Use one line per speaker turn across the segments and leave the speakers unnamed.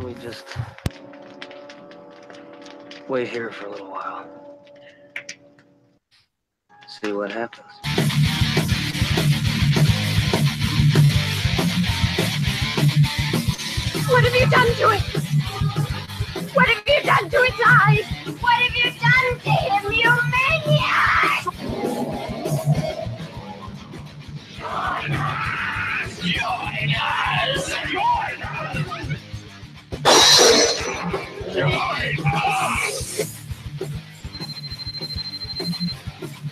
don't we just wait here for a little while? See what happens.
What have you done to it? What have you done to its eyes? What have you done to him, you maniac? Join us! Join us! Join us! Join us!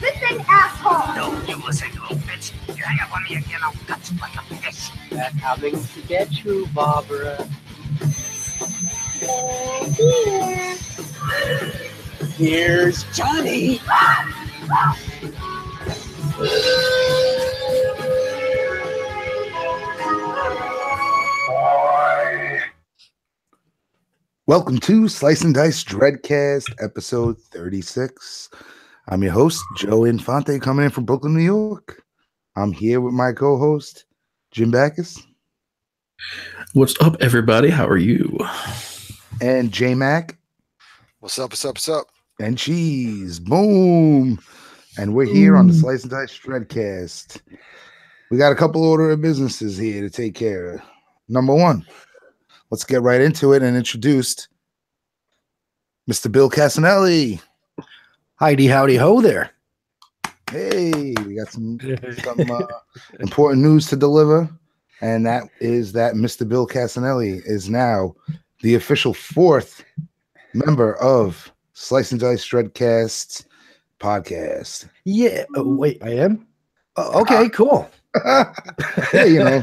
Listen, asshole!
Don't you listen, you little bitch. You hang up on me again, I'll cut you like a fish.
They're coming to get you, Barbara.
Here.
Here's Johnny.
Welcome to Slice and Dice Dreadcast, episode 36. I'm your host, Joe Infante, coming in from Brooklyn, New York. I'm here with my co-host, Jim Backus.
What's up, everybody? How are you?
And J-Mac.
What's up, what's up, what's up?
And Cheese. Boom. And we're here on the Slice and Dice Dreadcast. We got a couple order of businesses here to take care of. Number one, let's get right into it and introduce Mr. Bill Cassinelli.
Heidi, howdy, ho there.
Hey, we got some important news to deliver, and that is that Mr. Bill Cassinelli is now the official fourth member of Slice and Dice Dreadcast podcast.
Yeah. Oh, wait, I am? Oh, okay, cool.
Hey, you know,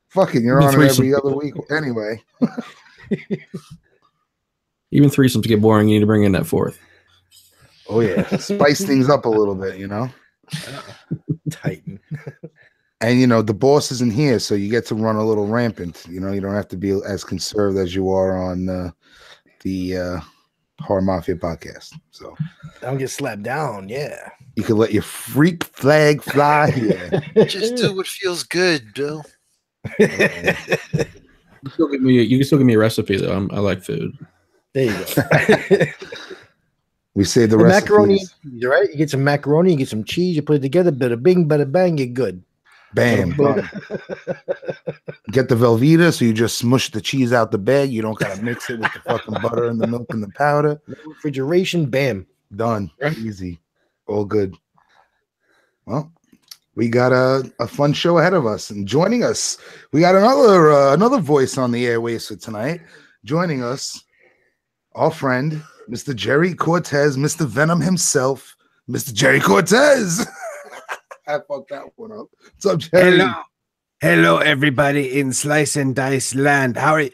fucking, you're on it every other week anyway.
Even threesomes get boring. You need to bring in that fourth.
Oh, yeah. Spice things up a little bit, you know?
Tighten.
And, you know, the boss isn't here, so you get to run a little rampant. You know, you don't have to be as conserved as you are on the Horror Mafia podcast. So
I don't get slapped down, yeah.
you can let your freak flag fly here.
Just do what feels good, Bill.
You can still give me a recipe, though. I like food.
There you go.
We say the
macaroni
recipes.
and cheese, right? You get some macaroni, you get some cheese, you put it together, bada bing, bada bang, you're good.
Bam. Bam. Get the Velveeta, so you just smush the cheese out the bag. You don't gotta mix it with the fucking butter and the milk and the powder.
No refrigeration, bam.
Done. Easy. All good. Well, we got a fun show ahead of us. And joining us, we got another voice on the airways for tonight. Joining us, our friend, Mr. Jerry Cortes, Mr. Venom himself, Mr. Jerry Cortes. I fucked that one up. What's up, Jerry?
Hello, everybody in Slice and Dice land. How are you?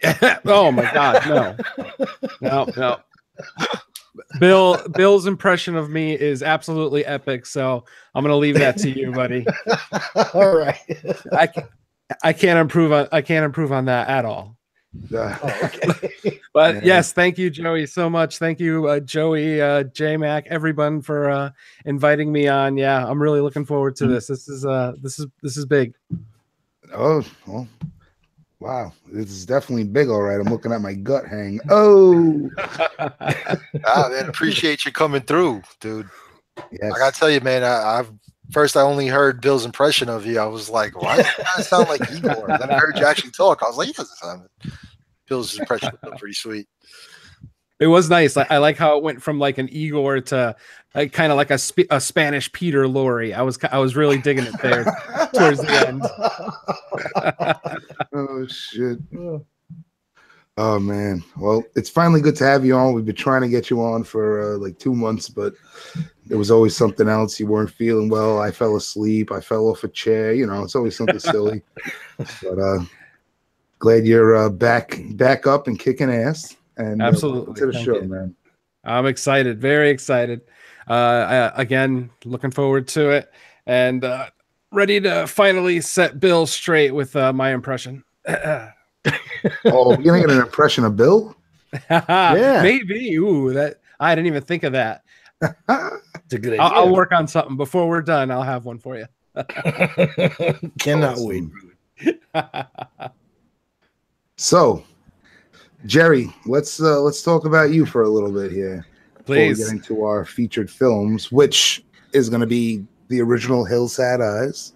Oh my God, no. Bill's impression of me is absolutely epic, so I'm gonna leave that to you, buddy.
All right.
I can't improve on that at all.
Okay.
But yes, thank you, Joey, so much. Thank you, Joey, J-Mac, everyone for inviting me on. Yeah, I'm really looking forward to this. This is big.
Oh, well, wow. This is definitely big, all right. I'm looking at my gut hang. Oh.
Man, appreciate you coming through, dude.
Yes.
I gotta tell you, man, I only heard Bill's impression of you. I was like, why does it sound like Igor? Then I heard you actually talk. I was like, he doesn't sound Bill's impression was pretty sweet.
It was nice. I like how it went from like an Igor to like kind of like a Spanish Peter Lorre. I was really digging it there towards the end.
Oh shit. Oh man. Well, it's finally good to have you on. We've been trying to get you on for like 2 months, but there was always something else. You weren't feeling well. I fell asleep. I fell off a chair. You know, it's always something silly. But glad you're back up and kicking ass. And
absolutely
to the show, man.
I'm excited, very excited. Again, looking forward to it, and ready to finally set Bill straight with my impression.
Oh, you're gonna get an impression of Bill?
Yeah,
maybe. Ooh, that I didn't even think of that.
It's a good idea.
I'll work on something before we're done. I'll have one for you.
Cannot wait.
So, Jerry, let's talk about you for a little bit here.
Please.
Before we get into our featured films, which is going to be the original Hills Had Eyes.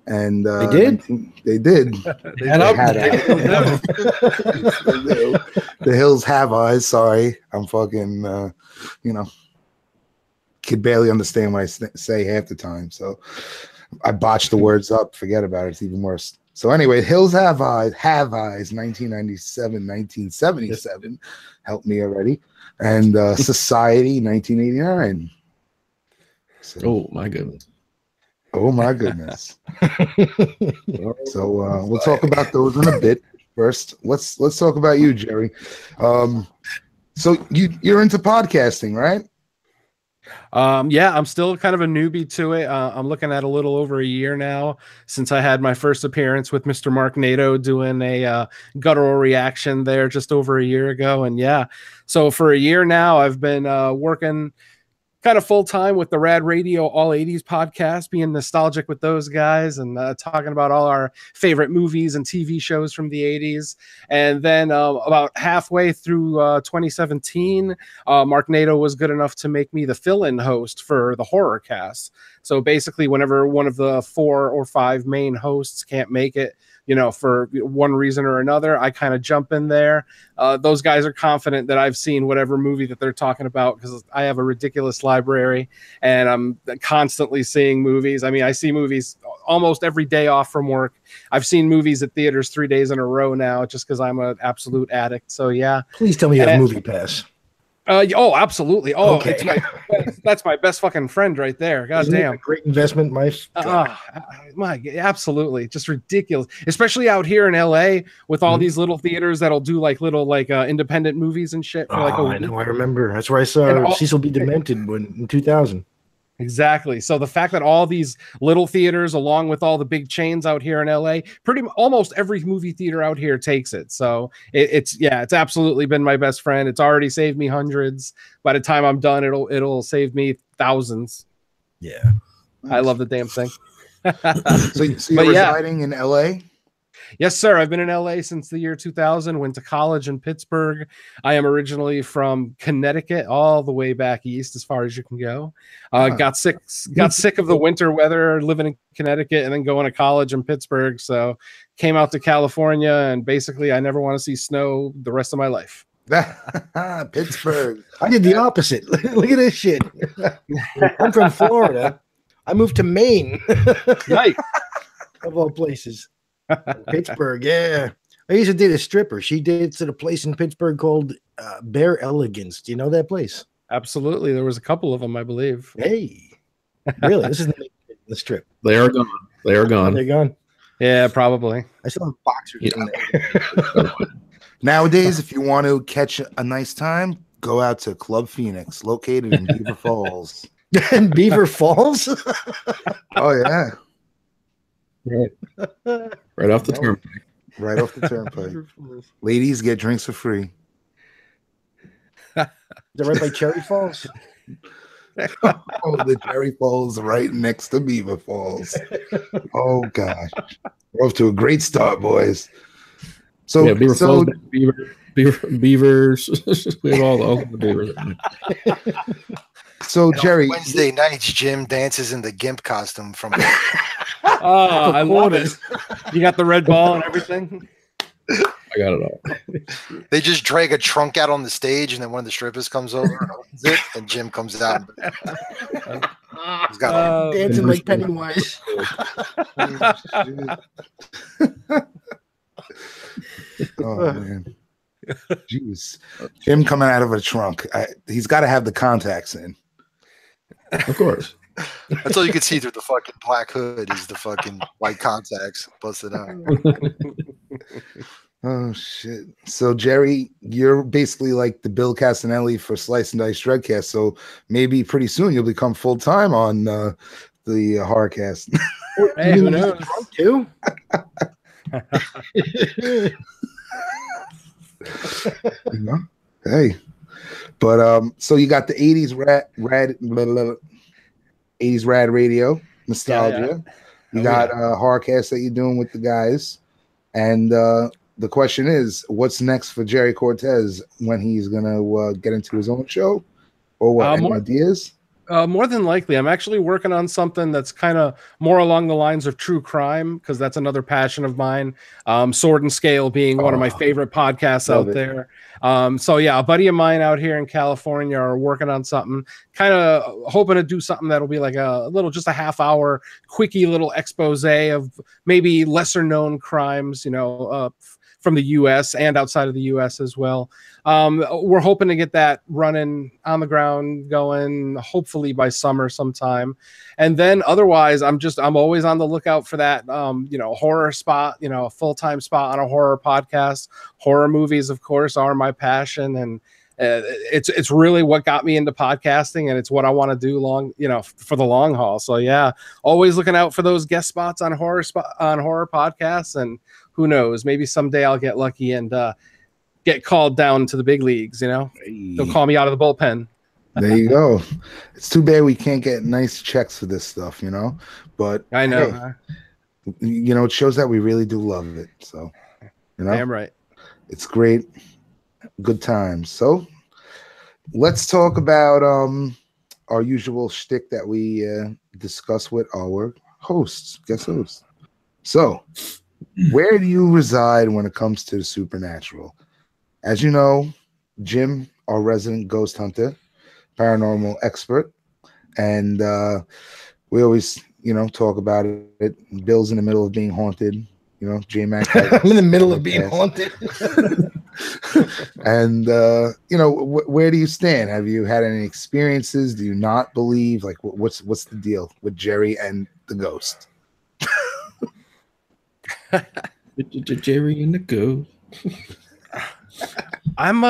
And
They did?
They did. They had eyes. The Hills Have Eyes. Sorry. I'm fucking, could barely understand what I say half the time. So I botched the words up. Forget about it. It's even worse. So anyway, Hills Have Eyes, 1997, 1977. Helped me already. And Society, 1989. So,
Oh, my goodness.
Oh my goodness. So we'll talk about those in a bit. First, let's talk about you, Jerry. So you're into podcasting, right?
Yeah, I'm still kind of a newbie to it. I'm looking at a little over a year now since I had my first appearance with Mr. Mark Nato doing a guttural reaction there just over a year ago. And yeah, so for a year now, I've been working kind of full time with the Rad Radio All 80s podcast, being nostalgic with those guys and talking about all our favorite movies and TV shows from the 80s. And then about halfway through 2017, Mark Nato was good enough to make me the fill-in host for the horror cast. So basically, whenever one of the 4 or 5 main hosts can't make it, for one reason or another, I kind of jump in there. Those guys are confident that I've seen whatever movie that they're talking about because I have a ridiculous library and I'm constantly seeing movies. I mean, I see movies almost every day off from work. I've seen movies at theaters 3 days in a row now just because I'm an absolute addict. So yeah.
Please tell me you have Movie Pass.
Oh, absolutely. Oh,
okay.
That's my best fucking friend right there. God damn.
A great investment,
absolutely. Just ridiculous. Especially out here in LA with all these little theaters that'll do little independent movies and shit. For
I know. I remember. That's where I saw Cecil B. Demented in 2000.
Exactly. So the fact that all these little theaters, along with all the big chains out here in LA, almost every movie theater out here takes it. So it's absolutely been my best friend. It's already saved me hundreds. By the time I'm done, it'll save me thousands.
Yeah,
I love the damn thing.
So you're residing in LA?
Yes, sir. I've been in LA since the year 2000. Went to college in Pittsburgh. I am originally from Connecticut, all the way back east as far as you can go. Got sick of the winter weather living in Connecticut and then going to college in Pittsburgh. So came out to California and basically I never want to see snow the rest of my life.
Pittsburgh.
I did the opposite. Look at this shit. I'm from Florida. I moved to Maine.
Nice.
Of all places. Pittsburgh, yeah. I used to date a stripper. She dates at a place in Pittsburgh called Bear Elegance. Do you know that place?
Absolutely. There was a couple of them, I believe.
Hey, really? This is the strip.
They are gone. They're
gone.
Yeah, probably.
I still have boxers in there.
Nowadays, if you want to catch a nice time, go out to Club Phoenix, located in Beaver Falls.
In Beaver Falls?
Oh, yeah.
Right off the turnpike.
Right off the turnpike. Ladies get drinks for free.
Is that right by Cherry Falls?
The Cherry Falls right next to Beaver Falls. Oh gosh. We're off to a great start, boys. So
yeah, Beaver Falls, beavers. We have all the beavers.
So Jerry,
Wednesday nights, Jim dances in the GIMP costume from.
Oh, I love it. You got the red ball and everything.
I got it all.
They just drag a trunk out on the stage, and then one of the strippers comes over and opens it, and Jim comes out. He's got
dancing like Pennywise.
Oh man, jeez, Jim coming out of a trunk. He's got to have the contacts in.
Of course.
That's all you can see through the fucking black hood is the fucking white contacts busted out.
Oh shit! So Jerry, you're basically like the Bill Cassinelli for Slice and Dice Dreadcast. So maybe pretty soon you'll become full time on the Horrorcast.
Hey, who knows?
Too.
You know? Hey, but so you got the 80s rad 80s rad radio nostalgia.
Yeah.
You got Horrorcast that you're doing with the guys, and the question is, what's next for Jerry Cortes when he's gonna get into his own show, or what? Any ideas?
More than likely, I'm actually working on something that's kind of more along the lines of true crime, because that's another passion of mine. Sword and Scale being one of my favorite podcasts out there. So yeah, a buddy of mine out here in California are working on something, kind of hoping to do something that'll be like a little, just a half-hour, quickie little expose of maybe lesser known crimes, from the U.S. and outside of the U.S. as well. We're hoping to get that running on the ground, going hopefully by summer sometime. And then otherwise, I'm always on the lookout for that, horror spot, a full-time spot on a horror podcast. Horror movies, of course, are my passion. And it's really what got me into podcasting, and it's what I want to do for the long haul. So yeah, always looking out for those guest spots on horror podcasts, and who knows, maybe someday I'll get lucky and get called down to the big leagues. They'll call me out of the bullpen.
There you go. It's too bad we can't get nice checks for this stuff, but
I know,
hey, it shows that we really do love it. So,
damn right.
It's great. Good times. So let's talk about our usual shtick that we discuss with our guest hosts. So where do you reside when it comes to the supernatural? As you know, Jim, our resident ghost hunter, paranormal expert, and we always, talk about it. Bill's in the middle of being haunted. J-Mac.
I'm in the middle of being haunted.
And where do you stand? Have you had any experiences? Do you not believe? Like, what's the deal with Jerry and the ghost?
Jerry and the ghost.
I'm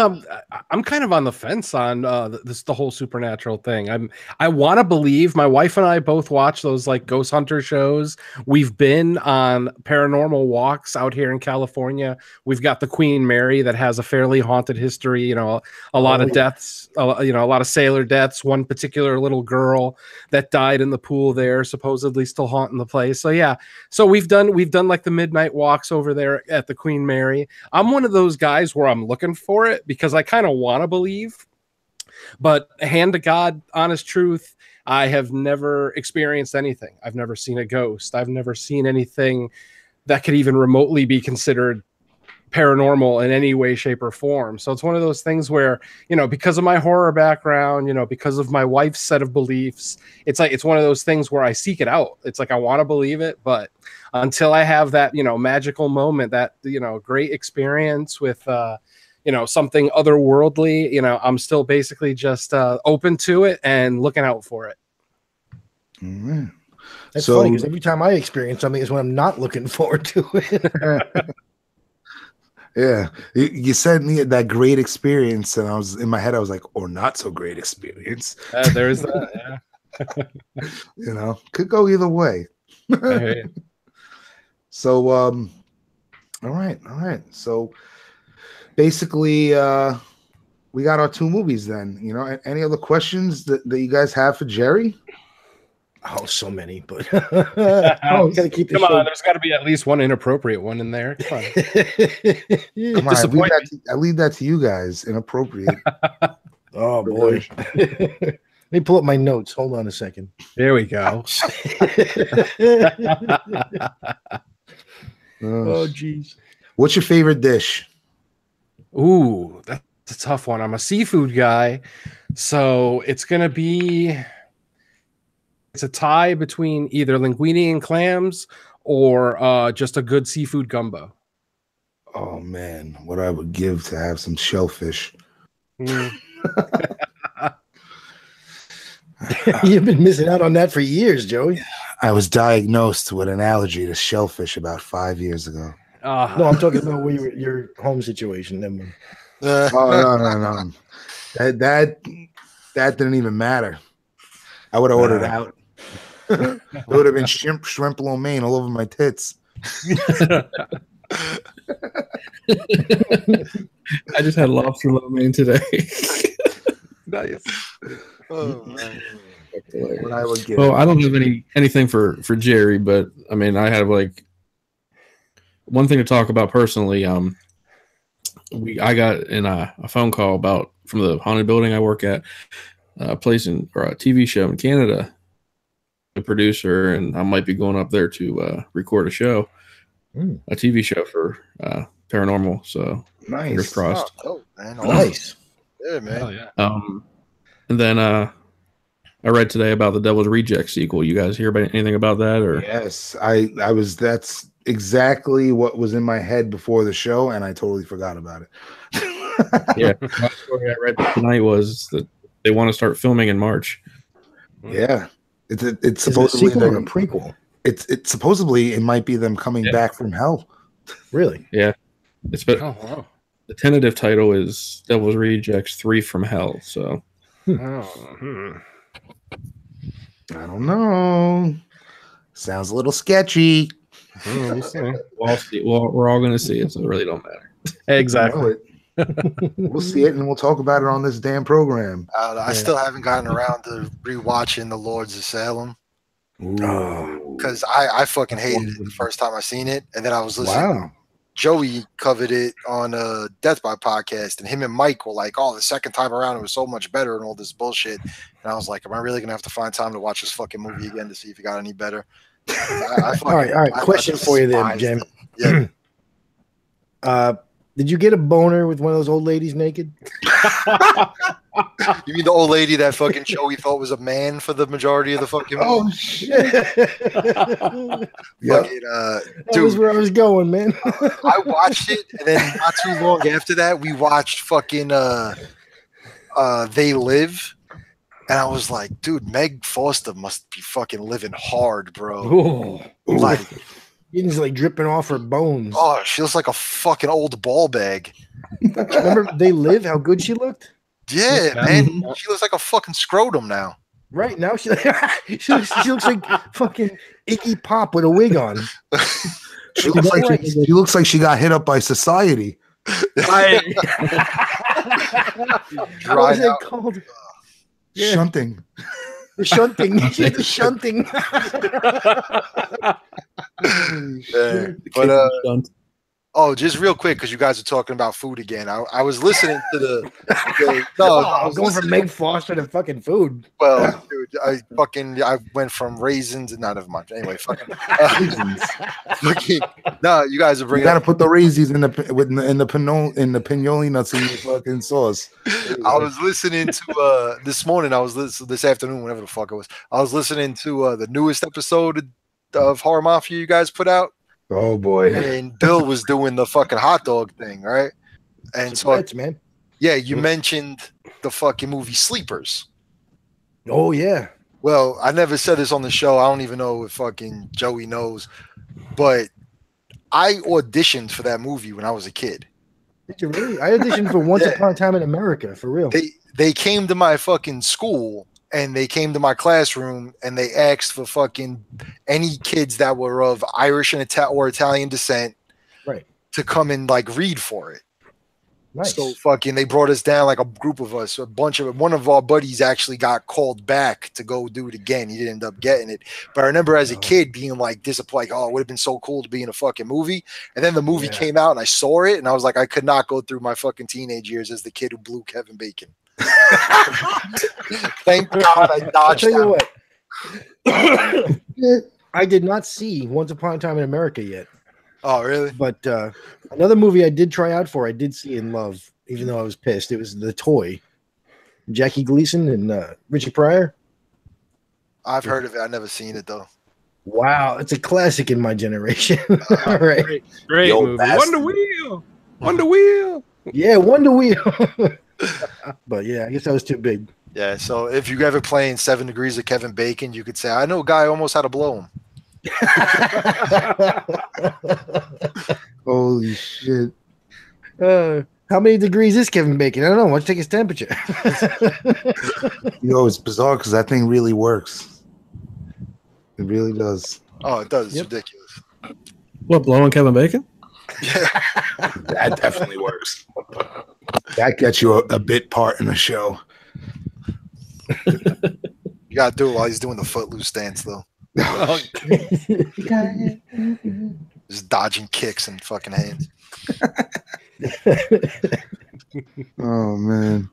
kind of on the fence on the whole supernatural thing. I want to believe. My wife and I both watch those like ghost hunter shows. We've been on paranormal walks out here in California. We've got the Queen Mary that has a fairly haunted history. A lot of deaths. A lot of sailor deaths. One particular little girl that died in the pool there, supposedly still haunting the place. So yeah. So we've done like the midnight walks over there at the Queen Mary. I'm one of those guys where I'm looking for it because I kind of want to believe, but hand to God, honest truth, I have never experienced anything. I've never seen a ghost. I've never seen anything that could even remotely be considered paranormal in any way, shape, or form. So it's one of those things where, because of my horror background, because of my wife's set of beliefs, it's one of those things where I seek it out. It's like I want to believe it, but until I have that, magical moment, that, great experience with something otherworldly, I'm still basically just open to it and looking out for it.
Mm-hmm.
That's funny because every time I experience something is when I'm not looking forward to it.
Yeah, you said that great experience, and I was in my head. I was like, or not so great experience.
There's that. Yeah.
Could go either way. So, all right. So, basically, we got our two movies. Then, any other questions that you guys have for Jerry?
Oh, so many, but gotta keep
Come on, there's got to be at least one inappropriate one in there. Come on.
Come on, I leave that to you guys. Inappropriate.
Oh boy. Let me pull up my notes. Hold on a second.
There we go.
Oh geez.
What's your favorite dish?
Ooh, that's a tough one. I'm a seafood guy, so it's gonna be. It's a tie between either linguine and clams or just a good seafood gumbo.
Oh man, what I would give to have some shellfish.
You've been missing out on that for years, Joey.
I was diagnosed with an allergy to shellfish about 5 years ago.
No, I'm talking about your home situation.
Oh no. That didn't even matter. I would have ordered out. It would have been shrimp lo mein all over my tits.
I just had lobster lo mein today.
Nice.
Oh, man.
What I would give.
Well, I don't have anything for Jerry, but I mean, I have like one thing to talk about personally. I got in a phone call from the haunted building I work at, a TV show in Canada. A producer, and I might be going up there to record a show, a TV show for paranormal. So
Nice.
fingers crossed.
Oh, man.
Nice.
Yeah, man.
Oh yeah.
And then I read today about the Devil's Reject sequel. You guys hear about anything about that? Or
Yes, I was. That's exactly what was in my head before the show, and I totally forgot about it.
yeah, my story I read tonight was that they want to start filming in March.
Yeah, it's
Is it a
supposedly
sequel or a prequel?
It's supposedly it might be them coming back from hell.
Really?
Yeah, it's been,
Oh wow.
the tentative title is Devil's Rejects 3 from Hell. So
I don't know. Sounds a little sketchy.
We'll see.
we'll see. Well, we're all going to see it, so it really don't matter.
Exactly.
We'll see it and we'll talk about it on this damn program.
I still haven't gotten around to rewatching The Lords of Salem because I fucking hated it the first time I seen it, and then I was listening.
Wow.
Joey covered it on Death by Podcast, and him and Mike were like, "Oh, the second time around it was so much better," and all this bullshit. And I was like, "Am I really gonna have to find time to watch this fucking movie again to see if it got any better?"
All right. Question for you then, Jim.
Yeah.
Did you get a boner with one of those old ladies naked?
You mean the old lady that fucking Joey thought was a man for the majority of the fucking movie?
Oh shit! Yeah,
Fucking,
That was where I was going, man.
I watched it, and then not too long after that, we watched fucking They Live, and I was like, dude, Meg Foster must be fucking living hard, bro. Like,
It's like dripping off her bones.
oh, she looks like a fucking old ball bag.
Remember They Live? How good she looked.
Yeah, man, she looks like a fucking scrotum now.
Right now, she looks like fucking Iggy Pop with a wig on.
she looks like she got hit up by society.
What was it called? Yeah.
Shunting.
The shunting. The shunting.
But just real quick, because you guys are talking about food again. I was listening to the
I was going from Meg Foster to fucking food.
Well, dude, I went from raisins and never mind. Anyway, fucking no, you guys are bringing.
You gotta put the raisins in the pinoli nuts in your fucking sauce.
I was listening to this morning. This afternoon, whatever the fuck it was. I was listening to the newest episode of Horror Mafia you guys put out.
Oh boy!
And Bill was doing the fucking hot dog thing, right? And
Surprise, man.
Yeah, you mentioned the fucking movie Sleepers.
Oh yeah.
Well, I never said this on the show. I don't even know if fucking Joey knows, but I auditioned for that movie when I was a kid.
Did you really? I auditioned for Once Upon a Time in America, for real.
They came to my fucking school, and they came to my classroom, and they asked for fucking any kids that were of Irish and or Italian descent,
right,
to come and like read for it.
Nice.
So fucking they brought us down, like a group of us, one of our buddies actually got called back to go do it again. He didn't end up getting it. But I remember as a kid being like disappointed, like, oh, it would have been so cool to be in a fucking movie. And then the movie came out and I saw it and I was like, I could not go through my fucking teenage years as the kid who blew Kevin Bacon. Thank God I dodged that.
What. I did not see Once Upon a Time in America yet.
Oh, really?
But another movie I did try out for, I did see in love, even though I was pissed. It was The Toy. Jackie Gleason and Richie Pryor.
I've heard of it. I've never seen it, though.
Wow, it's a classic in my generation. All right.
Great movie. Wonder Wheel. Wonder Wheel.
Yeah, Wonder Wheel. But yeah, I guess that was too big.
Yeah, so if you ever playing 7 Degrees of Kevin Bacon, you could say, I know a guy almost had to blow him.
Holy shit.
How many degrees is Kevin Bacon? I don't know. Why don't you take his temperature?
It's bizarre because that thing really works. It really does.
Oh, it does. It's ridiculous.
What, blowing Kevin Bacon?
Yeah.
That definitely works. That gets you a bit part in the show.
You gotta do it while he's doing the footloose dance, though. Just dodging kicks and fucking hands.
Oh man.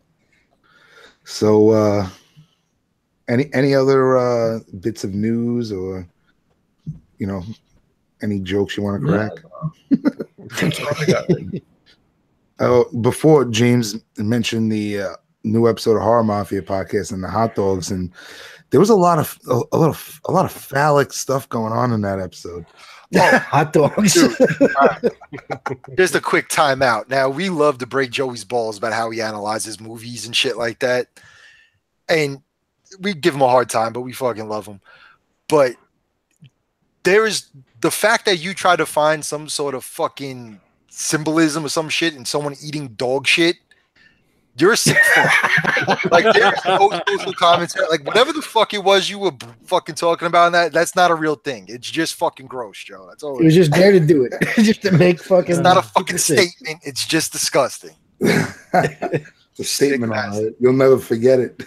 So any other bits of news or any jokes you want to crack? Oh, before James mentioned the new episode of Horror Mafia podcast and the hot dogs, and there was a lot of phallic stuff going on in that episode.
Hot dogs.
Dude, just a quick timeout. Now, we love to break Joey's balls about how he analyzes movies and shit like that. And we give him a hard time, but we fucking love him. But there is the fact that you try to find some sort of fucking symbolism or some shit in someone eating dog shit. You're a sick fuck. Like, there's no social commentary. Like, whatever the fuck it was you were fucking talking about in that's not a real thing. It's just fucking gross, Joe. That's all
It was just there to do it. Just to make fucking.
It's not a fucking statement. It's just disgusting.
The statement on it. You'll never forget it.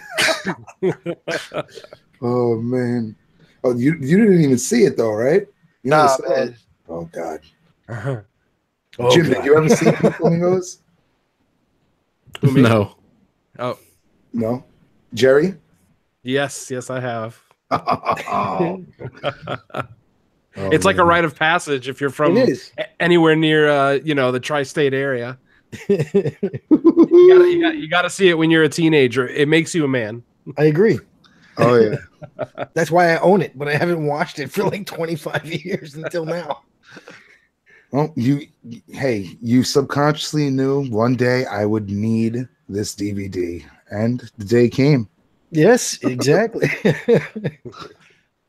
Oh, man. Oh, you didn't even see it, though, right? You
Nah,
never saw
man.
it? Oh, God.
Oh,
Jim,
God.
did you ever see Pink Flamingos?
No.
Oh,
No? Jerry?
yes, I have.
Oh,
It's like a
man.
rite of passage if you're from
It is.
anywhere near, the tri-state area. You got to see it when you're a teenager. It makes you a man.
I agree.
Oh, yeah.
That's why I own it, but I haven't watched it for like 25 years until now.
Well, you subconsciously knew one day I would need this DVD, and the day came.
Yes, exactly.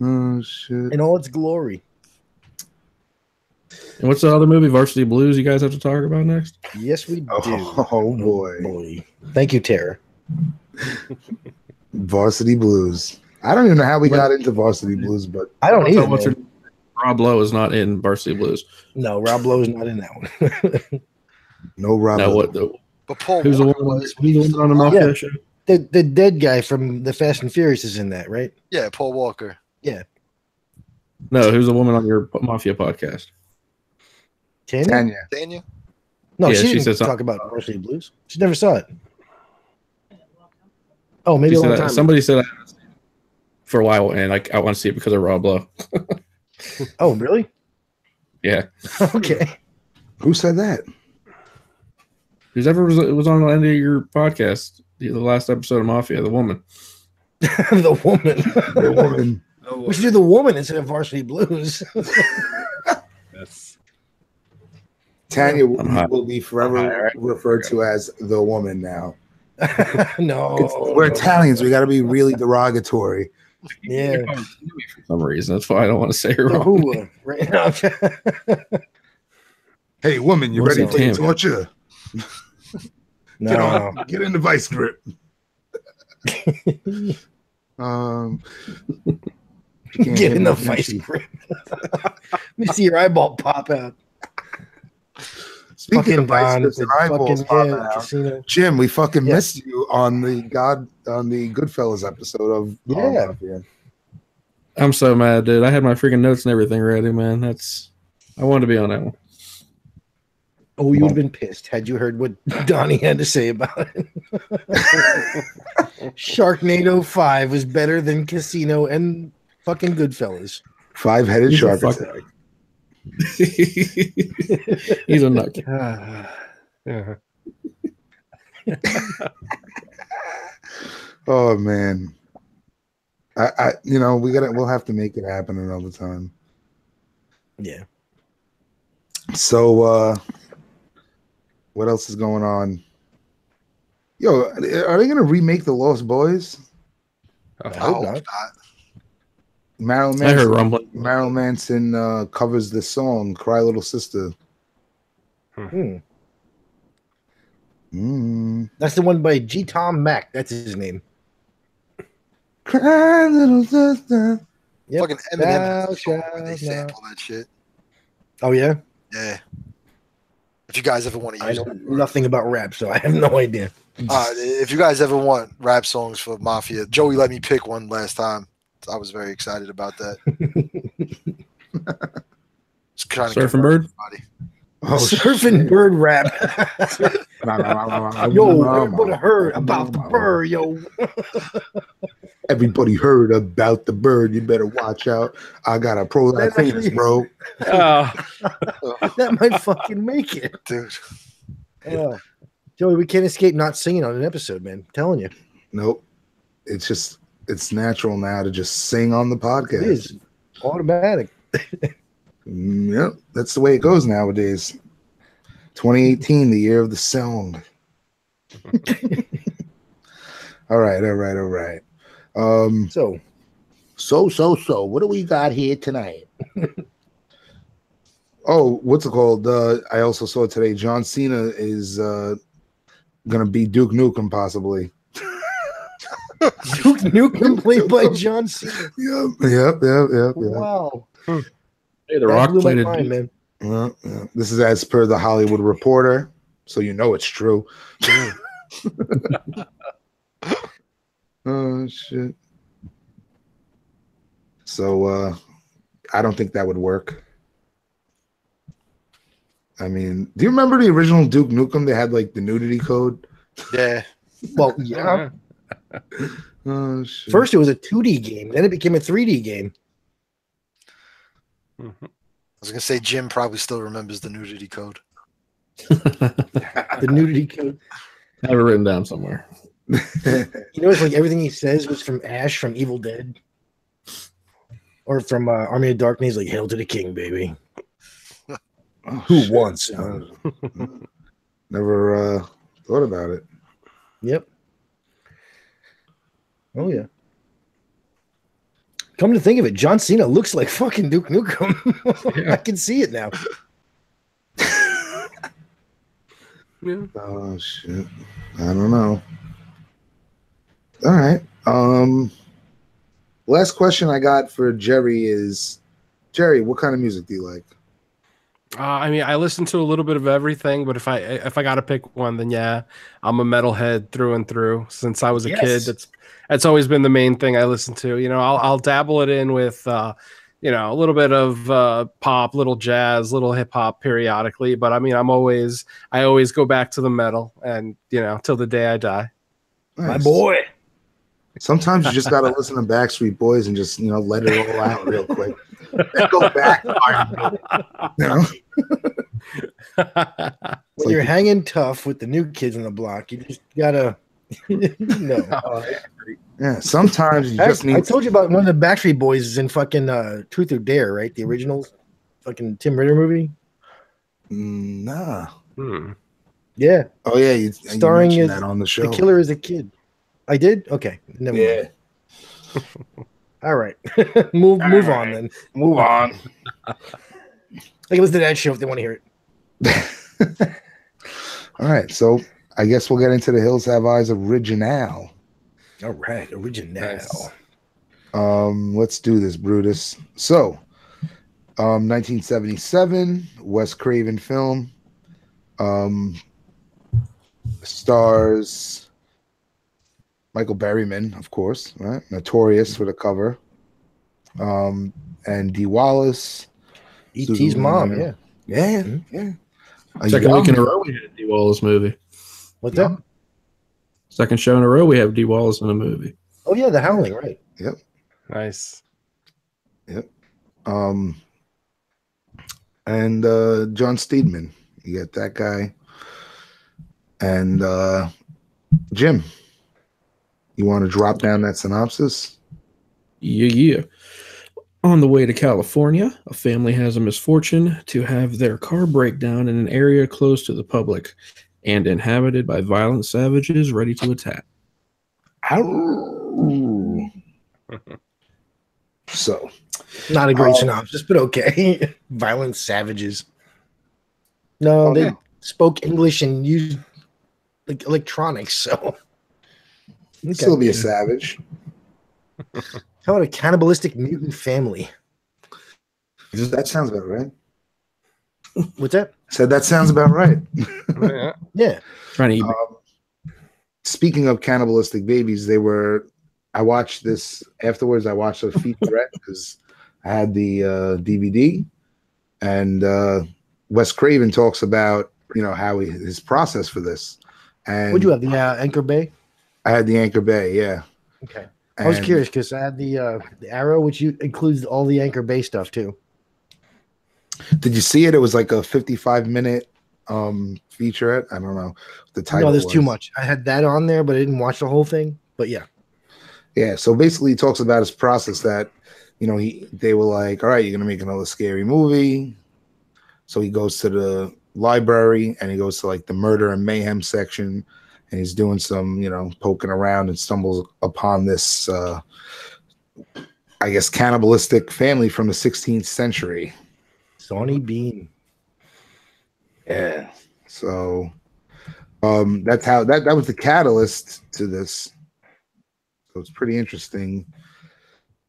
Oh, shit.
In all its glory.
And what's the other movie, Varsity Blues, you guys have to talk about next?
Yes, we do.
Oh, boy.
Thank you, Tara.
Varsity Blues. I don't even know how we got into Varsity Blues, but
I don't either.
What's
Man.
her- Rob Lowe is not in Varsity Blues.
No, Rob Lowe's not in that one.
no Rob.
No,
Lowe.
But Paul
Who's the
Walker
woman?
was.
Who's the woman on the Mafia
Yeah.
show?
the dead guy from the Fast and Furious is in that, right?
Yeah, Paul Walker.
Yeah.
No, who's the woman on your Mafia podcast?
Tanya?
Daniel?
No,
Yeah,
she
she
didn't
said something.
talk about Varsity Blues. She never saw it. Oh, maybe
She
a long
said,
time.
somebody said I haven't seen it for a while, and I want to see it because of Rob Lowe.
Oh, really?
Yeah.
Okay.
Who said that?
Who's ever was on the end of your podcast, the last episode of Mafia, the woman.
The woman.
The woman.
We should do the woman instead of Varsity Blues.
Yes.
Tanya
I'm hot.
will be forever referred to as the woman now.
No.
We're Italians. We got to be really derogatory.
Yeah.
For some reason, that's why I don't want to say her
The
wrong.
who, right now.
Hey, woman, you
What's
ready
that,
for your
Tam?
torture?
No.
Get in the vice grip.
Get in the vice grip. Let me see your eyeball pop out.
Speaking
Fucking
of vice
Don,
grips and
the
eyeballs
fucking,
popping
yeah,
out,
casino.
Jim, we fucking
Yeah.
missed you on the Goodfellas episode of
Yeah.
Mafia.
I'm so mad, dude. I had my freaking notes and everything ready, man. I wanted to be on that one.
Oh, you would have been pissed had you heard what Donnie had to say about it. Sharknado 5 was better than Casino and fucking Goodfellas.
Five-headed
He's a
shark
fuck-
attack.
He's a nut.
Oh man, we'll have to make it happen another time.
Yeah.
So, what else is going on? Yo, are they gonna remake The Lost Boys?
I
I
hope
hope
not.
not.
Marilyn
I heard
Manson,
rumbling.
Marilyn Manson covers the song "Cry Little Sister."
Hmm.
That's
the one by G. Tom Mack. That's his name.
Cry Little Sister.
Yep.
Fucking
Thou
Eminem has a song where
shalt
they
not-
sample that shit.
Oh, yeah?
Yeah. If you guys ever want to
I
use
know
it.
nothing about rap, so I have no idea.
If you guys ever want rap songs for Mafia, Joey let me pick one last time. I was very excited about that. trying to
Surfing bird.
Oh,
surfing bird rap. Yo, everybody heard about the bird, yo.
Everybody heard about the bird. You better watch out. I got a pro that famous, bro.
That might fucking make it,
dude.
Joey, we can't escape not singing on an episode, man. I'm telling you.
Nope. It's natural now to just sing on the podcast.
It is automatic.
Yep, that's the way it goes nowadays. 2018, the year of the sound. All right. So, what do we got here tonight? Oh, what's it called? I also saw today John Cena is gonna be Duke Nukem possibly.
Duke Nukem played by John Cena.
Yep.
Wow.
Hey, the Rock played
mind, man.
Well, this is as per the Hollywood Reporter, so you know it's true. Oh shit. So I don't think that would work. I mean, do you remember the original Duke Nukem? They had like the nudity code.
Yeah.
Well, yeah.
Oh, shit.
First, it was a 2D game. Then it became a 3D game.
I was gonna say Jim probably still remembers the nudity code.
The nudity code.
I have it written down somewhere.
You know, it's like everything he says was from Ash from Evil Dead, or from Army of Darkness. Like, "Hail to the King, baby."
Oh,
Who wants?
Never thought about it.
Yep. Oh yeah. Come to think of it, John Cena looks like fucking Duke Nukem.
Yeah.
I can see it now.
Yeah.
Oh shit. I don't know. All right. Last question I got for Jerry is, Jerry, what kind of music do you like?
I mean, I listen to a little bit of everything, but if I got to pick one, then yeah, I'm a metalhead through and through. Since I was a kid, that's always been the main thing I listen to. You know, I'll dabble it in with you know, a little bit of pop, little jazz, little hip hop periodically. But I mean, I always go back to the metal, and you know, till the day I die.
Nice.
My boy.
Sometimes you just gotta listen to Backstreet Boys and just, you know, let it all out real quick. Then go back. You know?
When you're hanging tough with the new kids on the block, you just gotta
Yeah, sometimes you just need.
I told you about one of the Backstreet Boys is in fucking Truth or Dare, right? The original fucking Tim Ritter movie.
Nah.
Yeah.
Oh yeah,
starring
you that on the show.
The killer is a kid. I did? Okay. Never mind. All right. Move on then.
Move on.
They can listen to that show if they want to hear it.
All right, so I guess we'll get into the Hills Have Eyes original.
All right, original.
Let's do this, Brutus. So, 1977, Wes Craven film. Stars Michael Berryman, of course, right? Notorious for the cover. And Dee Wallace.
E.T.'s mom, yeah.
Yeah.
Second week in a row we had a Dee Wallace movie.
What's that?
Second show in a row we have Dee Wallace in a movie.
Oh yeah, The Howling, right?
Yep.
Nice.
Yep. And John Steedman. You got that guy. And Jim, you want to drop down that synopsis?
Yeah. On the way to California, a family has a misfortune to have their car break down in an area close to the public and inhabited by violent savages ready to attack.
So,
not a great synopsis, but okay. Violent savages. No, they spoke English and used like electronics, so
still be a savage.
How about a cannibalistic mutant family?
That sounds about right.
What's that?
Said that sounds about right.
Yeah.
Trying to eat.
Speaking of cannibalistic babies, I watched this afterwards. I watched a featurette because I had the DVD, And Wes Craven talks about, you know, how his process for this. And
What'd you have? The Anchor Bay?
I had the Anchor Bay, yeah.
Okay. I was curious because I had the Arrow, which includes all the Anchor Bay stuff too.
Did you see it? It was like a 55-minute featurette. I don't know the title.
No, there's too much. I had that on there, but I didn't watch the whole thing. But yeah.
Yeah. So basically, he talks about his process that, you know, they were like, all right, you're gonna make another scary movie. So he goes to the library and he goes to like the murder and mayhem section, and he's doing some, you know, poking around and stumbles upon this, I guess, cannibalistic family from the 16th century.
Sawney Bean.
Yeah. So that's how that was the catalyst to this. So it's pretty interesting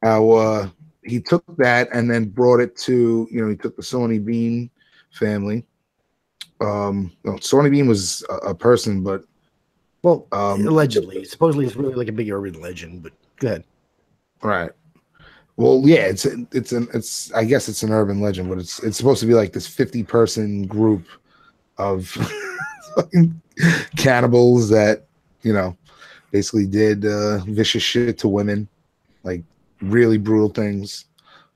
how he took that and then brought it to, you know, he took the Sawney Bean family. Sawney Bean was a person, but
allegedly, supposedly it's really like a big urban legend, but go ahead. Right.
Well, yeah, it's I guess it's an urban legend, but it's supposed to be like this 50-person group of fucking cannibals that, you know, basically did vicious shit to women, like really brutal things.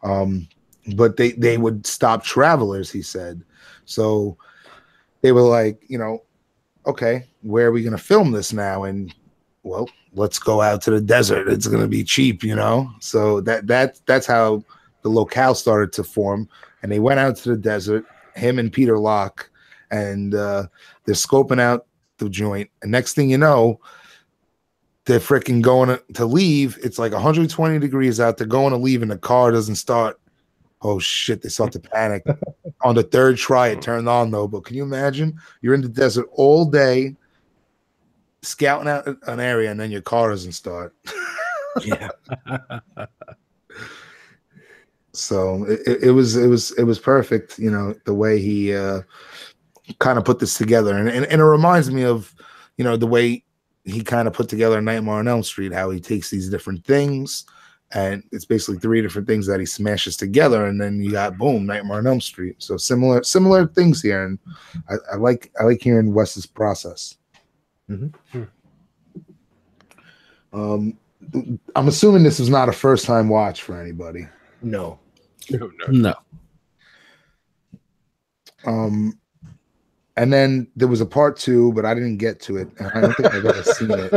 But they would stop travelers, he said. So they were like, you know, okay, where are we going to film this now? And well, let's go out to the desert. It's going to be cheap, you know? So that's how the locale started to form. And they went out to the desert, him and Peter Locke, and they're scoping out the joint. And next thing you know, they're freaking going to leave. It's like 120 degrees out. They're going to leave and the car doesn't start. Oh shit, they start to panic. On the third try, it turned on though. But can you imagine? You're in the desert all day, scouting out an area, and then your car doesn't start.
Yeah.
So it was perfect, you know, the way he kind of put this together, and it reminds me of, you know, the way he kind of put together Nightmare on Elm Street, how he takes these different things, and it's basically 3 different things that he smashes together, and then you got boom, Nightmare on Elm Street. So similar things here, and I like hearing Wes's process.
Mm-hmm.
I'm assuming this was not a first time watch for anybody.
No.
And then there was a part 2, but I didn't get to it, and I don't think I've ever seen it.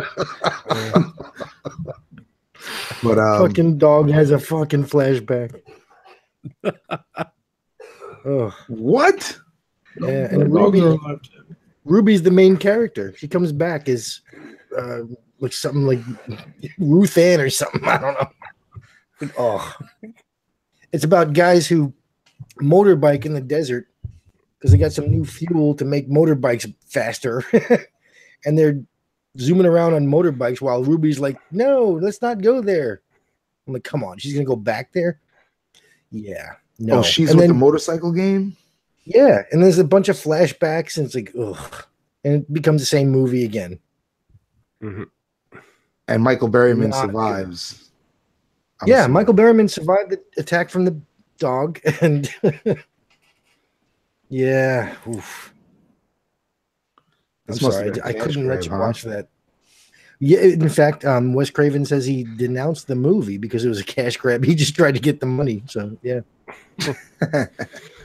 But
fucking dog has a fucking flashback. Oh,
what?
Yeah, and Ruby's the main character. She comes back as like something like Ruth Ann or something. I don't know. Oh, it's about guys who motorbike in the desert because they got some new fuel to make motorbikes faster, and they're zooming around on motorbikes while Ruby's like, "No, let's not go there." I'm like, "Come on, she's gonna go back there?" Yeah, no.
Oh, she's with the motorcycle game.
Yeah, and there's a bunch of flashbacks, and it's like, ugh, and it becomes the same movie again.
Mm-hmm.
And Michael Berryman survives.
Yeah, Michael Berryman survived the attack from the dog, and yeah, oof. I'm sorry, I couldn't let you watch that. Yeah, in fact, Wes Craven says he denounced the movie because it was a cash grab. He just tried to get the money. So yeah.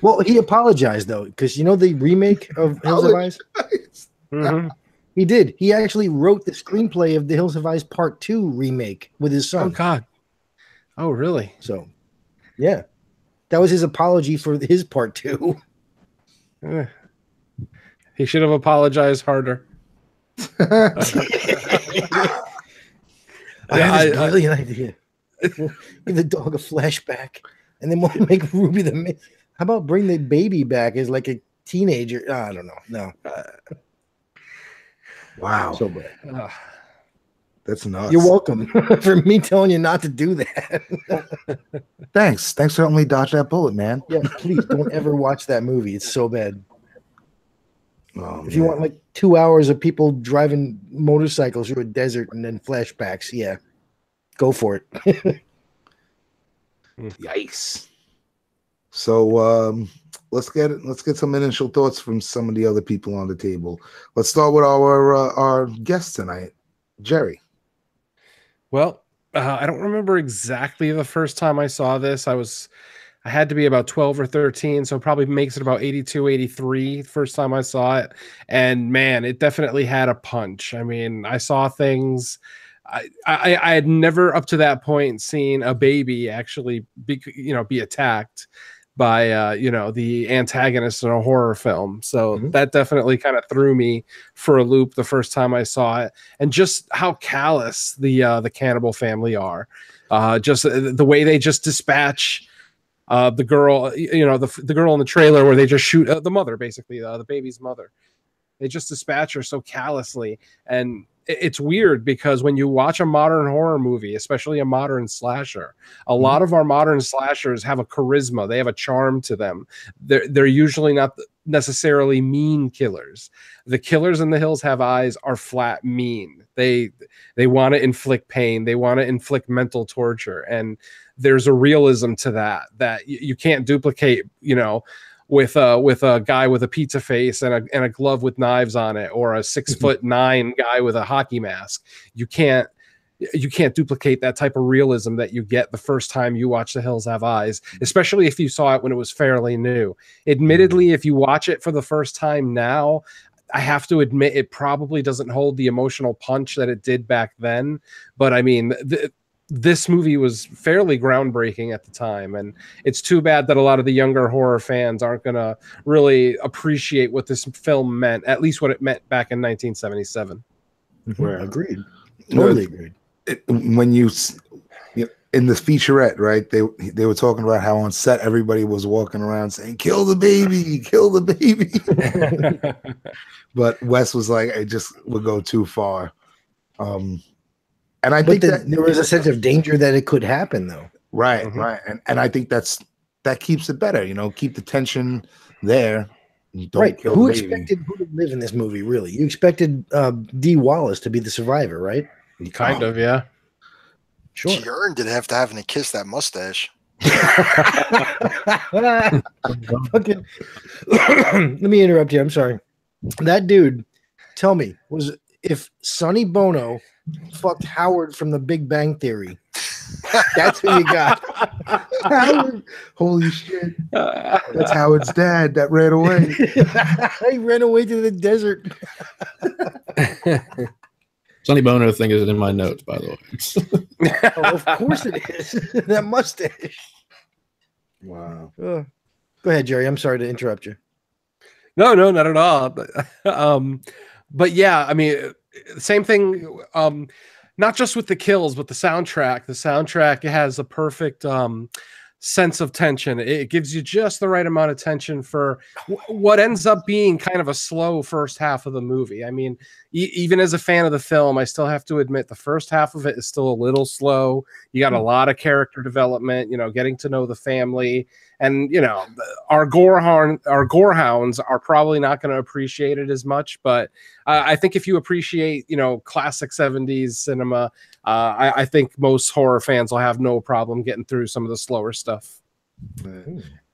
Well, he apologized though, because you know the remake of Hills of Ice.
Mm-hmm.
He did. He actually wrote the screenplay of the Hills of Ice Part 2 remake with his son.
Oh God. Oh really?
So, yeah, that was his apology for his Part 2.
He should have apologized harder.
I have this brilliant idea. Give the dog a flashback, and then we'll make Ruby the. How about bring the baby back as like a teenager? I don't know. No.
Wow.
So bad.
That's nuts.
You're welcome for me telling you not to do that.
Thanks for helping me dodge that bullet, man.
Yeah, please don't ever watch that movie. It's so bad.
Oh,
if you want like 2 hours of people driving motorcycles through a desert and then flashbacks, yeah, go for it.
Yikes. So let's get some initial thoughts from some of the other people on the table. Let's start with our guest tonight, Jerry.
Well, I don't remember exactly the first time I saw this. I had to be about 12 or 13, so it probably makes it about 82, 83 first time I saw it. And man, it definitely had a punch. I mean, I saw things I had never up to that point seen a baby actually be attacked by the antagonist in a horror film. So that definitely kind of threw me for a loop the first time I saw it, and just how callous the cannibal family are. Just the way they just dispatch the girl, the girl in the trailer where they just shoot the mother, basically the baby's mother. They just dispatch her so callously, and it's weird because when you watch a modern horror movie, especially a modern slasher, a lot of our modern slashers have a charisma. They have a charm to them. They're usually not necessarily mean killers. The killers in The Hills Have Eyes are flat mean. They want to inflict pain. They want to inflict mental torture. And there's a realism to that you can't duplicate, with a guy with a pizza face and a glove with knives on it, or a 6'9" guy with a hockey mask. You can't duplicate that type of realism that you get the first time you watch The Hills Have Eyes, especially if you saw it when it was fairly new. Admittedly, if you watch it for the first time now, I have to admit it probably doesn't hold the emotional punch that it did back then. But I mean, this movie was fairly groundbreaking at the time, and it's too bad that a lot of the younger horror fans aren't going to really appreciate what this film meant, at least what it meant back in 1977.
Agreed. Totally agreed.
When you in the featurette, right? They were talking about how on set everybody was walking around saying, "Kill the baby, kill the baby." But Wes was like, "I just would go too far." And I think that
there was a sense of danger that it could happen, though.
Right. And I think that keeps it better. Keep the tension there.
Right. Who expected who to live in this movie? Really, you expected Dee Wallace to be the survivor, right?
Kind of, yeah.
Sure. She earned it after having to kiss that mustache.
Let me interrupt you. I'm sorry. That dude, tell me, if Sonny Bono fucked Howard from The Big Bang Theory, that's who you got.
Howard. Holy shit. That's Howard's dad that ran away.
He ran away to the desert.
Sonny Bono thing is in my notes, by the way.
Of course it is. That mustache.
Wow.
Go ahead, Jerry. I'm sorry to interrupt you.
No, not at all. But yeah, I mean, same thing. Not just with the kills, but the soundtrack. The soundtrack has a perfect sense of tension. It gives you just the right amount of tension for what ends up being kind of a slow first half of the movie. I mean, even as a fan of the film, I still have to admit the first half of it is still a little slow. You got a lot of character development, getting to know the family. And, our gorehounds are probably not going to appreciate it as much. But I think if you appreciate, classic 70s cinema, I think most horror fans will have no problem getting through some of the slower stuff.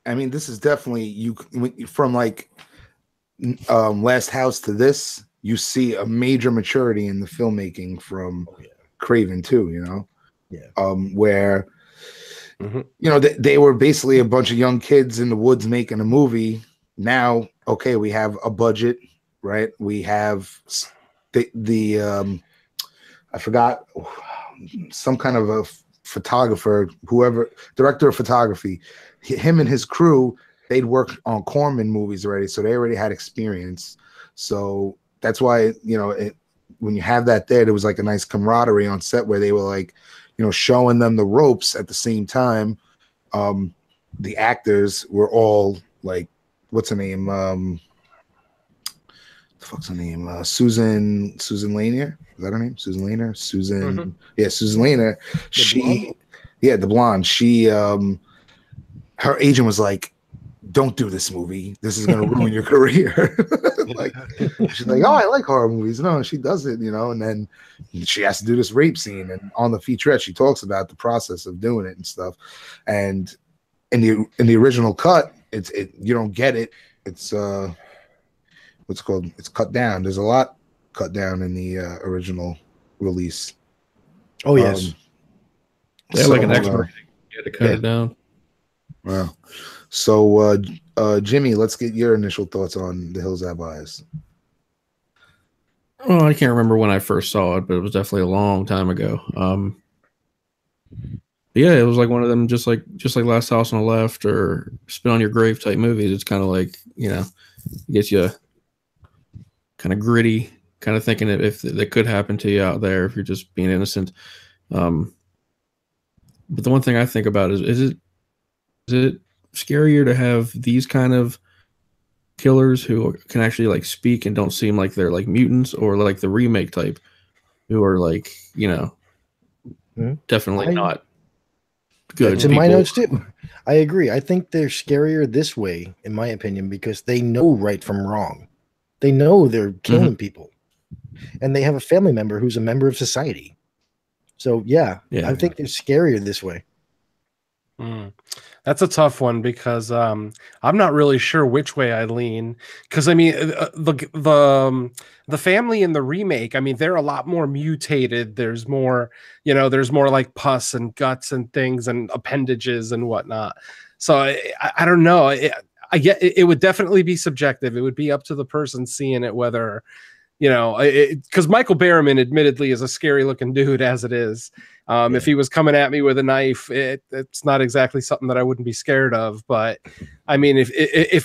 I mean, this is definitely from like Last House to this, you see a major maturity in the filmmaking from Craven too, where they were basically a bunch of young kids in the woods making a movie. Now, okay, we have a budget, right? We have the I forgot, some kind of a photographer, director of photography. Him and his crew, they'd worked on Corman movies already, so they already had experience. So that's why, when you have that there was like a nice camaraderie on set where they were like, showing them the ropes at the same time. The actors were all like, what's her name? The fuck's her name? Susan Lanier. Is that her name? Susan Lanier? Susan. Yeah, Susan Lanier. The blonde. She, her agent was like, "Don't do this movie. This is going to ruin your career." She's like, "Oh, I like horror movies." No, she doesn't, and then she has to do this rape scene. And on the featurette, she talks about the process of doing it and stuff. And in the original cut, you don't get it. It's what's it called? It's cut down. There's a lot cut down in the original release.
Oh yes.
They have like an extra rating. You had to cut it down.
Wow. So Jimmy, let's get your initial thoughts on The Hills Have Eyes.
Well, I can't remember when I first saw it, but it was definitely a long time ago. Yeah, it was like one of them, just like Last House on the Left or Spit on Your Grave type movies. It's kind of like, you know, gets you kind of gritty, kind of thinking if that could happen to you out there if you're just being innocent. But the one thing I think about is it scarier to have these kind of killers who can actually like speak and don't seem like they're like mutants, or like the remake type who are like, you know, definitely not good.
It's in my notes too. I agree. I think they're scarier this way, in my opinion, because they know right from wrong. They know they're killing people, and they have a family member who's a member of society. So yeah, I think they're scarier this way.
That's a tough one because I'm not really sure which way I lean. Because I mean, the family in the remake, I mean, they're a lot more mutated. There's more, you know, there's more like pus and guts and things and appendages and whatnot. So I don't know. I get it would definitely be subjective. It would be up to the person seeing it whether, you know, because Michael Berryman admittedly is a scary looking dude as it is. If he was coming at me with a knife, it's not exactly something that I wouldn't be scared of. But I mean, if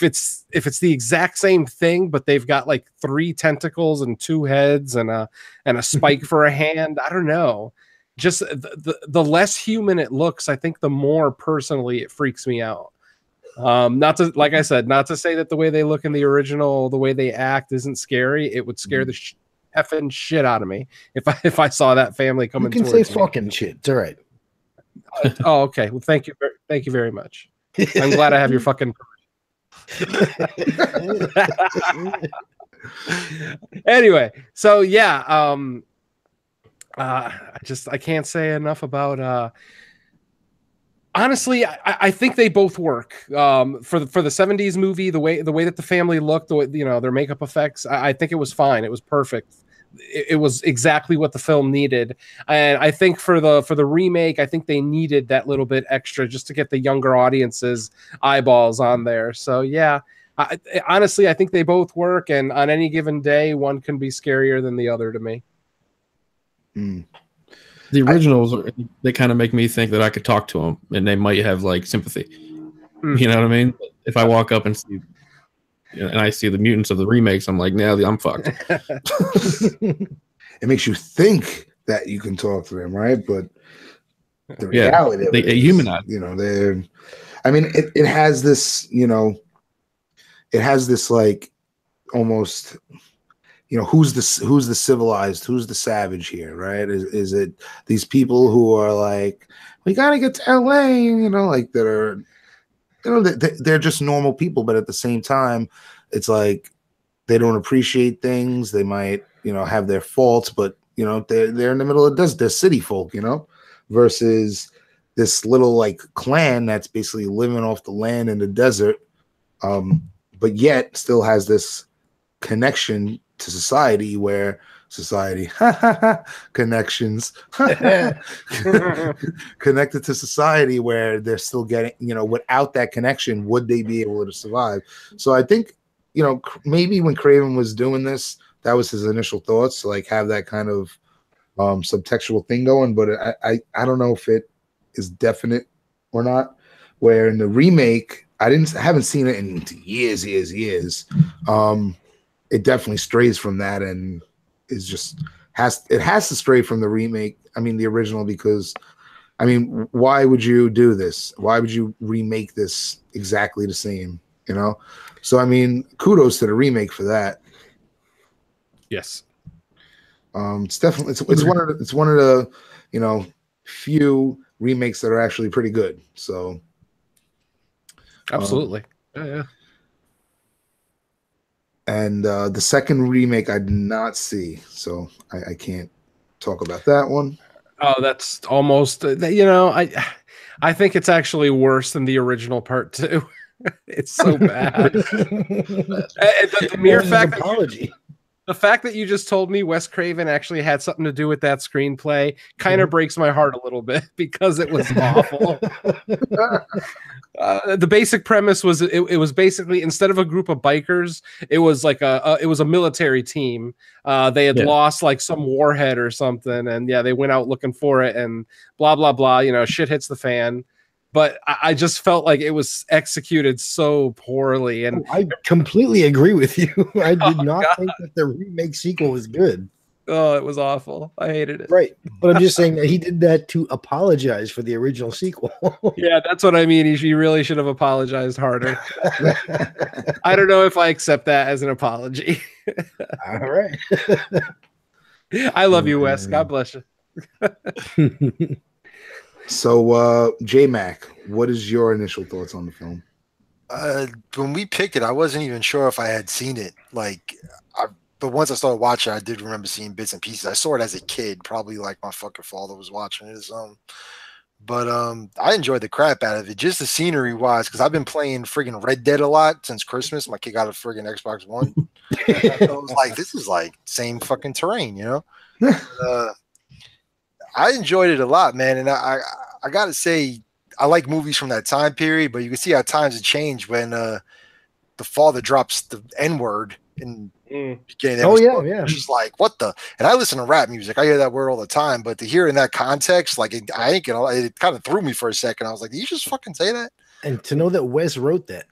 it's the exact same thing, but they've got like 3 tentacles and 2 heads and a spike for a hand, I don't know. Just the less human it looks, I think the more personally it freaks me out. Not to, like I said, not to say that the way they look in the original, the way they act isn't scary. It would scare the effing shit out of me if I saw that family coming.
You can say fucking shit. It's all right.
Oh, okay. Well, thank you very much. I'm glad I have your fucking. Anyway, so yeah, I can't say enough about. Honestly, I think they both work. For the 70s movie, the way that the family looked, the way, you know, their makeup effects, I think it was fine. It was perfect. It was exactly what the film needed. And I think for the remake, I think they needed that little bit extra just to get the younger audience's eyeballs on there. So yeah, honestly, I think they both work. And on any given day, one can be scarier than the other to me.
The originals, they kind of make me think that I could talk to them and they might have like sympathy. You know what I mean? If I walk up and see, and I see the mutants of the remakes, I'm like, nah, I'm fucked.
It makes you think that you can talk to them, right? But the reality of
they humanize.
You know, it has this, you know, it has this like almost, you know, who's the civilized, who's the savage here, right? Is it these people who are like, we gotta get to LA, you know, like that are, you know, they're just normal people, but at the same time, it's like they don't appreciate things. They might, you know, have their faults, but you know, they're in the middle of this. They're city folk, you know, versus this little like clan that's basically living off the land in the desert, but yet still has this connection to society where society connections connected to society where they're still getting, you know, without that connection, would they be able to survive? So I think, you know, maybe when Craven was doing this, that was his initial thoughts, to like have that kind of subtextual thing going, but I don't know if it is definite or not. Where in the remake, I haven't seen it in years. It definitely strays from that and is just has to stray from the remake. I mean, the original, because I mean, why would you do this? Why would you remake this exactly the same? You know? So I mean, kudos to the remake for that.
Yes.
It's definitely it's one of the, you know, few remakes that are actually pretty good. So
absolutely. Yeah.
And the second remake I did not see, so I can't talk about that one.
Oh, that's almost, you know, I think it's actually worse than the original part 2. It's so bad. The mere fact apology. The fact that you just told me Wes Craven actually had something to do with that screenplay kind of breaks my heart a little bit because it was awful. The basic premise was it was basically, instead of a group of bikers, it was like it was a military team. They had lost like some warhead or something, and they went out looking for it, and blah blah blah. Shit hits the fan. But I just felt like it was executed so poorly, and
I completely agree with you. I did not think that the remake sequel was good.
Oh, it was awful. I hated it.
Right. But I'm just saying that he did that to apologize for the original sequel.
Yeah, that's what I mean. He really should have apologized harder. I don't know if I accept that as an apology.
All right.
I love you, Wes. God bless you.
So, J-Mac, what is your initial thoughts on the film?
When we picked it, I wasn't even sure if I had seen it. But once I started watching, I did remember seeing bits and pieces. I saw it as a kid, probably like my fucking father was watching it. But I enjoyed the crap out of it, just the scenery wise, because I've been playing friggin' Red Dead a lot since Christmas. My kid got a friggin' Xbox One. So I was like, this is like same fucking terrain, I enjoyed it a lot, man. And I gotta say, I like movies from that time period, but you can see how times have changed when the father drops the N-word in beginning.
Oh yeah.
Just like, what the? And I listen to rap music. I hear that word all the time, but to hear in that context, like it kind of threw me for a second. I was like, did you just fucking say that?
And to know that Wes wrote that.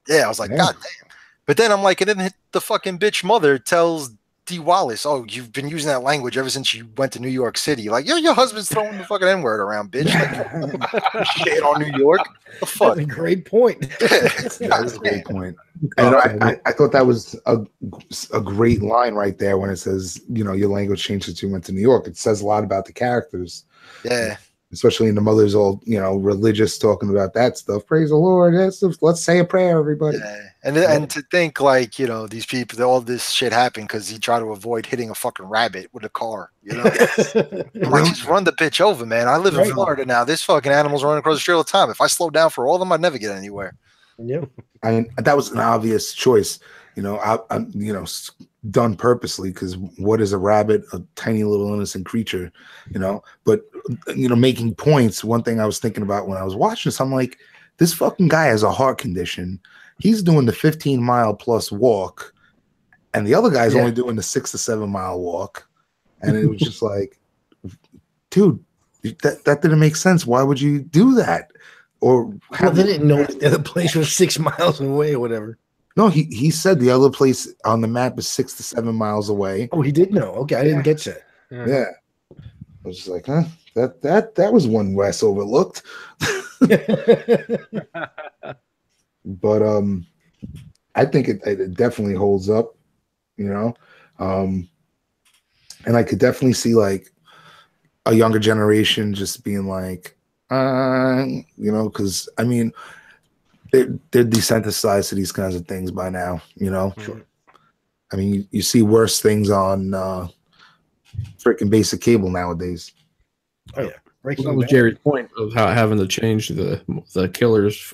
Yeah, I was like, God damn. But then I'm like, and then the fucking bitch mother tells D. Wallace, oh, you've been using that language ever since you went to New York City. Like, your husband's throwing the fucking N-word around, bitch. Like, shit on New York. The fuck?
That's a great point.
That was a great point. And I thought that was a great line right there when it says, your language changed since you went to New York. It says a lot about the characters.
Yeah.
Especially in the mother's all, religious, talking about that stuff. Praise the Lord. Let's say a prayer, everybody.
Yeah. And to think like, these people, all this shit happened because he tried to avoid hitting a fucking rabbit with a car, I'm like, just run the bitch over, man. I live in Florida now. This fucking animal's running across the street all the time. If I slow down for all of them, I'd never get anywhere.
Yeah.
That was an obvious choice, done purposely, because what is a rabbit? A tiny little innocent creature, but making points. One thing I was thinking about when I was watching this, I'm like, this fucking guy has a heart condition. He's doing the 15-mile plus walk, and the other guy's only doing the 6 to 7 mile walk. And it was just like, dude, that didn't make sense. Why would you do that? Or
they didn't know that the other place was 6 miles away or whatever.
No, he said the other place on the map is 6 to 7 miles away.
Oh, he did know. Okay, I didn't get that.
Yeah. I was just like, huh? That was one Wes overlooked. But I think it definitely holds up, and I could definitely see like a younger generation just being like, because I mean, they're desensitized to these kinds of things by now, Sure. I mean, you see worse things on freaking basic cable nowadays.
Oh yeah,
that was Jerry's point of how having to change the killers,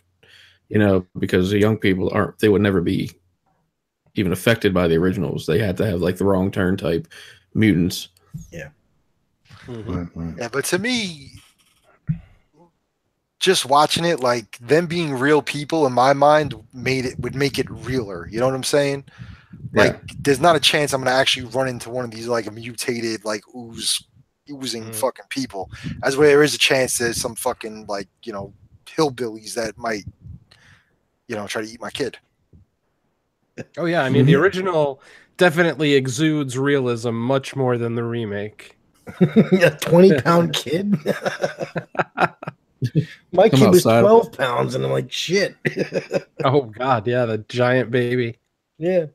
because the young people they would never be even affected by the originals. They had to have like the wrong turn type mutants.
Yeah.
Mm-hmm. Right. Yeah, but to me, just watching it, like them being real people in my mind would make it realer. You know what I'm saying? Like, there's not a chance I'm gonna actually run into one of these like mutated, like oozing fucking people. As where there is a chance there's some fucking like hillbillies that might try to eat my kid.
Oh yeah, I mean the original definitely exudes realism much more than the remake.
A 20-pound kid. My kid was 12 pounds, and I'm like, shit.
Oh God, yeah, the giant baby.
Yeah.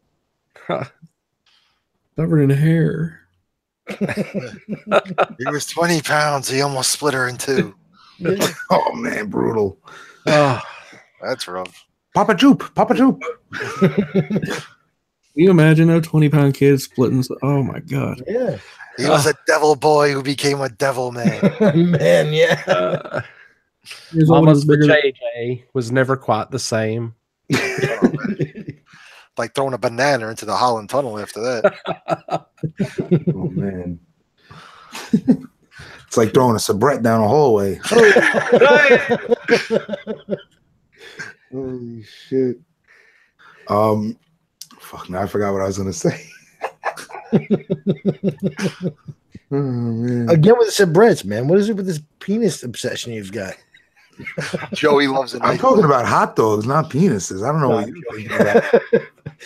Covered in hair.
He was 20 pounds. He almost split her in two.
Yeah.
Oh man, brutal.
Oh,
that's rough.
Papa Joop.
Can you imagine a 20-pound kid splitting? Oh my God.
Yeah.
He was a devil boy who became a devil man.
Man, yeah.
Years old, he was
Almost the
bigger than-
JJ was never quite the same.
Like throwing a banana into the Holland Tunnel after that.
Oh man. It's like throwing a soubrette down a hallway. Holy shit. Fuck, now I forgot what I was gonna say. Oh man.
Again with the subrets, man. What is it with this penis obsession you've got?
Joey loves it.
I'm talking about hot dogs, not penises. I don't know what you're thinking about.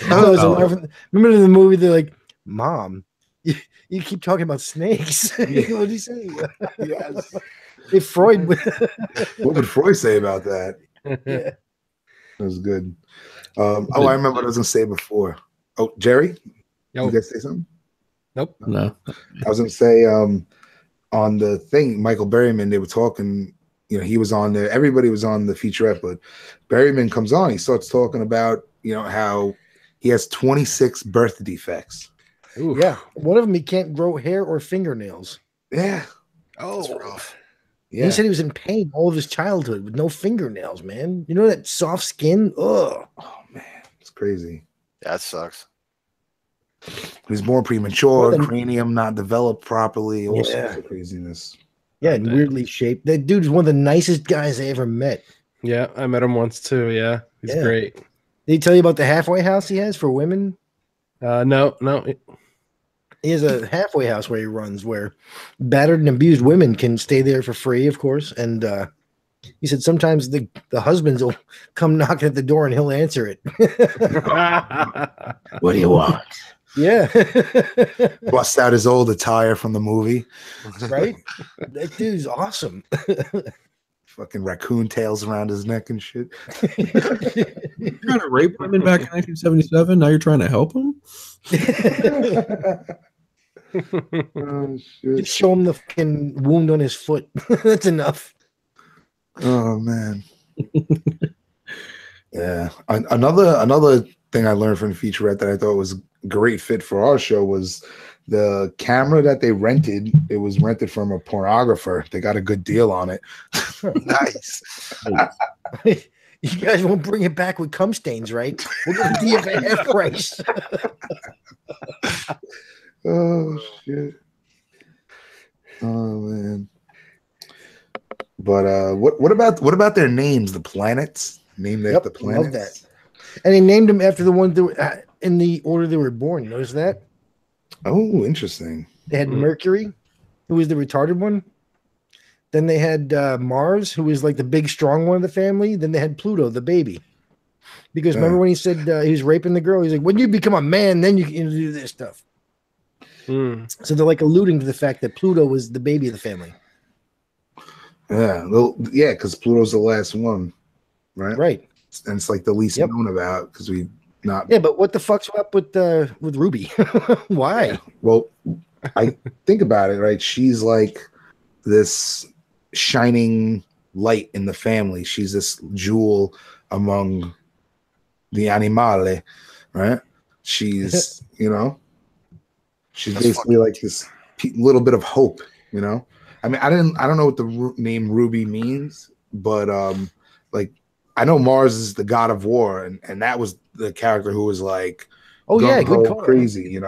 No, it's a line from- remember in the movie they're like, Mom, you keep talking about snakes. What did he say?
Yes.
If Freud would
What would Freud say about that?
yeah.
That was good. I remember what I was gonna say before. Oh, Jerry,
Yo.
you guys say something?
No.
I was gonna say on the thing, Michael Berryman, they were talking, he was on there, everybody was on the featurette, but Berryman comes on, he starts talking about, how he has 26 birth defects.
Ooh.
Yeah. One of them he can't grow hair or fingernails.
Yeah.
That's rough.
Yeah.
He said he was in pain all of his childhood with no fingernails, man. You know that soft skin? Ugh.
Oh man, it's crazy.
That sucks.
He was born premature,
Well, then-
cranium not developed properly, all
Yeah.
sorts of craziness.
Yeah, and weirdly shaped. That dude is one of the nicest guys I ever met.
Yeah, I met him once too. Yeah, he's
Yeah.
great.
Did he tell you about the halfway house he has for women?
No.
He has a halfway house where he runs where battered and abused women can stay there for free, of course. And he said sometimes the husbands will come knocking at the door and he'll answer it.
What do you want?
Yeah.
Bust out his old attire from the movie.
Right? That dude's awesome.
Fucking raccoon tails around his neck and shit.
You're trying to rape women back in 1977. Now you're trying to help them.
Oh shit.
Just show him the fucking wound on his foot. That's enough.
Oh man. Yeah. Another thing I learned from the featurette that I thought was a great fit for our show was the camera that they rented. It was rented from a pornographer. They got a good deal on it.
Nice.
You guys won't bring it back with cum stains, right? We're gonna give it half price.
Oh shit. Oh man. But what about their names? The planets? Name them the planets.
Love that. And they named them after the ones that were in the order they were born. You notice that?
Oh, interesting.
They had Mercury, who was the retarded one. Then they had Mars, who was like the big, strong one of the family. Then they had Pluto, the baby. Because remember when he said he was raping the girl? He's like, when you become a man, then you can do this stuff. So they're like alluding to the fact that Pluto was the baby of the family.
Yeah, well, yeah, because Pluto's the last one, right?
Right.
And it's like the least known about because we not.
Yeah, but what the fuck's up with Ruby? Why?
Yeah. Well, I think about it, right? She's like this shining light in the family. She's this jewel among the animale, right? She's, she's basically like this little bit of hope, I mean, I don't know what the name Ruby means, but like I know Mars is the god of war, and that was the character who was like,
oh yeah, good
gung-ho
call.
crazy,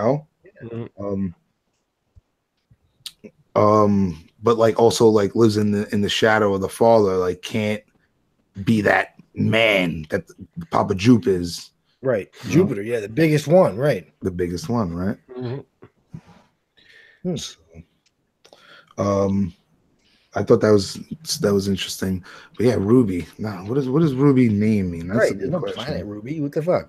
but like also like lives in the shadow of the father, like can't be that man that Papa Jupe is.
Right, Jupiter, yeah, the biggest one, right?
The biggest one, right? So, I thought that was interesting, but yeah, Ruby. Now, what does Ruby name mean? That's
Right,
a
there's
good
no
question.
planet Ruby. What the fuck?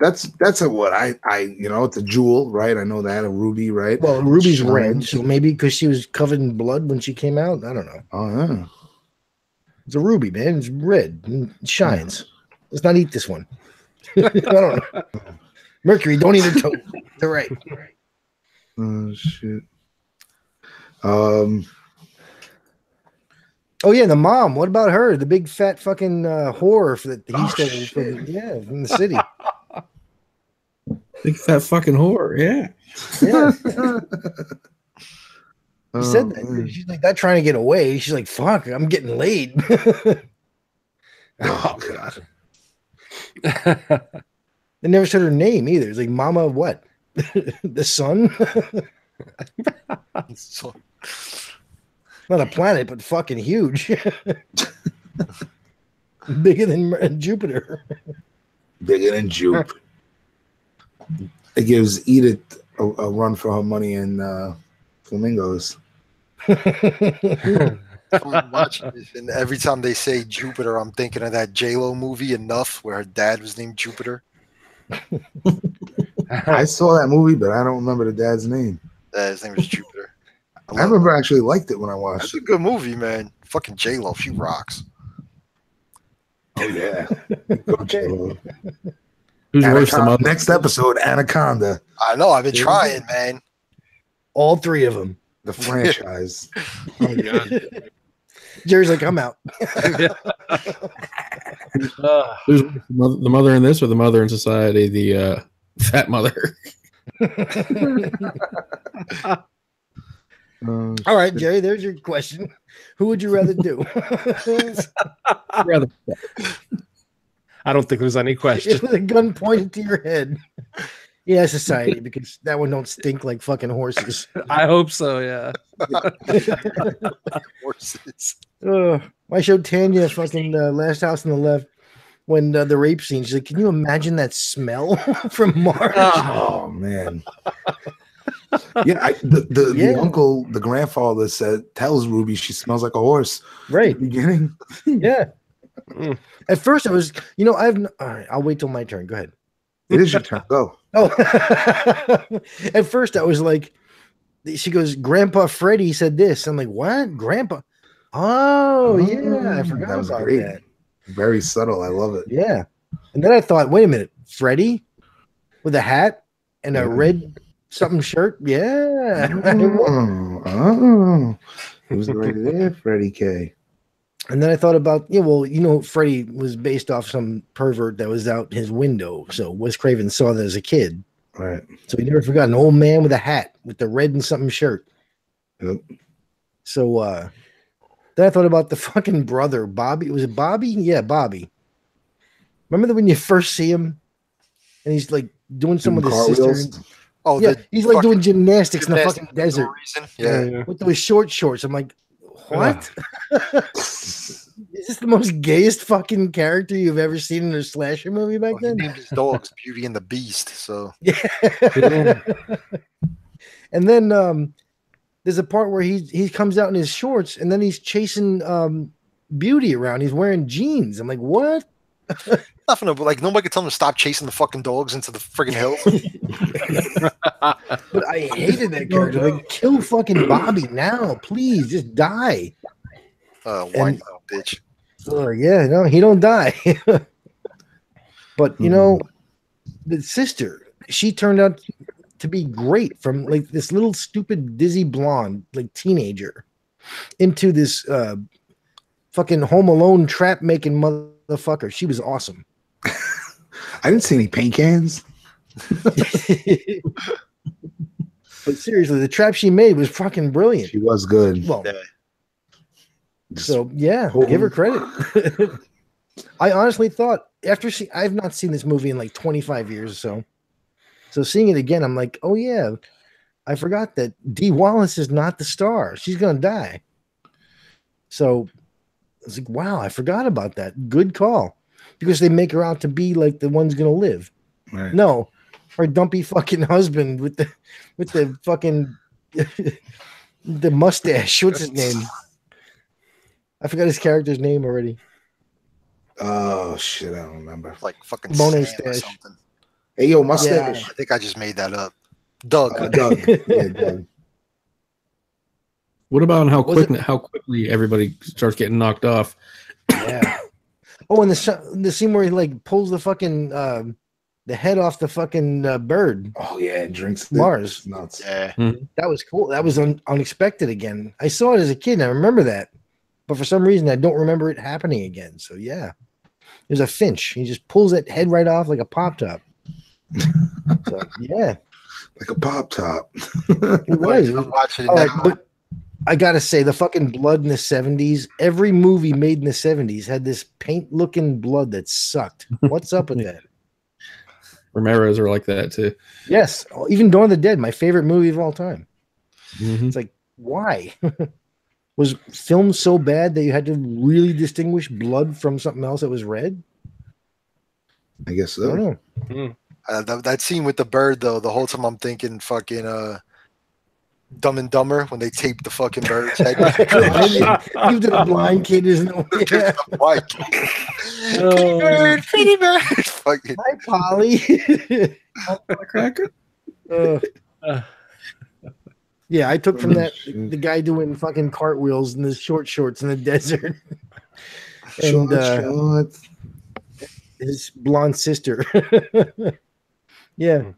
That's a what I it's a jewel, right? I know that a ruby, right?
Well, Ruby's
Shines.
red, so maybe because she was covered in blood when she came out. I don't know.
Oh yeah,
It's a ruby, man. It's red. And it shines. Let's not eat this one. I don't know. Mercury, don't eat a toad. They're right.
oh shit.
Oh yeah, the mom. What about her? The big fat fucking whore that he stole from the city.
Big fat fucking whore. Yeah.
Yeah. He said that. She's like not trying to get away. She's like, "Fuck, I'm getting laid."
Oh god.
They never said her name either. It's like Mama what? The sun?
So,
Not a planet, but fucking huge. Bigger than Jupiter.
Bigger than Jupe. It gives Edith a run for her money in Flamingos.
I'm watching this, and every time they say Jupiter, I'm thinking of that J-Lo movie, Enough, where her dad was named Jupiter.
I saw that movie, but I don't remember the dad's name.
His name was Jupiter.
I remember I actually liked it when I watched
That's
it.
a good movie, man. Fucking J-Lo, she rocks.
Oh yeah.
Okay.
Who's worse, the mother?
Next episode, Anaconda,
I know, I've been trying, man.
All three of them.
the franchise.
Oh, God.
Jerry's like, I'm out.
Who's the mother in this or the mother in society? The fat mother.
All right, Jerry, there's your question. Who would you rather do?
Rather.
I don't think there's any question.
With a gun pointed to your head. Yeah, society, because that one don't stink like fucking horses.
I hope so, yeah.
Horses.
I showed Tanya fucking Last House on the Left when the rape scene. She's like, "Can you imagine that smell from Mars?"
Oh man. Yeah, the uncle, the grandfather tells Ruby she smells like a horse.
Right.
Beginning.
Yeah. At first, I was, all right, I'll wait till my turn. Go ahead.
It is your turn. Go.
Oh, at first I was like, she goes, Grandpa Freddie said this. I'm like, what? Grandpa? Oh, yeah. I forgot
that was
about
great.
that.
Very subtle. I love it.
Yeah. And then I thought, wait a minute, Freddie with a hat and a red something shirt? Yeah.
Who's right there, Freddie K?
And then I thought about, Freddie was based off some pervert that was out his window. So Wes Craven saw that as a kid.
Right.
So he never forgot an old man with a hat with the red and something shirt.
Yep.
So then I thought about the fucking brother, Bobby. Was it Bobby? Yeah, Bobby. Remember when you first see him and he's like doing some with his sister?
Oh,
yeah, he's like doing gymnastics in the fucking desert.
Yeah.
With those short shorts. I'm like, what? Is this the most gayest fucking character you've ever seen in a slasher movie back then?
He named his dogs Beauty and the Beast. So
yeah. And then there's a part where he comes out in his shorts and then he's chasing Beauty around. He's wearing jeans. I'm like, what?
nothing. Like nobody could tell him to stop chasing the fucking dogs into the friggin' hills.
But I hated that character. Like, kill fucking Bobby now, please. Just die.
Why not, bitch?
Yeah, no, he don't die. But the sister, she turned out to be great from like this little stupid dizzy blonde, like teenager, into this fucking Home Alone trap making motherfucker. She was awesome.
I didn't see any paint cans.
But seriously, the trap she made was fucking brilliant.
She was good.
Well, so give her credit. I honestly thought I've not seen this movie in like 25 years or so. So seeing it again, I'm like, oh yeah, I forgot that Dee Wallace is not the star. She's gonna die. So I was like, wow, I forgot about that. Good call. Because they make her out to be like the one's gonna live.
Right.
No, her dumpy fucking husband with the fucking the mustache. What's his name? I forgot his character's name already.
Oh shit, I don't remember.
Like fucking
Bone
Sam or
stash.
something.
Hey yo, mustache.
Yeah, I think I just made that up. Doug.
Doug. Yeah, Doug.
What about how quickly everybody starts getting knocked off?
Yeah. Oh, and the scene where he like pulls the fucking the head off the fucking bird.
Oh yeah, drinks
Mars.
It's nuts.
Yeah.
That was cool. That was unexpected again. I saw it as a kid and I remember that. But for some reason I don't remember it happening again. So yeah. There's a Finch. He just pulls that head right off like a pop top. So, yeah.
Like a pop top.
It was.
I'm watching it
All
now.
right, but I gotta say, the fucking blood in the 70s, every movie made in the 70s had this paint looking blood that sucked. What's up with that?
Romero's are like that too.
Yes, even Dawn of the Dead, my favorite movie of all time.
Mhm.
It's like, why? Was film so bad that you had to really distinguish blood from something else that was red?
I guess
I don't
so.
know.
That scene with the bird, though, the whole time I'm thinking fucking Dumb and Dumber when they taped the fucking bird's head.
Give to the blind kid is no yeah.
Mike. Pretty bird. Fucking.
Hi, Polly.
Cracker.
Yeah, I took from that the guy doing fucking cartwheels in his short shorts in the desert. And
Short.
his blonde sister. Yeah.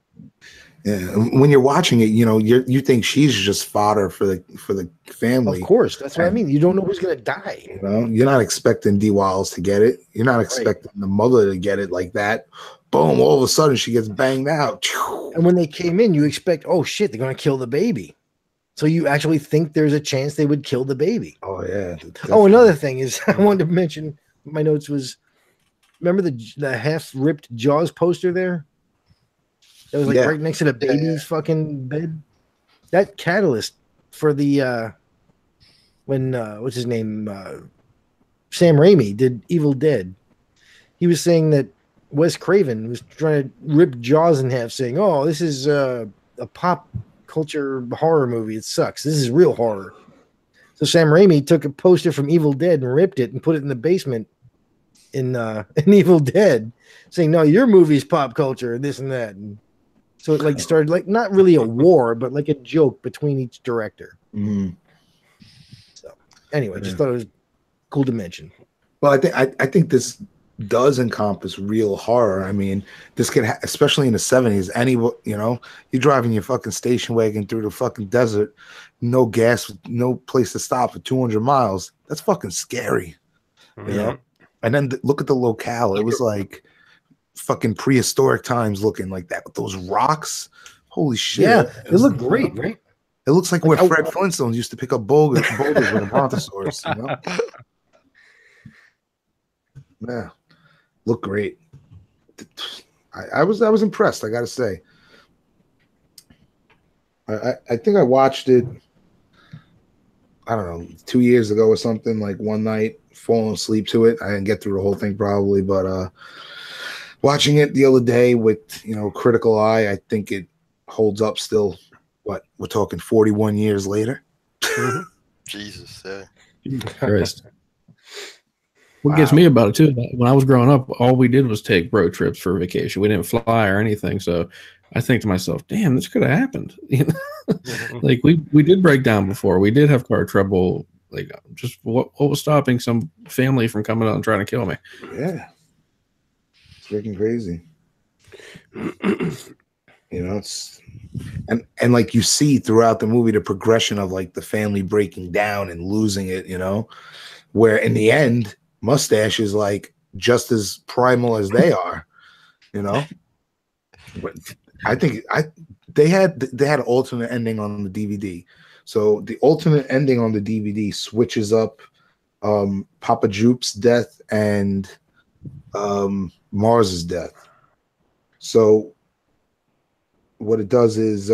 Yeah, when you're watching it, you know you think she's just fodder for the family.
Of course, that's what I mean. You don't know who's gonna die.
You know, you're not expecting D. Wiles to get it. You're not expecting the mother to get it like that. Boom! All of a sudden, she gets banged out.
And when they came in, you expect, oh shit, they're gonna kill the baby. So you actually think there's a chance they would kill the baby.
Oh yeah.
Oh, another thing is I wanted to mention. My notes was, remember the half ripped Jaws poster there? That was like right next to the baby's fucking bed. That catalyst for the when what's his name? Sam Raimi did Evil Dead. He was saying that Wes Craven was trying to rip Jaws in half, saying, "Oh, this is a pop culture horror movie. It sucks. This is real horror." So Sam Raimi took a poster from Evil Dead and ripped it and put it in the basement in Evil Dead, saying, "No, your movie's pop culture, and this and that." And so it like started like not really a war, but like a joke between each director.
Mm-hmm.
So anyway, just thought it was cool to mention.
Well, I think this does encompass real horror. I mean, this could, especially in the 70s, you're driving your fucking station wagon through the fucking desert, no gas, no place to stop for 200 miles. That's fucking scary, you know? And then look at the locale. It was like fucking prehistoric times looking like that with those rocks. Holy shit.
Yeah, it looked great, right?
It looks like where Fred Flintstone used to pick up boulders with a brontosaurus, you know? Yeah. Look great. I was impressed, I gotta say. I think I watched it, I don't know, 2 years ago or something, like one night, falling asleep to it. I didn't get through the whole thing probably, but watching it the other day with, critical eye, I think it holds up still. What, we're talking 41 years later?
Jesus,
Christ. What gets me about it too, when I was growing up, all we did was take road trips for vacation. We didn't fly or anything. So I think to myself, damn, this could have happened. Like we did break down before. We did have car trouble. Like, just what was stopping some family from coming out and trying to kill me?
Yeah. It's freaking crazy. It's and like you see throughout the movie the progression of like the family breaking down and losing it, where in the end Mustache is like just as primal as they are, But I think they had an alternate ending on the DVD. So the alternate ending on the DVD switches up Papa Jupe's death and Mars's death. So what it does is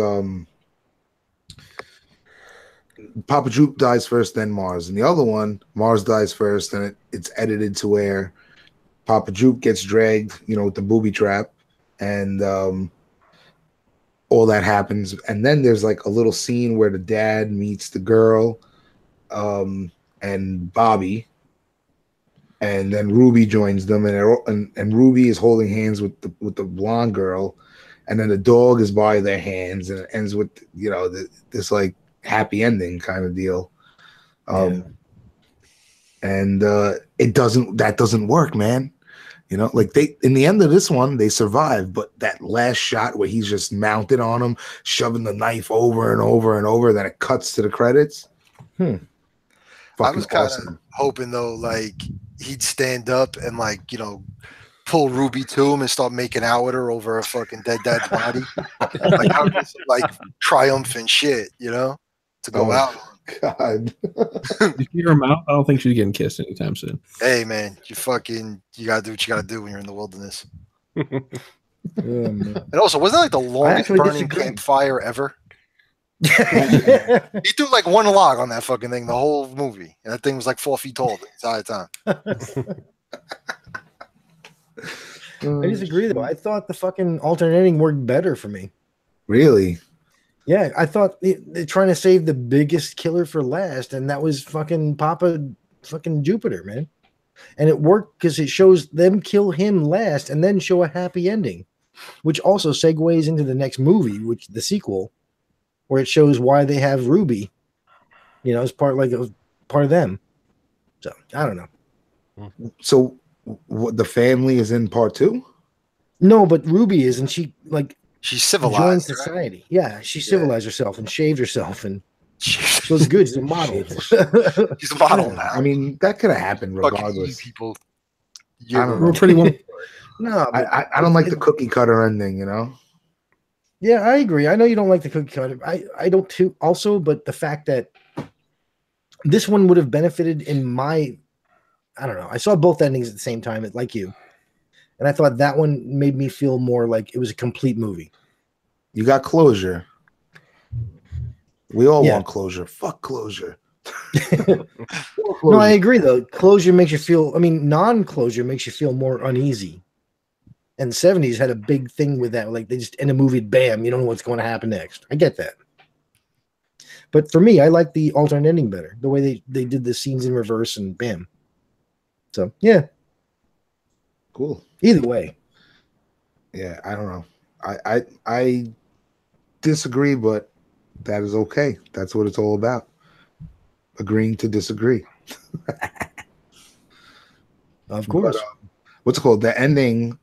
Papa Jupe dies first, then Mars. And the other one, Mars dies first, and it's edited to where Papa Jupe gets dragged, with the booby trap, and all that happens. And then there's like a little scene where the dad meets the girl and Bobby, and then Ruby joins them, and Ruby is holding hands with the blonde girl, and then the dog is by their hands, and it ends with this like happy ending kind of deal. And that doesn't work, man. Like in the end of this one, they survive, but that last shot where he's just mounted on him, shoving the knife over and over and over, then it cuts to the credits.
I was kind of hoping though, like he'd stand up and like, pull Ruby to him and start making out with her over a fucking dead dad's body. Like triumphant shit, to go out.
God.
You see her mouth? I don't think she's getting kissed anytime soon.
Hey man, you gotta do what you gotta do when you're in the wilderness. And also, wasn't that like the longest burning campfire ever? He threw like one log on that fucking thing the whole movie, and that thing was like 4 feet tall the entire time.
I disagree though. I thought the fucking alternate ending worked better for me.
Really?
Yeah, I thought they're trying to save the biggest killer for last, and that was fucking Papa fucking Jupiter, man. And it worked because it shows them kill him last and then show a happy ending, which also segues into the next movie, which the sequel, where it shows why they have Ruby, as part of them. So I don't know.
So what, the family is in part 2?
No, but Ruby is, and she
she's civilized.
Joined society. Right? Yeah, she civilized herself and shaved herself, and she looks good. She's a model.
She's a model now.
I mean, that could have happened regardless.
People,
we're pretty well.
No,
I don't like the cookie cutter ending.
Yeah, I agree. I know you don't like the cookie cutter. I don't too. Also, but the fact that this one would have benefited in my, I don't know. I saw both endings at the same time, like you. And I thought that one made me feel more like it was a complete movie.
You got closure. We all want closure. Fuck closure.
No, I agree, though. Closure makes you feel, non-closure makes you feel more uneasy. And the 70s had a big thing with that. Like, they just end a movie, bam, you don't know what's going to happen next. I get that. But for me, I like the alternate ending better. The way they did the scenes in reverse and bam. So, yeah.
Cool.
Either way.
Yeah, I don't know. I disagree, but that is okay. That's what it's all about. Agreeing to disagree.
Of course.
But, what's it called? The ending,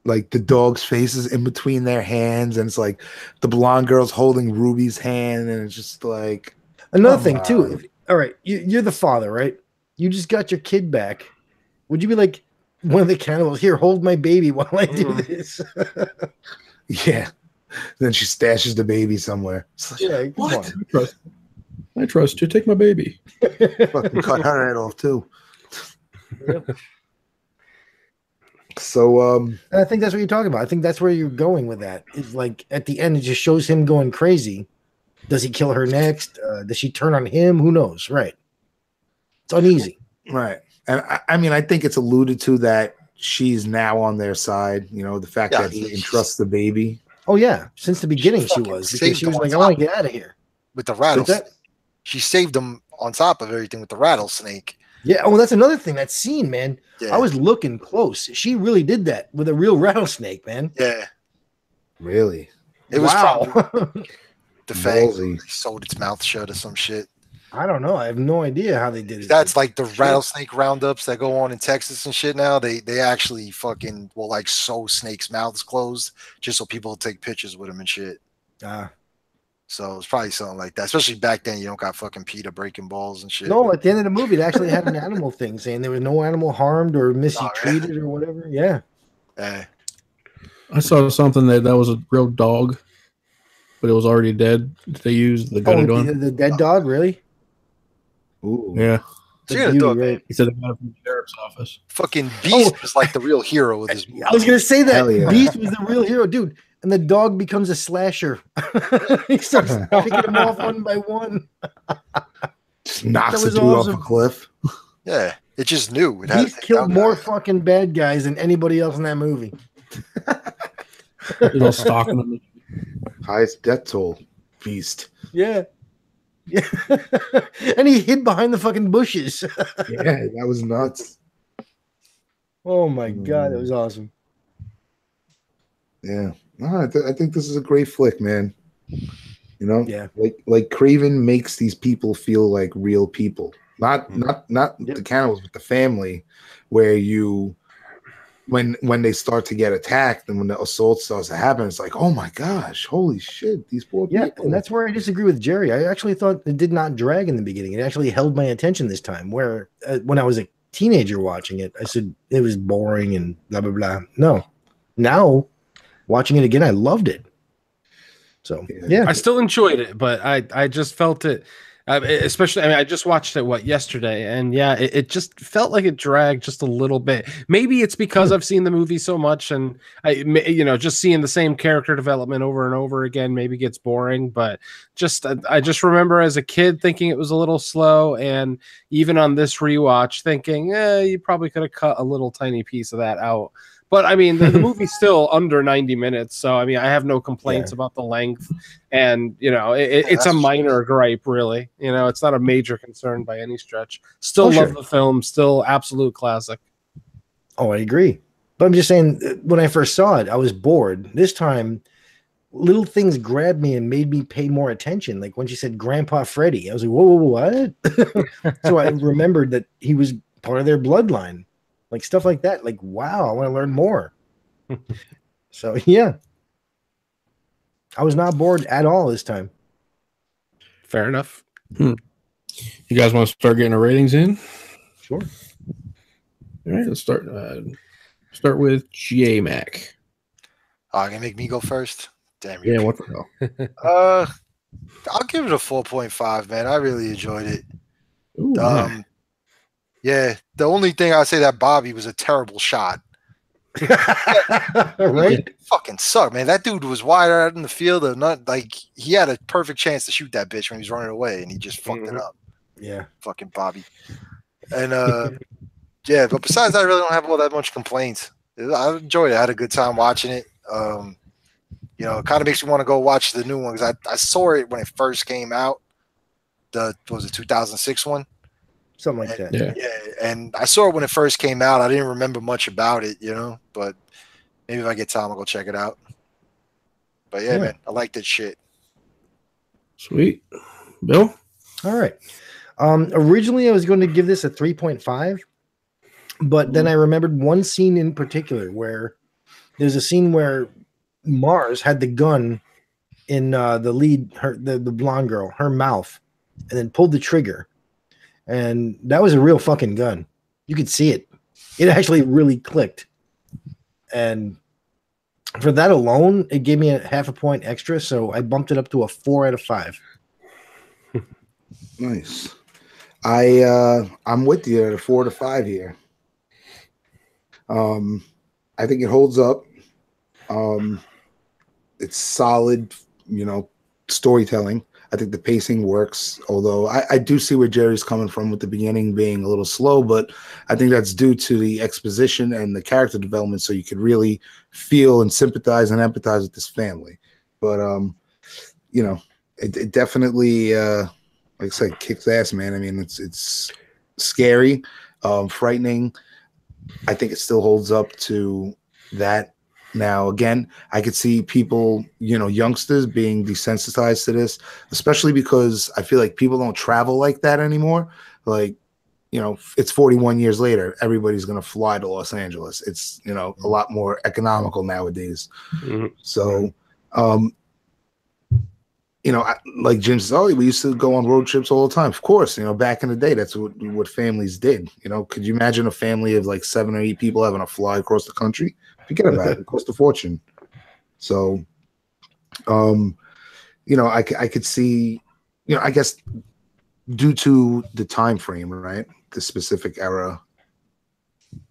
like the dog's faces in between their hands, and it's like the blonde girl's holding Ruby's hand, and it's just like
another thing too. All right, you're the father, right? You just got your kid back. Would you be like one of the cannibals? Here, hold my baby while I do this.
Yeah. Then she stashes the baby somewhere. Like,
yeah,
what?
I trust you. Take my baby.
Fucking cut her head off too. Yep. So
and I think that's what you're talking about. I think that's where you're going with that. It's like at the end, it just shows him going crazy. Does he kill her next? Does she turn on him? Who knows? Right. It's uneasy.
Right. And I think it's alluded to that she's now on their side. The fact that he entrusts the baby.
Oh yeah, since the beginning she was, because she was like, "I want to get out of here."
With the rattlesnake, she saved him on top of everything with the rattlesnake.
Yeah. Oh, that's another thing. That scene, man. Yeah. I was looking close. She really did that with a real rattlesnake, man.
Yeah.
Really?
It was probably the fang sewed its mouth shut or some shit.
I don't know. I have no idea how they did it.
That's like the rattlesnake roundups that go on in Texas and shit now. They actually fucking will like sew snakes' mouths closed just so people will take pictures with them and shit. So it's probably something like that. Especially back then, you don't got fucking PETA breaking balls and shit.
No, at the end of the movie, it actually had an animal thing saying there was no animal harmed or mistreated or whatever. Yeah.
I saw something that was a real dog, but it was already dead. They used the gun gun.
The dead dog, really?
Ooh.
Yeah.
Right?
He said they got it from the sheriff's office.
Fucking Beast was like the real hero of this movie.
I was gonna say that. Yeah. Beast was the real hero, dude. And the dog becomes a slasher. He starts picking them off one by one.
Just knocks the dude off a cliff.
Yeah, it just knew.
Beast killed more fucking bad guys than anybody else in that movie.
They're all stalking them.
Highest death toll, Beast.
Yeah. Yeah. And he hid behind the fucking bushes.
Yeah, that was nuts.
Oh my god, that was awesome.
Yeah. No, I think this is a great flick, man.
Yeah.
Like Craven makes these people feel like real people. Not the cannibals, but the family, where you when they start to get attacked and when the assault starts to happen, it's like, oh my gosh, holy shit, these poor people.
Yeah, and that's where I disagree with Jerry. I actually thought it did not drag in the beginning. It actually held my attention this time, where when I was a teenager watching it, I said it was boring and blah, blah, blah. No. Now, watching it again, I loved it. So yeah,
I still enjoyed it, but I just felt it, especially. I mean, I just watched it yesterday, and yeah, it just felt like it dragged just a little bit. Maybe it's because I've seen the movie so much, and just seeing the same character development over and over again maybe gets boring. But I just remember as a kid thinking it was a little slow, and even on this rewatch thinking, you probably could have cut a little tiny piece of that out. But I mean, the movie's still under 90 minutes, so I mean, I have no complaints about the length, and it's a minor gripe, really. It's not a major concern by any stretch. Still love the film, still absolute classic.
Oh, I agree. But I'm just saying, when I first saw it, I was bored. This time, little things grabbed me and made me pay more attention. Like when she said Grandpa Freddy, I was like, whoa, what? So I remembered that he was part of their bloodline. Like stuff like that. Like, wow, I want to learn more. So, yeah. I was not bored at all this time.
Fair enough.
You guys want to start getting our ratings in?
Sure.
All right, let's start. Start with J-Mac.
Gonna make me go first? Damn.
Yeah, what the hell?
I'll give it a 4.5, man. I really enjoyed it.
Ooh, man.
Yeah, the only thing I say that Bobby was a terrible shot.
Right?
It fucking sucked, man. That dude was wide out in the field, and not like he had a perfect chance to shoot that bitch when he was running away, and he just fucked it up.
Yeah,
fucking Bobby. And yeah, but besides that, I really don't have all that much complaints. I enjoyed it. I had a good time watching it. It kind of makes me want to go watch the new one because I saw it when it first came out. What was it, 2006 one?
Something like that.
Yeah, and I saw it when it first came out. I didn't remember much about it, but maybe if I get time, I'll go check it out. But yeah, man, I like that shit.
Sweet. Bill?
All right. Originally, I was going to give this a 3.5, but then I remembered one scene in particular where there's a scene where Mars had the gun in the lead, the blonde girl, her mouth, and then pulled the trigger. And that was a real fucking gun. You could see it. It actually really clicked. And for that alone, it gave me a half a point extra. So I bumped it up to a 4 out of 5.
Nice. I'm with you at a 4 to 5 here. I think it holds up. It's solid, storytelling. I think the pacing works, although I do see where Jerry's coming from with the beginning being a little slow, but I think that's due to the exposition and the character development, so you could really feel and sympathize and empathize with this family. But, it definitely, like I said, kicks ass, man. I mean, it's scary, frightening. I think it still holds up to that. Now, again, I could see people, youngsters being desensitized to this, especially because I feel like people don't travel like that anymore. Like, it's 41 years later. Everybody's going to fly to Los Angeles. It's, a lot more economical nowadays. Mm-hmm. So, like Jim says, we used to go on road trips all the time. Of course, back in the day, that's what families did. Could you imagine a family of like 7 or 8 people having to fly across the country? Forget about it. It cost a fortune. So, I could see, I guess due to the time frame, right, the specific era,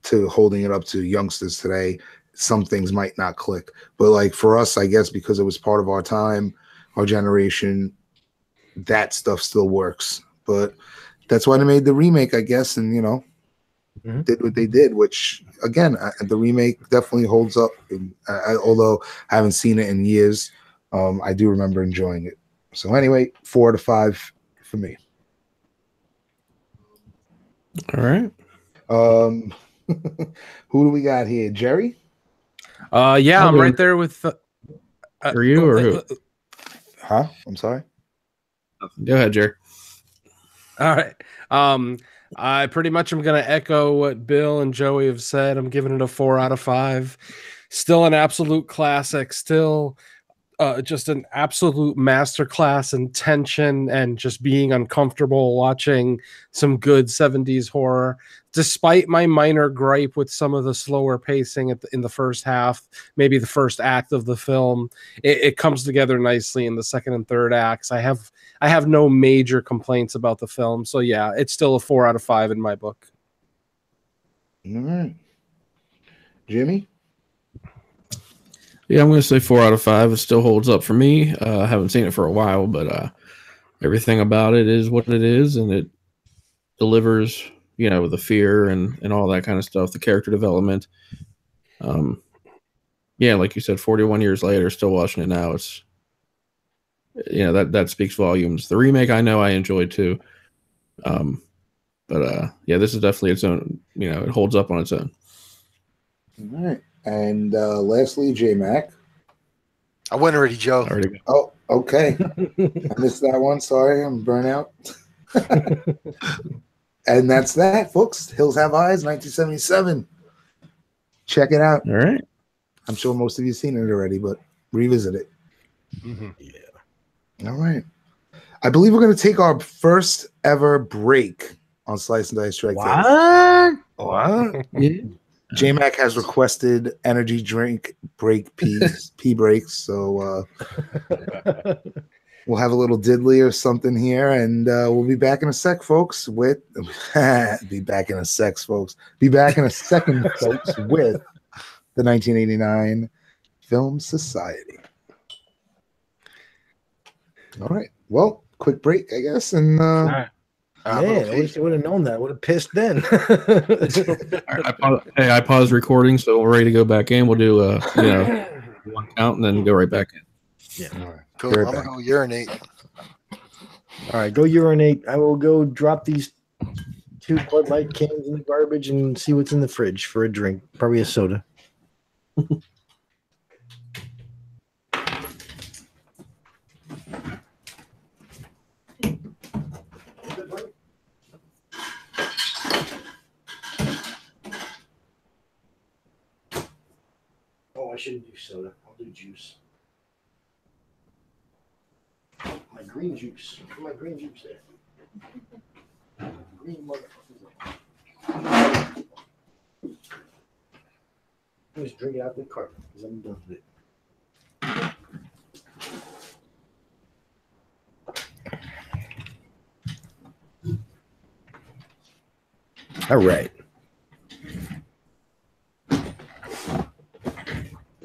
to holding it up to youngsters today, some things might not click. But like for us, I guess because it was part of our time, our generation, that stuff still works. But that's why they made the remake, I guess, and did what they did, which again, the remake definitely holds up. And although I haven't seen it in years, I do remember enjoying it. So anyway, 4 to 5 for me.
All right.
Who do we got here? Jerry?
Yeah, I'm right there with.
Are you or who?
Huh? I'm sorry.
Go ahead, Jerry.
All right. I pretty much am going to echo what Bill and Joey have said. I'm giving it a 4 out of 5. Still an absolute classic. Still just an absolute masterclass in tension and just being uncomfortable watching some good 70s horror. Despite my minor gripe with some of the slower pacing in the first half, maybe the first act of the film, it comes together nicely in the second and third acts. I have no major complaints about the film. So yeah, it's still a 4 out of 5 in my book.
All right. Jimmy?
Yeah, I'm going to say 4 out of 5. It still holds up for me. I haven't seen it for a while, but everything about it is what it is, and it delivers, the fear and all that kind of stuff, the character development. Yeah, like you said, 41 years later, still watching it now. It's, that speaks volumes. The remake, I know I enjoyed too. But yeah, this is definitely its own, it holds up on its own.
All right. And lastly, J Mac.
I went already, Joe.
Oh, okay. I missed that one. Sorry, I'm burnt out. And that's that, folks. Hills Have Eyes, 1977. Check it out.
All right.
I'm sure most of you have seen it already, but revisit it.
Mm-hmm. Yeah.
All right. I believe we're going to take our first ever break on Slice and Dice Dreadcast. What?
Yeah.
J-Mac has requested energy drink break pee breaks, so we'll have a little diddly or something here, and we'll be back in a sec, folks. Be back in a second, folks, with the 1989 Film Society. All right. Well, quick break, I guess, and.
Man, I wish I would have known that. Would have pissed then.
I paused recording, so we're ready to go back in. We'll do one count and then go right back in.
Yeah.
All right.
Cool. I'm gonna go urinate.
All right, go urinate. I will go drop these 2 Bud Light cans in the garbage and see what's in the fridge for a drink. Probably a soda. Oh, I shouldn't do soda. I'll do juice. My green juice. My green juice there. Green motherfucker. Just drink it out the carton because I'm done with it. All right.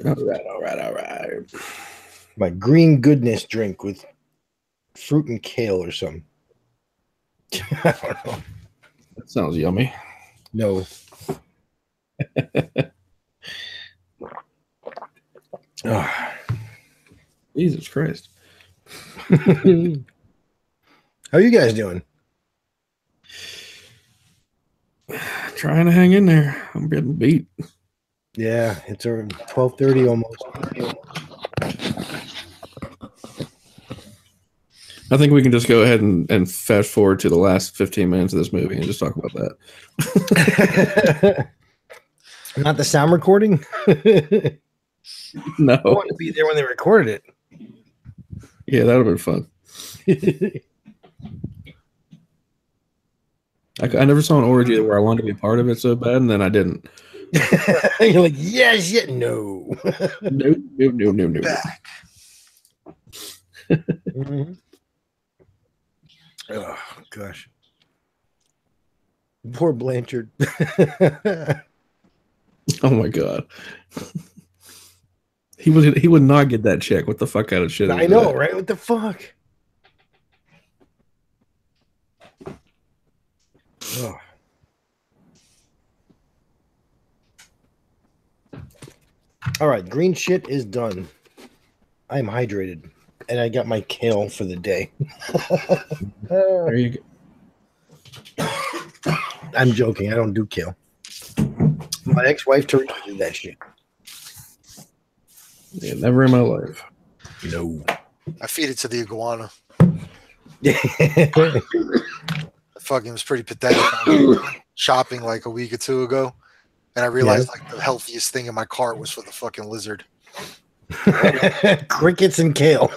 All right. My green goodness drink with fruit and kale or something. I don't know.
That sounds yummy.
No.
Jesus Christ.
How you guys doing?
Trying to hang in there. I'm getting beat.
Yeah, it's around 12:30 almost.
I think we can just go ahead and fast forward to the last 15 minutes of this movie and just talk about that.
Not the sound recording?
No.
I wanted to be there when they recorded it.
Yeah, that would have been fun. I never saw an orgy where I wanted to be part of it so bad, and then I didn't.
You're like, yes, yeah, no.
No.
Back.
Mm-hmm. Oh, gosh. Poor Blanchard.
Oh, my God. He would not get that check. What the fuck kind of shit?
I know, that? Right? What the fuck? Oh. All right, green shit is done. I'm hydrated, and I got my kale for the day.
There you go.
I'm joking. I don't do kale. My ex-wife Teresa did that shit.
Yeah, never in my life.
No.
I feed it to the iguana. Fucking was pretty pathetic. I went shopping like a week or two ago, and I realized like the healthiest thing in my cart was for the fucking lizard.
Crickets and kale.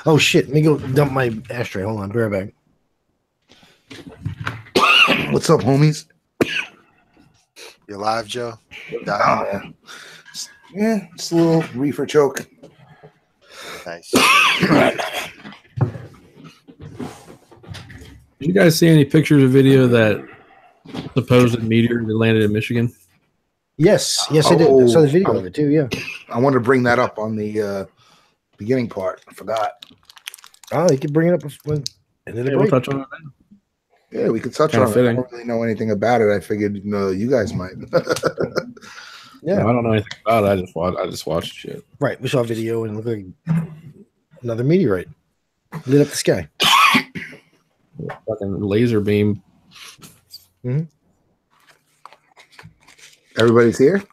Oh shit! Let me go dump my ashtray. Hold on, be right back.
What's up, homies?
You alive, Joe?
Man. Yeah, just a little reefer choke.
Nice.
Did you guys see any pictures or video of that supposed meteor that landed in Michigan?
Yes, I did. I saw the video of it too. Yeah,
I wanted to bring that up on the beginning part. I forgot.
Oh, you could bring it up when
We'll touch on it now.
Yeah, we could touch
Kinda
on it.
fitting.
I don't really know anything about it. I figured, you guys might.
yeah,
No, I don't know anything about it. I just watched shit.
right. We saw a video and it looked like another meteorite lit up the sky.
Fucking laser beam.
Mm-hmm.
Everybody's here?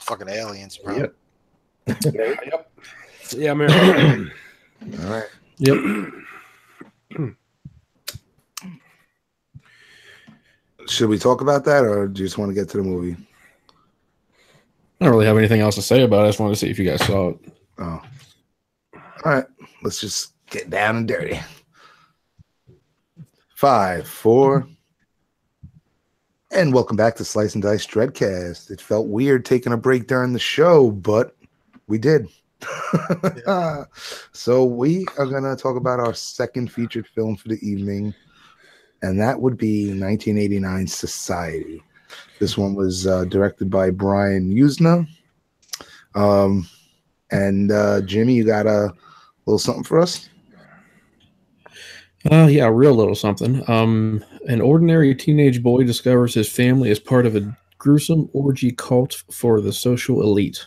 Fucking aliens, bro.
Yep.
Yep. Yeah, I'm here.
All right.
Yep.
Should we talk about that, or do you just want to get to the movie?
I don't really have anything else to say about it. I just wanted to see if you guys saw it.
Oh. All right. Let's just get down and dirty. 5, 4, and welcome back to Slice and Dice Dreadcast. It felt weird taking a break during the show, but we did. So we are going to talk about our second featured film for the evening, and that would be 1989's Society. This one was directed by Brian Usna. And Jimmy, you got a little something for us?
Yeah, a real little something. An ordinary teenage boy discovers his family is part of a gruesome orgy cult for the social elite.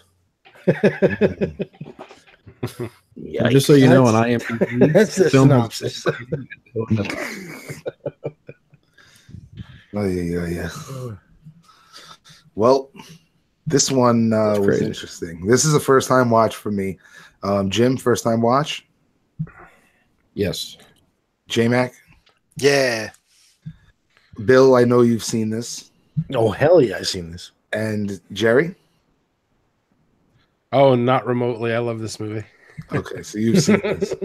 Yeah,
Just so you know, on IMDb,
that's the
film
synopsis.
Oh, yeah. Well, this one was
crazy.
interesting. This is a first-time watch for me. Jim, first-time watch?
Yes.
J-Mac?
Yeah.
Bill, I know you've seen this.
Oh hell yeah, I've seen this.
And Jerry?
Oh, not remotely. I love this movie.
Okay, so you've seen this.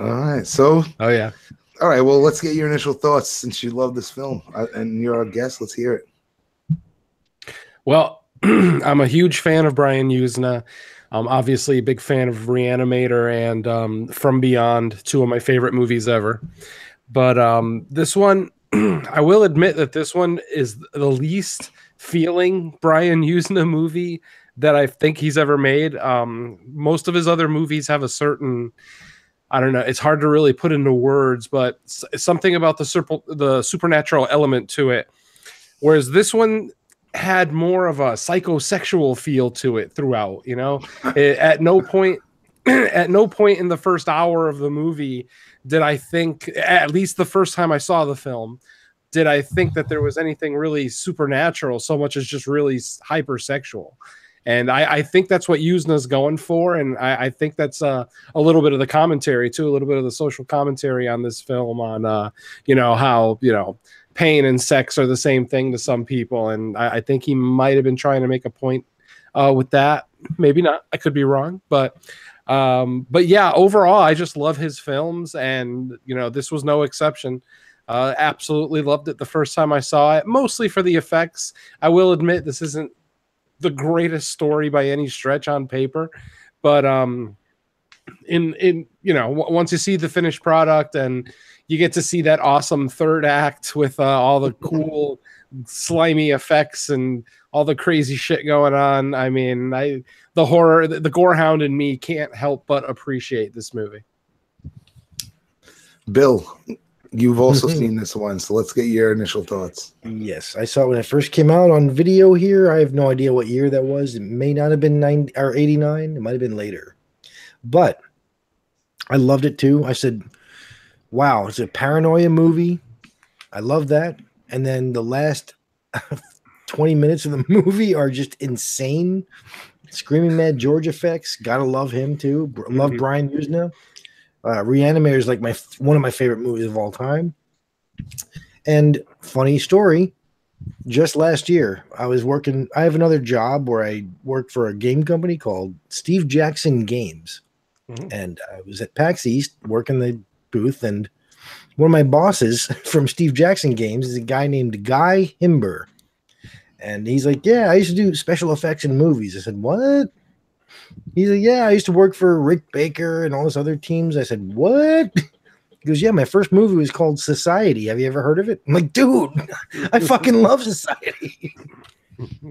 All right, so...
Oh, yeah.
All right, well, let's get your initial thoughts since you love this film. And you're our guest. Let's hear it.
Well, I'm a huge fan of Brian Usna. I'm obviously a big fan of Reanimator and From Beyond, two of my favorite movies ever. But this one, I will admit that this one is the least feeling Brian Usna movie that I think he's ever made. Most of his other movies have a certain, I don't know, it's hard to really put into words, but something about the supernatural element to it. Whereas this one had more of a psychosexual feel to it throughout, at no point in the first hour of the movie did I think, at least the first time I saw the film, did I think that there was anything really supernatural so much as just really hypersexual. And I think that's what Usna's going for. And I think that's a little bit of the commentary too, a little bit of the social commentary on this film on, how, pain and sex are the same thing to some people. And I think he might have been trying to make a point with that. Maybe not. I could be wrong. But yeah, overall, I just love his films. And, this was no exception. Absolutely loved it the first time I saw it, mostly for the effects. I will admit this isn't the greatest story by any stretch on paper, but once you see the finished product and you get to see that awesome third act with all the cool slimy effects and all the crazy shit going on, I mean, the horror, the gorehound in me can't help but appreciate this movie.
Bill, you've also seen this one, so let's get your initial thoughts.
Yes, I saw it when it first came out on video here. I have no idea what year that was. It may not have been 90 or 89. It might have been later. But I loved it too. I said, wow, it's a paranoia movie. I love that. And then the last 20 minutes of the movie are just insane. Screaming Mad George effects. Gotta love him too. Love Brian Usna. Reanimator is like one of my favorite movies of all time. And funny story, just last year, I was working. I have another job where I work for a game company called Steve Jackson Games. And I was at PAX East working the booth, and one of my bosses from Steve Jackson Games is a guy named Guy Himber. And he's like, yeah, I used to do special effects in movies. I said, what? He's like, yeah, I used to work for Rick Baker and all those other teams. I said, what? He goes, yeah, my first movie was called Society. Have you ever heard of it? I'm like, dude, I fucking love Society.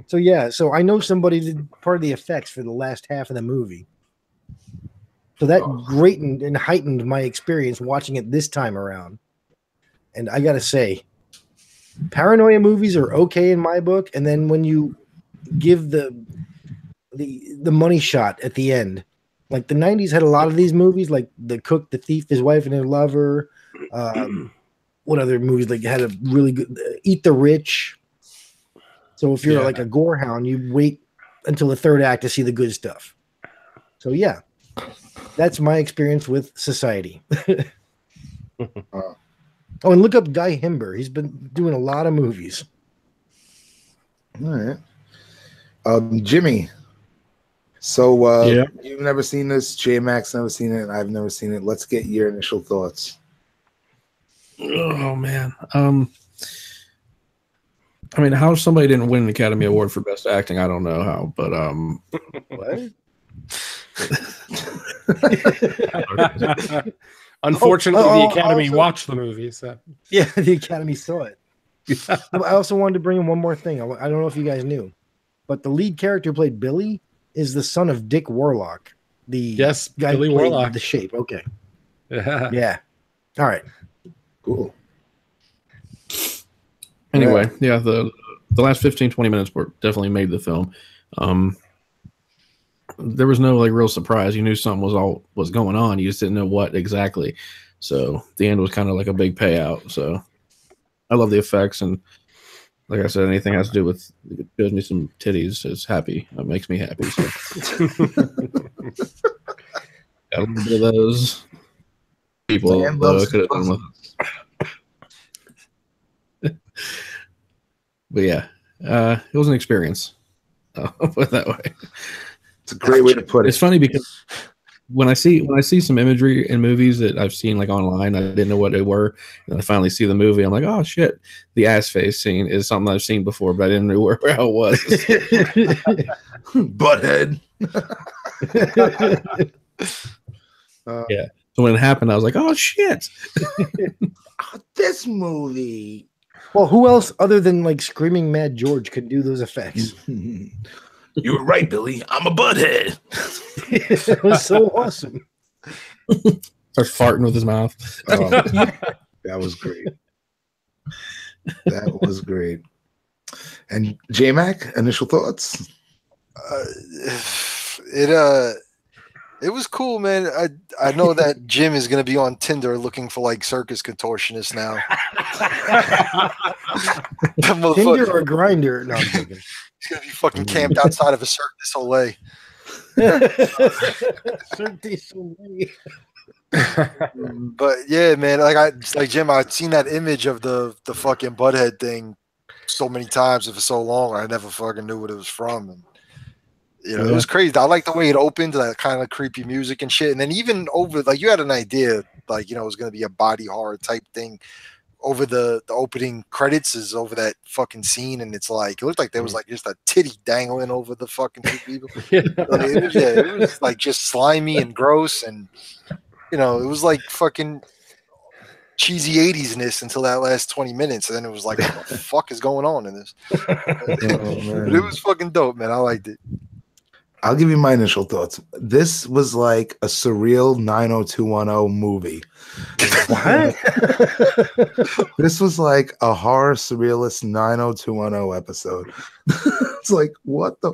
So yeah, so I know somebody did part of the effects for the last half of the movie. So that greatened and heightened my experience watching it this time around. And I gotta say, paranoia movies are okay in my book, and then when you give the money shot at the end, like the 90s had a lot of these movies, like The Cook, The Thief, His Wife and Her Lover. What other movies like had a really good Eat the Rich? So if you're like a gore hound, you wait until the third act to see the good stuff. So yeah, that's my experience with Society. Oh, and look up Guy Himber. He's been doing a lot of movies.
All right. Jimmy. So you've never seen this. J-Mac's never seen it. I've never seen it. Let's get your initial thoughts.
Oh man. I mean, how somebody didn't win an Academy Award for Best Acting, I don't know how, but
What?
Unfortunately, the Academy watched the movie. So
yeah, the Academy saw it. I also wanted to bring in one more thing. I don't know if you guys knew, but the lead character who played Billy is the son of Dick Warlock, the guy
Billy
who played
Warlock.
The Shape. Okay.
Yeah.
All right.
Cool.
anyway, the last 15-20 minutes were definitely made the film. There was no like real surprise. You knew something was going on. You just didn't know what exactly. So the end was kind of like a big payout. So I love the effects, and like I said, anything has to do with shows me some titties is happy. It makes me happy. So. Got a little bit of those people could have done with. But yeah, it was an experience. I'll put it that way.
It's a great way to put it.
It's funny because when I see some imagery in movies that I've seen like online, I didn't know what they were, and I finally see the movie. I'm like, oh shit, the ass face scene is something I've seen before, but I didn't know where it was.
Butthead.
Yeah. So when it happened, I was like, oh shit,
this movie.
Well, who else other than like Screaming Mad George could do those effects?
You were right, Billy. I'm a butthead.
It was so awesome.
Starts farting with his mouth.
That was great. That was great. And J-Mac, initial thoughts?
It was cool, man. I know that Jim is gonna be on Tinder looking for like circus contortionists now.
Tinder or Grinder? No, I'm joking.
He's gonna be fucking camped outside of a Cirque du Soleil.
Cirque du Soleil.
But yeah, man, like Jim, I'd seen that image of the fucking butthead thing so many times and for so long. I never fucking knew what it was from, and you know, it was crazy. I like the way it opened, that kind of creepy music and shit. And then even over, like, you had an idea, like, you know, it was going to be a body horror type thing. Over the opening credits is over that fucking scene, and it's like, it looked like there was like just a titty dangling over the fucking two people. It was like just slimy and gross, and you know, it was like fucking cheesy 80s-ness until that last 20 minutes, and then it was like, what the fuck is going on in this? But it was fucking dope, man. I liked it.
I'll give you my initial thoughts. This was like a surreal 90210 movie.
What?
This was like a horror surrealist 90210 episode. It's like, what the?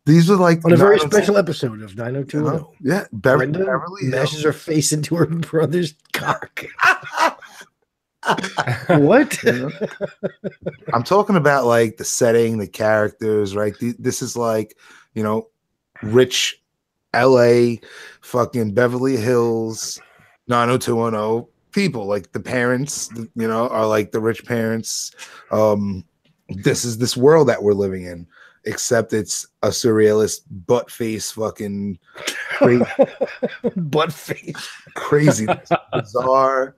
These were like
on a very special episode of 90210.
Yeah,
Brenda
Beverly
mashes her face into her brother's cock. What?
I'm talking about like the setting, the characters, right? This is like, you know, rich LA, fucking Beverly Hills, 90210 people. Like the parents, you know, are like the rich parents. this is this world that we're living in, except it's a surrealist butt face fucking
Butt face.
crazy, bizarre.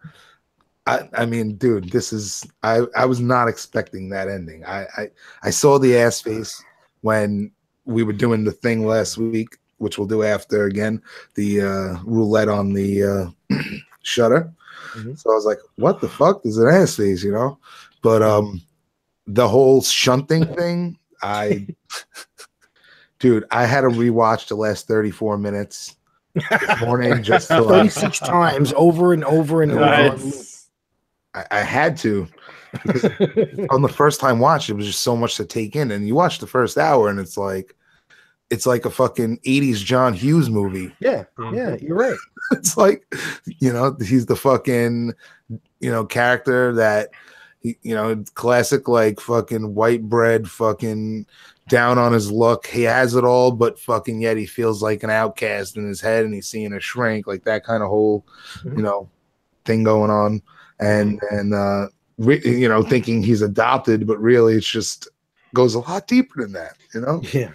I mean, dude, this is I was not expecting that ending. I saw the ass face when we were doing the thing last week, which we'll do after again, the roulette on the shutter.
Mhm.
So I was like, what the fuck? There's an ass face, you know? But the whole shunting thing, dude, I had to rewatch the last 34 minutes this morning just so
36 times over and over and over.
Nice.
I had to, because on the first time watch, it was just so much to take in. And you watch the first hour and it's like a fucking 80s John Hughes movie.
Yeah, yeah, you're right.
It's like, you know, he's the fucking, you know, character that, you know, classic, like fucking white bread, fucking down on his luck. He has it all, but fucking yet he feels like an outcast in his head and he's seeing a shrink, like that kind of whole, you know, thing going on. And you know, thinking he's adopted, but really it's just goes a lot deeper than that, you know?
Yeah.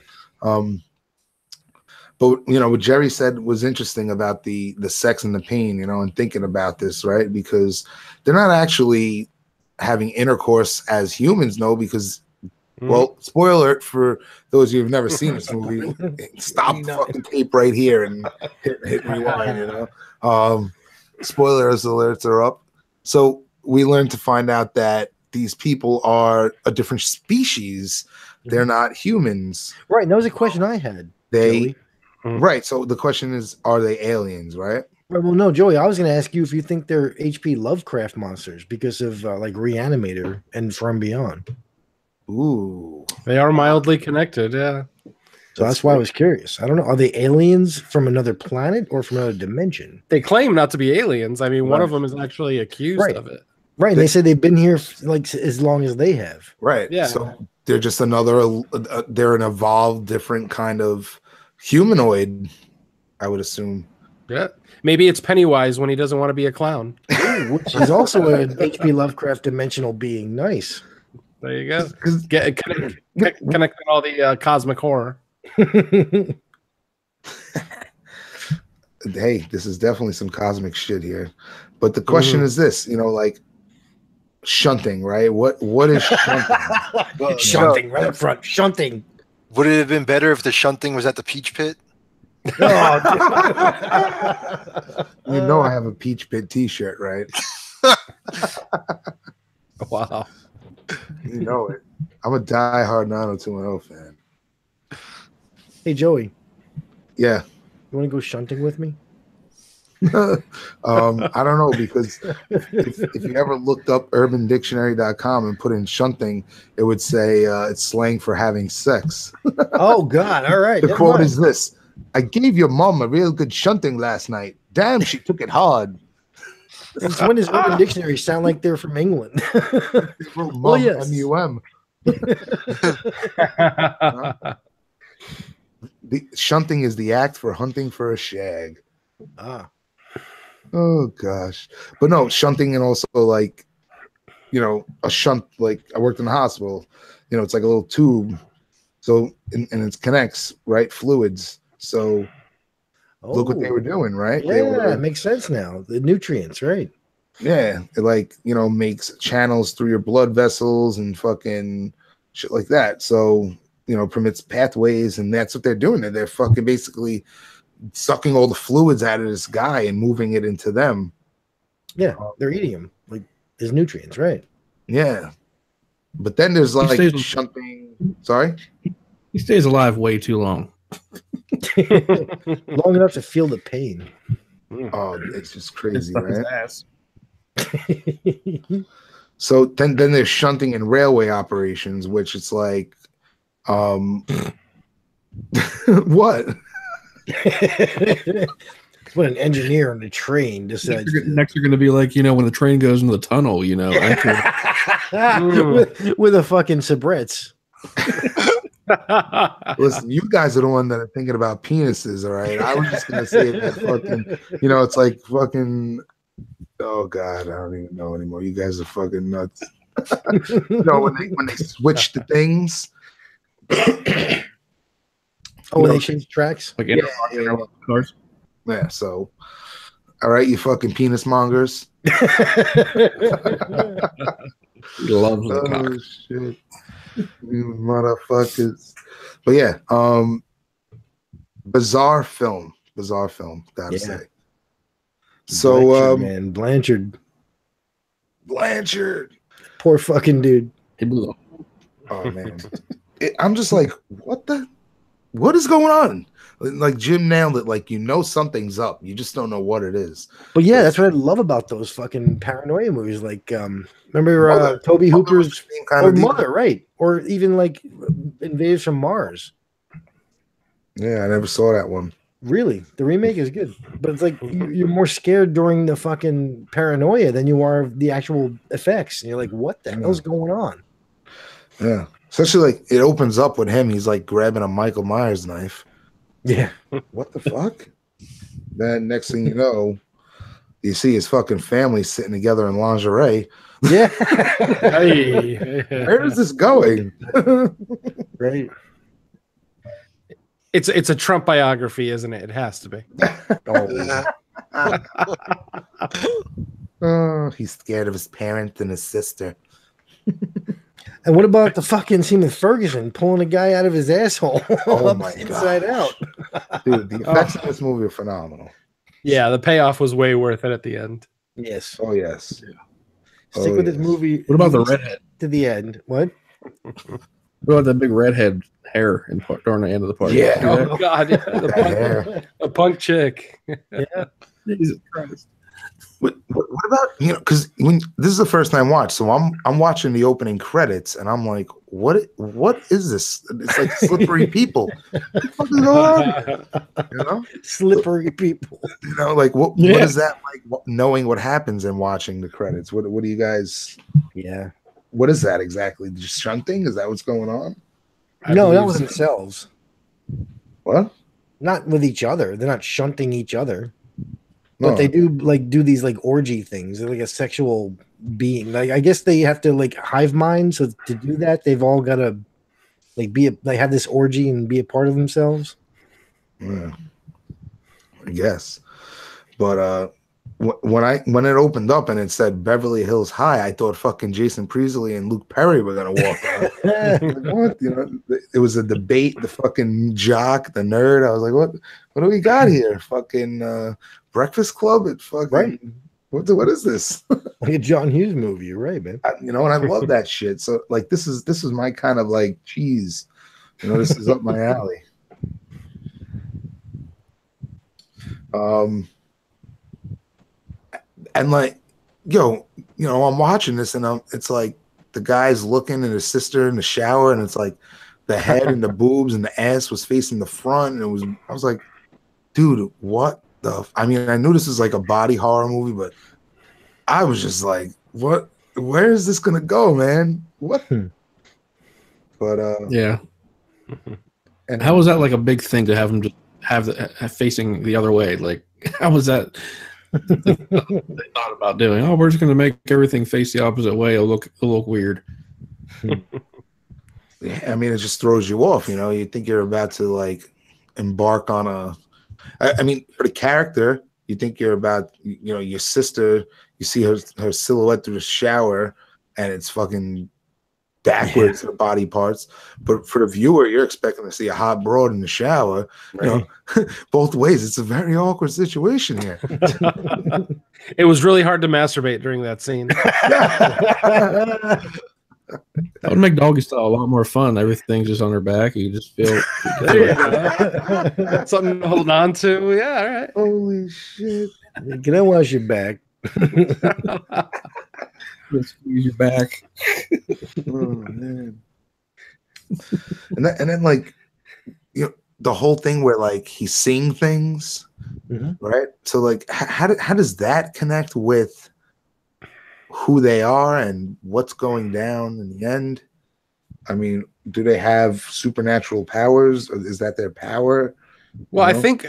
But you know what Jerry said was interesting about the sex and the pain, you know, and thinking about this, right? Because they're not actually having intercourse as humans, no, because well, spoiler alert for those of you who've never seen this movie, stop the fucking tape right here and hit rewind, you know. Spoilers alerts are up. So we learned to find out that these people are a different species. They're not humans.
Right. And that was a question I had.
They
Joey.
Right. So the question is, are they aliens, right?
Right, well, no, Joey, I was going to ask you if you think they're H.P. Lovecraft monsters because of like Reanimator and From Beyond.
Ooh.
They are mildly connected, yeah.
So that's why I was curious. I don't know. Are they aliens from another planet or from another dimension?
They claim not to be aliens. I mean, one of them is actually accused of it.
Right. And they say they've been here like as long as they have.
Right.
Yeah.
So they're just another, they're an evolved, different kind of humanoid, I would assume.
Yeah. Maybe it's Pennywise when he doesn't want to be a clown.
Ooh, which is also an H.P. Lovecraft dimensional being. Nice.
There you go. Connect all the cosmic horror.
Hey, this is definitely some cosmic shit here. But the question is this, you know, like shunting, right? What is shunting?
Shunting right up front. Shunting.
Would it have been better if the shunting was at the Peach Pit?
Oh,
you know I have a Peach Pit t-shirt, right?
Wow.
You know it. I'm a diehard 90210 fan.
Hey, Joey.
Yeah.
You want to go shunting with me?
I don't know, because if you ever looked up urbandictionary.com and put in shunting, it would say it's slang for having sex.
Oh, God. All right.
The quote is this: I gave your mom a real good shunting last night. Damn, she took it hard.
Since when does Urban Dictionary sound like they're from England?
Mum,
yes.
M-U-M. The shunting is the act for hunting for a shag.
Ah.
Oh gosh. But no, shunting, and also like, you know, a shunt, like I worked in the hospital, you know, it's like a little tube. So and it connects, right? Fluids. So look what they were doing, right?
Yeah, it makes sense now. The nutrients, right?
Yeah. It like, you know, makes channels through your blood vessels and fucking shit like that. So, you know, permits pathways, and that's what they're doing. They're fucking basically sucking all the fluids out of this guy and moving it into them.
Yeah, they're eating him like his nutrients, right?
Yeah. But then there's like shunting. Sorry?
He stays alive way too long.
Long enough to feel the pain.
Oh, it's just crazy, right? So then there's shunting in railway operations, which it's like, what?
When an engineer on a train decides.
Next, you're going to be like, you know, when the train goes into the tunnel, you know,
with a fucking sabrets.
Listen, you guys are the one that are thinking about penises, all right? I was just gonna say that fucking, you know, it's like fucking, oh god, I don't even know anymore. You guys are fucking nuts. When they switch the things.
Oh, they change tracks?
Like interlock cars.
Yeah, so all right, you fucking penis mongers.
He loves the cock.
Oh shit. You motherfuckers. But yeah, bizarre film, gotta say. So
man, Blanchard.
Poor
fucking dude.
He blew up.
Oh man. I'm just like, what is going on? Like Jim nailed it. Like, something's up. You just don't know what it is.
But yeah, that's what I love about those fucking paranoia movies. Like, remember Toby Hooper's Mother, right? Or even like Invaders from Mars.
Yeah, I never saw that one.
Really, the remake is good, but it's like you're more scared during the fucking paranoia than you are of the actual effects. And you're like, what the hell's going on?
Yeah, especially like it opens up with him. He's like grabbing a Michael Myers knife.
Yeah.
What the fuck? Then next thing you know, you see his fucking family sitting together in lingerie.
Yeah.
Where is this going?
Right.
It's a Trump biography, isn't it? It has to be.
Oh, he's scared of his parents and his sister.
And what about the fucking scene with Ferguson pulling a guy out of his asshole?
Oh my god!
Inside out.
Dude, the effects in this movie are phenomenal.
Yeah, the payoff was way worth it at the end.
Yes.
Oh yes.
Stick with this movie.
What about the redhead
to the end? What?
What about the big redhead hair during the end of the party?
Yeah.
Oh god, yeah, the punk chick.
Yeah.
Jesus Christ.
What about because when this is the first time I watched, so I'm watching the opening credits and I'm like, what is this? It's like slippery people. What the fuck is going on?
Slippery people.
Like what is that like? Knowing what happens and watching the credits. What do you guys?
Yeah.
What is that exactly? Just shunting? Is that what's going on?
No, not with themselves.
What?
Not with each other. They're not shunting each other. But they do do these like orgy things. They're like a sexual being. Like I guess they have to like hive mind. So to do that, they've all got to like have this orgy and be a part of themselves.
Yeah, I guess. But when it opened up and it said Beverly Hills High, I thought fucking Jason Priestley and Luke Perry were gonna walk out. Like, what? It was a debate. The fucking jock, the nerd. I was like, what do we got here? Fucking Breakfast Club at fucking
right.
What is this?
Like a John Hughes movie, you're right, man.
And I love that shit. So like this is my kind of like cheese. This is up my alley. And like, I'm watching this and it's like the guy's looking at his sister in the shower and it's like the head and the boobs and the ass was facing the front and I was like, dude, what the? I mean, I knew this is like a body horror movie, but I was just like, what? Where is this gonna go, man? What? But
yeah.
And
how was that like a big thing to have him just have facing the other way? Like, how was that? They thought about doing. Oh, we're just going to make everything face the opposite way. It'll look weird.
Yeah, I mean, it just throws you off. You think you're about to like embark on a. I mean, for the character, you think you're about your sister. You see her silhouette through the shower, and it's fucking backwards her body parts. But for the viewer, you're expecting to see a hot broad in the shower.
Right.
Both ways. It's a very awkward situation here.
It was really hard to masturbate during that scene.
That would make Doggy Style a lot more fun. Everything's just on her back. You just feel
something to hold on to. Yeah, all right.
Holy shit.
Can I wash your back?
Squeeze your back.
Oh man. And then like the whole thing where like he's seeing things, right? So like how does that connect with who they are and what's going down in the end? I mean, do they have supernatural powers? Or is that their power?
Well, I think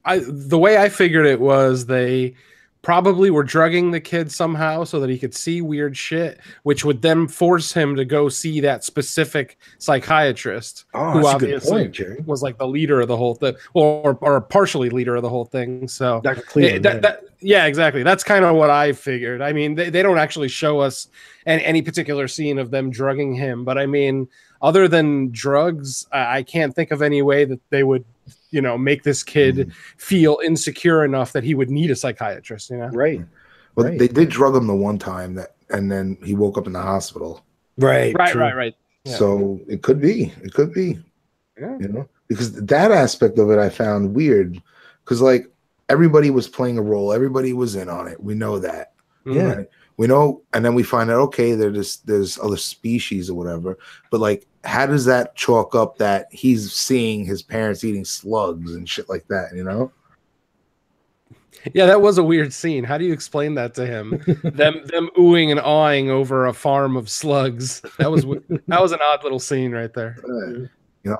the way I figured it was they probably were drugging the kid somehow so that he could see weird shit, which would then force him to go see that specific psychiatrist,
Oh,
who
that's a good
obviously
point, Jerry.
was like the leader of the whole thing, or partially leader of the whole thing. So
Dr. Cleveland,
yeah, exactly. That's kind of what I figured. I mean, they don't actually show us any particular scene of them drugging him, but I mean, other than drugs, I can't think of any way that they would, make this kid feel insecure enough that he would need a psychiatrist,
Right.
Well,
Right.
they did drug him the one time and then he woke up in the hospital.
Right.
Right. Yeah.
So it could be.
Yeah.
Because that aspect of it I found weird. Because like everybody was playing a role, everybody was in on it. We know that.
Yeah.
Right? We know, and then we find out, okay, there's other species or whatever. But like, how does that chalk up that he's seeing his parents eating slugs and shit like that?
Yeah, that was a weird scene. How do you explain that to him? them oohing and awing over a farm of slugs. That was an odd little scene right there.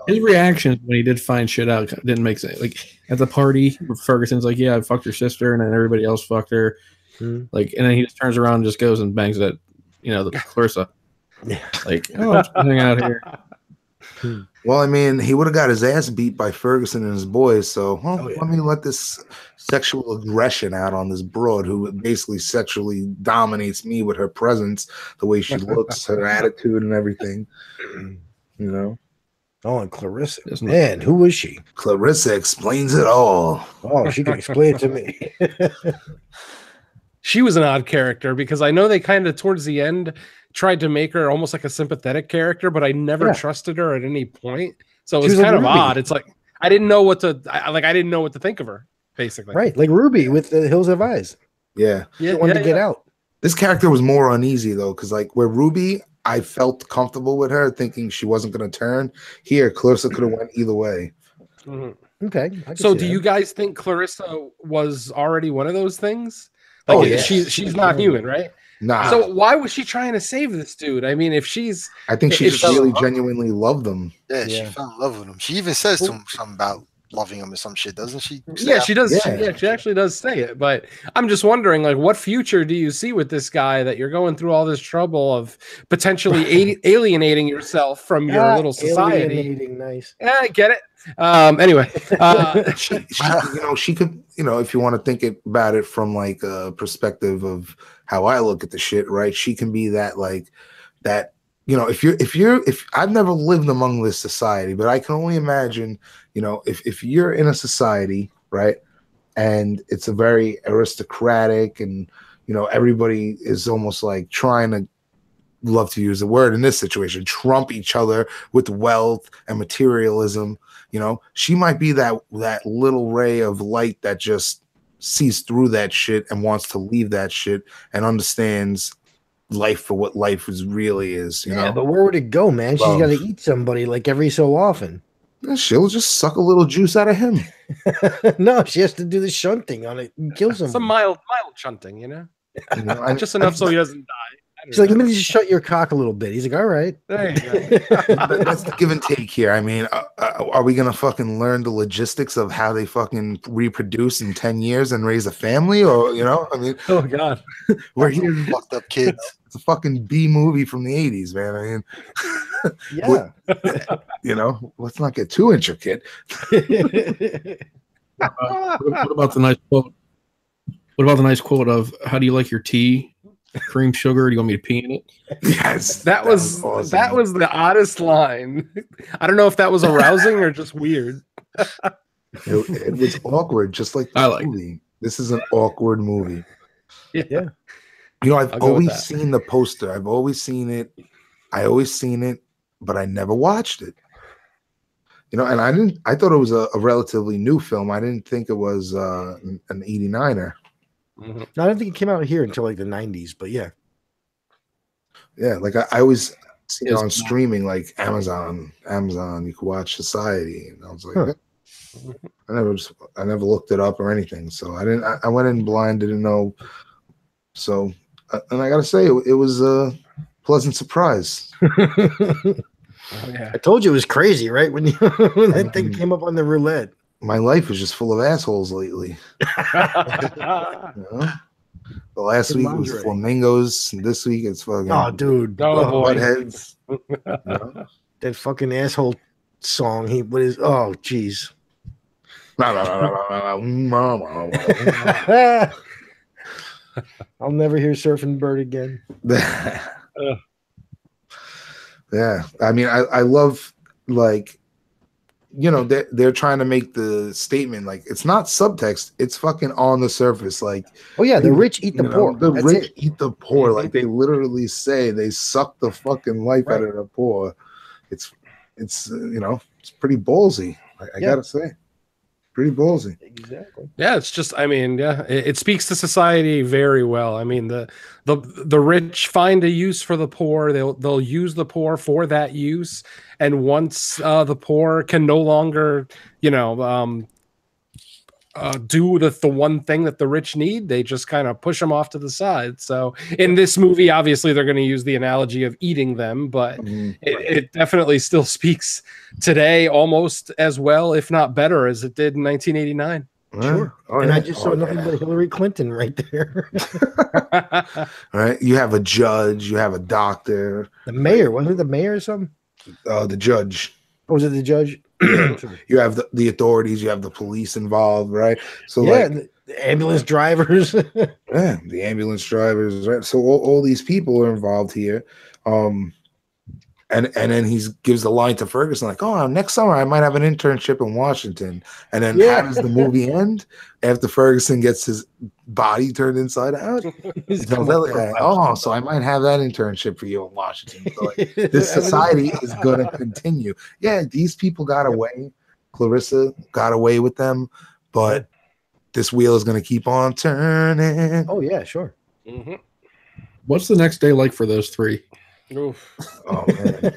His reactions when he did find shit out didn't make sense. Like at the party, Ferguson's like, "Yeah, I fucked your sister," and then everybody else fucked her. Like, and then he just turns around and just goes and bangs that, the Clarissa. Like, oh, I'm just hanging out here.
Well, I mean, he would have got his ass beat by Ferguson and his boys. So let me let this sexual aggression out on this broad who basically sexually dominates me with her presence, the way she looks, her attitude, and everything.
Oh, and Clarissa. Man, who was she?
Clarissa explains it all.
Oh, she can explain it to me.
She was an odd character because I know they kind of towards the end tried to make her almost like a sympathetic character, but I never trusted her at any point. So it was kind of odd. It's like I didn't know what to think of her, basically.
Right, like Ruby with the Hills Have Eyes.
Yeah,
she wanted to get out.
This character was more uneasy though, because like where Ruby, I felt comfortable with her, thinking she wasn't going to turn. Here, Clarissa could have went either way.
Mm-hmm.
Okay.
So, do you guys think Clarissa was already one of those things? Like, she's not human, right?
Nah.
So why was she trying to save this dude? I mean,
I think she just really genuinely loved them.
Yeah, she fell in love with him. She even says something about loving him or some shit, doesn't she?
Yeah, she does. Yeah. She actually does say it. But I'm just wondering, like, what future do you see with this guy that you're going through all this trouble of potentially alienating yourself from your little society?
Alienating, nice.
Yeah, I get it. Anyway,
she could, if you want to think about it from like a perspective of how I look at the shit, right? She can be that, like that, if I've never lived among this society, but I can only imagine, if you're in a society, right, and it's a very aristocratic and, everybody is almost like trying to, love to use the word in this situation, trump each other with wealth and materialism. She might be that little ray of light that just sees through that shit and wants to leave that shit and understands life for what life really is.
Yeah, but where would it go, man? She's got to eat somebody like every so often.
She'll just suck a little juice out of him.
No, she has to do the shunting on it and kill somebody.
Some mild shunting, just enough so he doesn't die.
She's like, let me just shut your cock a little bit. He's like, all right.
There you go.
That's the give and take here. I mean, are we gonna fucking learn the logistics of how they fucking reproduce in 10 years and raise a family, or I mean,
oh god,
we're here fucked up kids.
It's a fucking B movie from the 80s, man. I mean, let's not get too intricate.
What about the nice quote? What about the nice quote of "How do you like your tea? Cream, sugar? Do you want me to pee in it?"
Yes,
that was awesome. That was the oddest line. I don't know if that was arousing or just weird.
It was awkward, just like the movie. This is an awkward movie.
Yeah.
I've always seen the poster. I've always seen it. But I never watched it. And I thought it was a relatively new film. I didn't think it was an 89er.
Mm-hmm. I don't think it came out here until like the 90s, but yeah.
Yeah, like I always see it on streaming, like Amazon, you could watch Society. And I was like, I never looked it up or anything. So I went in blind, didn't know. So, and I gotta say, it was a pleasant surprise.
I told you it was crazy, right? When that thing came up on the roulette.
My life is just full of assholes lately. The last
In
week was
lingerie.
flamingos. And this week it's fucking
Oh, dude.
Oh, boy.
buttheads. No?
That fucking asshole song. What is? Oh, jeez. I'll never hear Surfing Bird again.
Yeah, I mean, I love, like, you know, they're trying to make the statement like it's not subtext, it's fucking on the surface. Like,
Oh yeah, the rich eat the poor.
The
That's
rich
it.
eat the poor. Like they literally say they suck the fucking life out of the poor. It's you know, it's pretty ballsy. I gotta say, pretty ballsy.
Exactly.
Yeah, it's just, I mean, yeah, it speaks to society very well. I mean, the rich find a use for the poor. They'll use the poor for that use, and once the poor can no longer, you know, do the one thing that the rich need, they just kind of push them off to the side. So in this movie, obviously they're going to use the analogy of eating them, but it definitely still speaks today almost as well, if not better, as it did in 1989.
Sure.
Oh,
And
yeah.
I just saw nothing but Hillary Clinton right there.
All right, you have a judge, you have a doctor,
The mayor, wasn't it the mayor or something?
the judge.
Or was it the judge?
You have the authorities, you have the police involved, right? So
Yeah,
like,
the ambulance drivers.
yeah, the ambulance drivers, right? So all these people are involved here. And then he gives the line to Ferguson, like, "Oh, next summer I might have an internship in Washington." And then how does the movie end? After Ferguson gets his body turned inside out, he tells that guy, "Oh, so I might have that internship for you in Washington." So, like, this society is gonna continue. Yeah, these people got away. Clarissa got away with them, but this wheel is gonna keep on turning.
Oh yeah, sure.
Mm-hmm.
What's the next day like for those three?
Oof.
Oh man.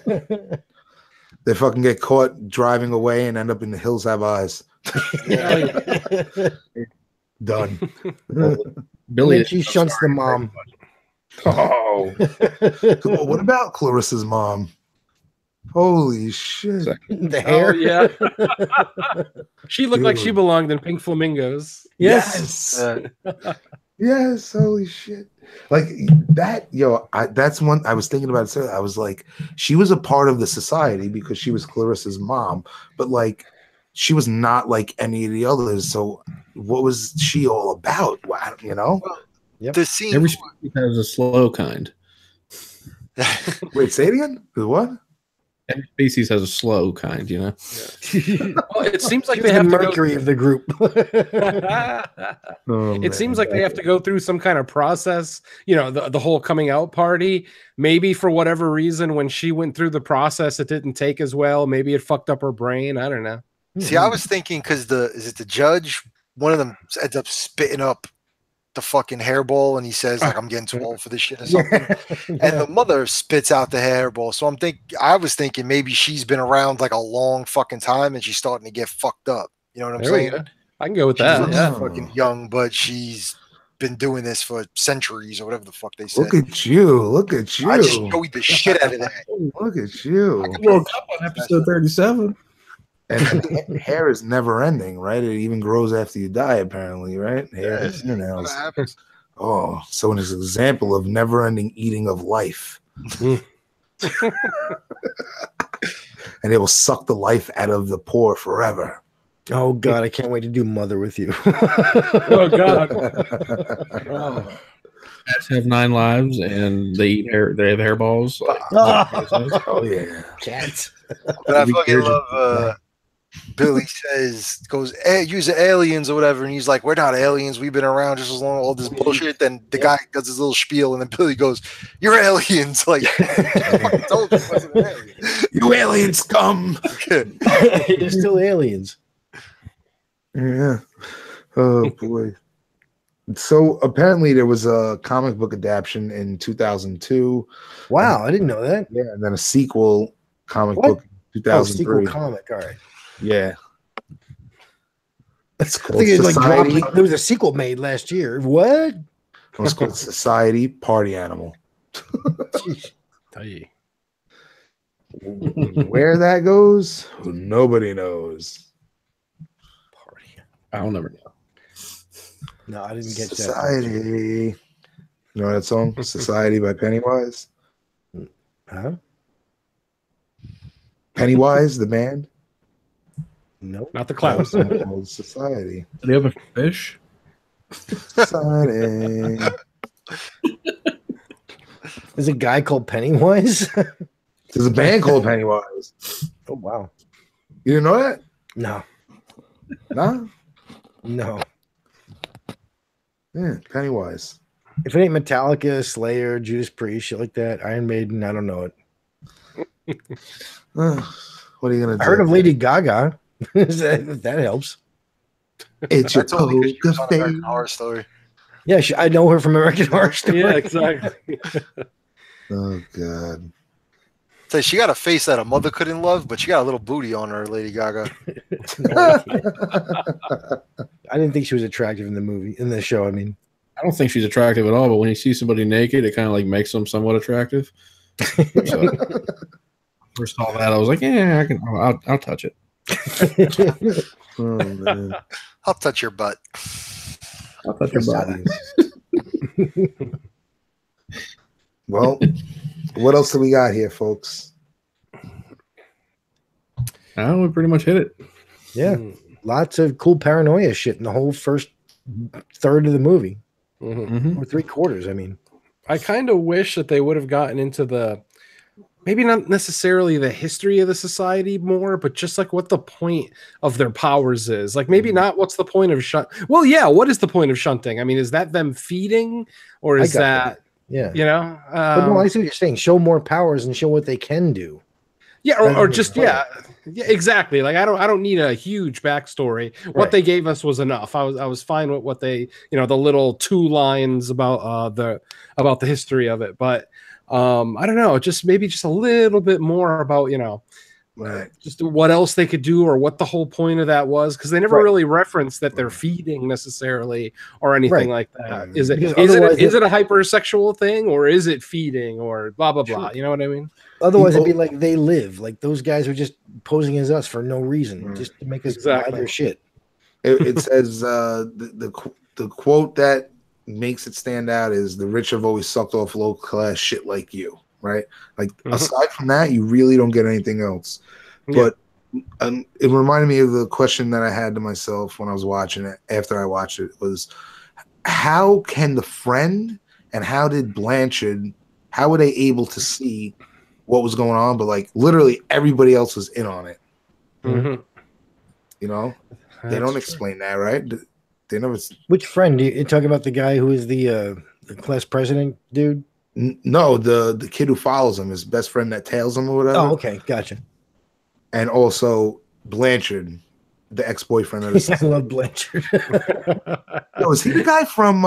They fucking get caught driving away and end up in the Hills Have Eyes. Done.
Billy,
She shunts the mom.
Oh. What about Clarissa's mom? Holy shit.
The hair.
Oh, yeah. She looked like she
Dude.
belonged in Pink Flamingos.
Yes.
Yes, holy shit. Like that, that's one I was thinking about it. I was like, she was a part of the society because she was Clarissa's mom, but like she was not like any of the others. So what was she all about? You know?
The scene.
every species has a slow kind.
Wait, say it again? The what?
Every species has a slow kind, you know.
Well, it seems like
She
they
was
have
the
to
Mercury of the group.
It seems like they have to go through some kind of process, you know, the whole coming out party. Maybe for whatever reason, when she went through the process, it didn't take as well. Maybe it fucked up her brain. I don't know.
See, I was thinking because is it the judge? One of them ends up spitting up the fucking hairball, and he says like, "I'm getting too old for this shit" or something. And the mother spits out the hairball. So I was thinking maybe she's been around like a long fucking time, and she's starting to get fucked up. You know what I'm
There we
saying?
go. I can go with
She
that.
looks
Yeah.
fucking young, but she's been doing this for centuries or whatever the fuck they said.
Look at you. Look at you.
I just showed the shit out of that.
Look at you.
Woke up on episode 37.
And hair is never ending, right? It even grows after you die, apparently, right? Hair and fingernails.
What happens?
Oh, so it's an example of never ending eating of life. And it will suck the life out of the poor forever.
Oh God, I can't wait to do Mother with you.
Oh God.
Cats have 9 lives, and they eat hair. They have hairballs.
Oh yeah.
Cats.
But I fucking love Billy goes, hey, use the aliens or whatever, and he's like, we're not aliens, we've been around just as long, all this bullshit. Then the guy does his little spiel, and then Billy goes, you're aliens. Like, I fucking told you it wasn't an alien.
You aliens come.
They're still aliens.
Yeah. Oh boy. So apparently there was a comic book adaptation in 2002.
Wow, I didn't know that.
Yeah, and then a sequel comic
What?
book in 2003.
Sequel comic. All right.
Yeah. It's
I
called
think it was
Society.
like there was a sequel made last year. What?
It's called Society Party Animal.
Hey.
Where that goes, nobody knows.
I'll never know.
No, I didn't get that.
Society. You know that song, "Society" by Pennywise?
Huh?
Pennywise, the band?
No.
Not the clowns.
Called "Society."
Do they have a fish?
Society.
There's a guy called Pennywise.
There's a band called Pennywise.
Oh wow.
You didn't know that?
No.
No?
No.
Yeah, Pennywise.
If it ain't Metallica, Slayer, Judas Priest, shit like that, Iron Maiden, I don't know it.
What are you gonna do?
I heard of Lady Gaga. that helps.
It's your
That's only 'cause she was
poker
on American
face.
Horror Story.
Yeah, I know her from American Horror Story.
Yeah, exactly.
Oh God.
Say she got a face that a mother couldn't love, but she got a little booty on her, Lady Gaga.
I didn't think she was attractive in the show. I mean,
I don't think she's attractive at all, but when you see somebody naked, it kind of like makes them somewhat attractive. So, first saw that, I was like, yeah, I'll touch it.
Oh, man.
I'll touch your butt.
I'll touch your body.
Well, what else do we got here, folks?
Oh, we pretty much hit it.
yeah, lots of cool paranoia shit in the whole first third of the movie,
Mhm.
or 3/4. I mean,
I kind of wish that they would have gotten into maybe not necessarily the history of the society more, but just like what the point of their powers is. Like maybe not what's the point of Well, yeah, what is the point of shunting? I mean, is that them feeding, or is
got
that
yeah.
you know?
But no, I see what you're saying. Show more powers and show what they can do.
Yeah,
rather
or
than
just
fight.
yeah, exactly. Like I don't need a huge backstory. What
Right.
they gave us was enough. I was fine with what they, the little 2 lines about the history of it. But I don't know, just maybe just a little bit more about
Right.
just what else they could do or what the whole point of that was, because they never
Right.
really referenced that they're feeding necessarily or anything
Right.
like that.
Right.
Is it
Because
is it
otherwise
is it a hypersexual thing, or is it feeding, or blah blah blah? You know what I mean?
Otherwise, it'd be like They Live. Like those guys are just posing as us for no reason, just to make us buy
Exactly.
their shit.
It says the quote that makes it stand out is the rich have always sucked off low class shit like you, right? Like aside from that, you really don't get anything else.
Yeah.
But it reminded me of the question that I had to myself when I was watching it. After I watched it, was how can the friend and how did Blanchard? How were they able to see what was going on? But like literally everybody else was in on it.
Mhm.
You know, they don't explain that, right? They never.
Which friend? You talking about the guy who is the class president dude?
No, the kid who follows him, his best friend that tails him or whatever.
Oh, okay, gotcha.
And also Blanchard, the ex-boyfriend of the
I
sister.
love Blanchard.
Yo, is he the guy from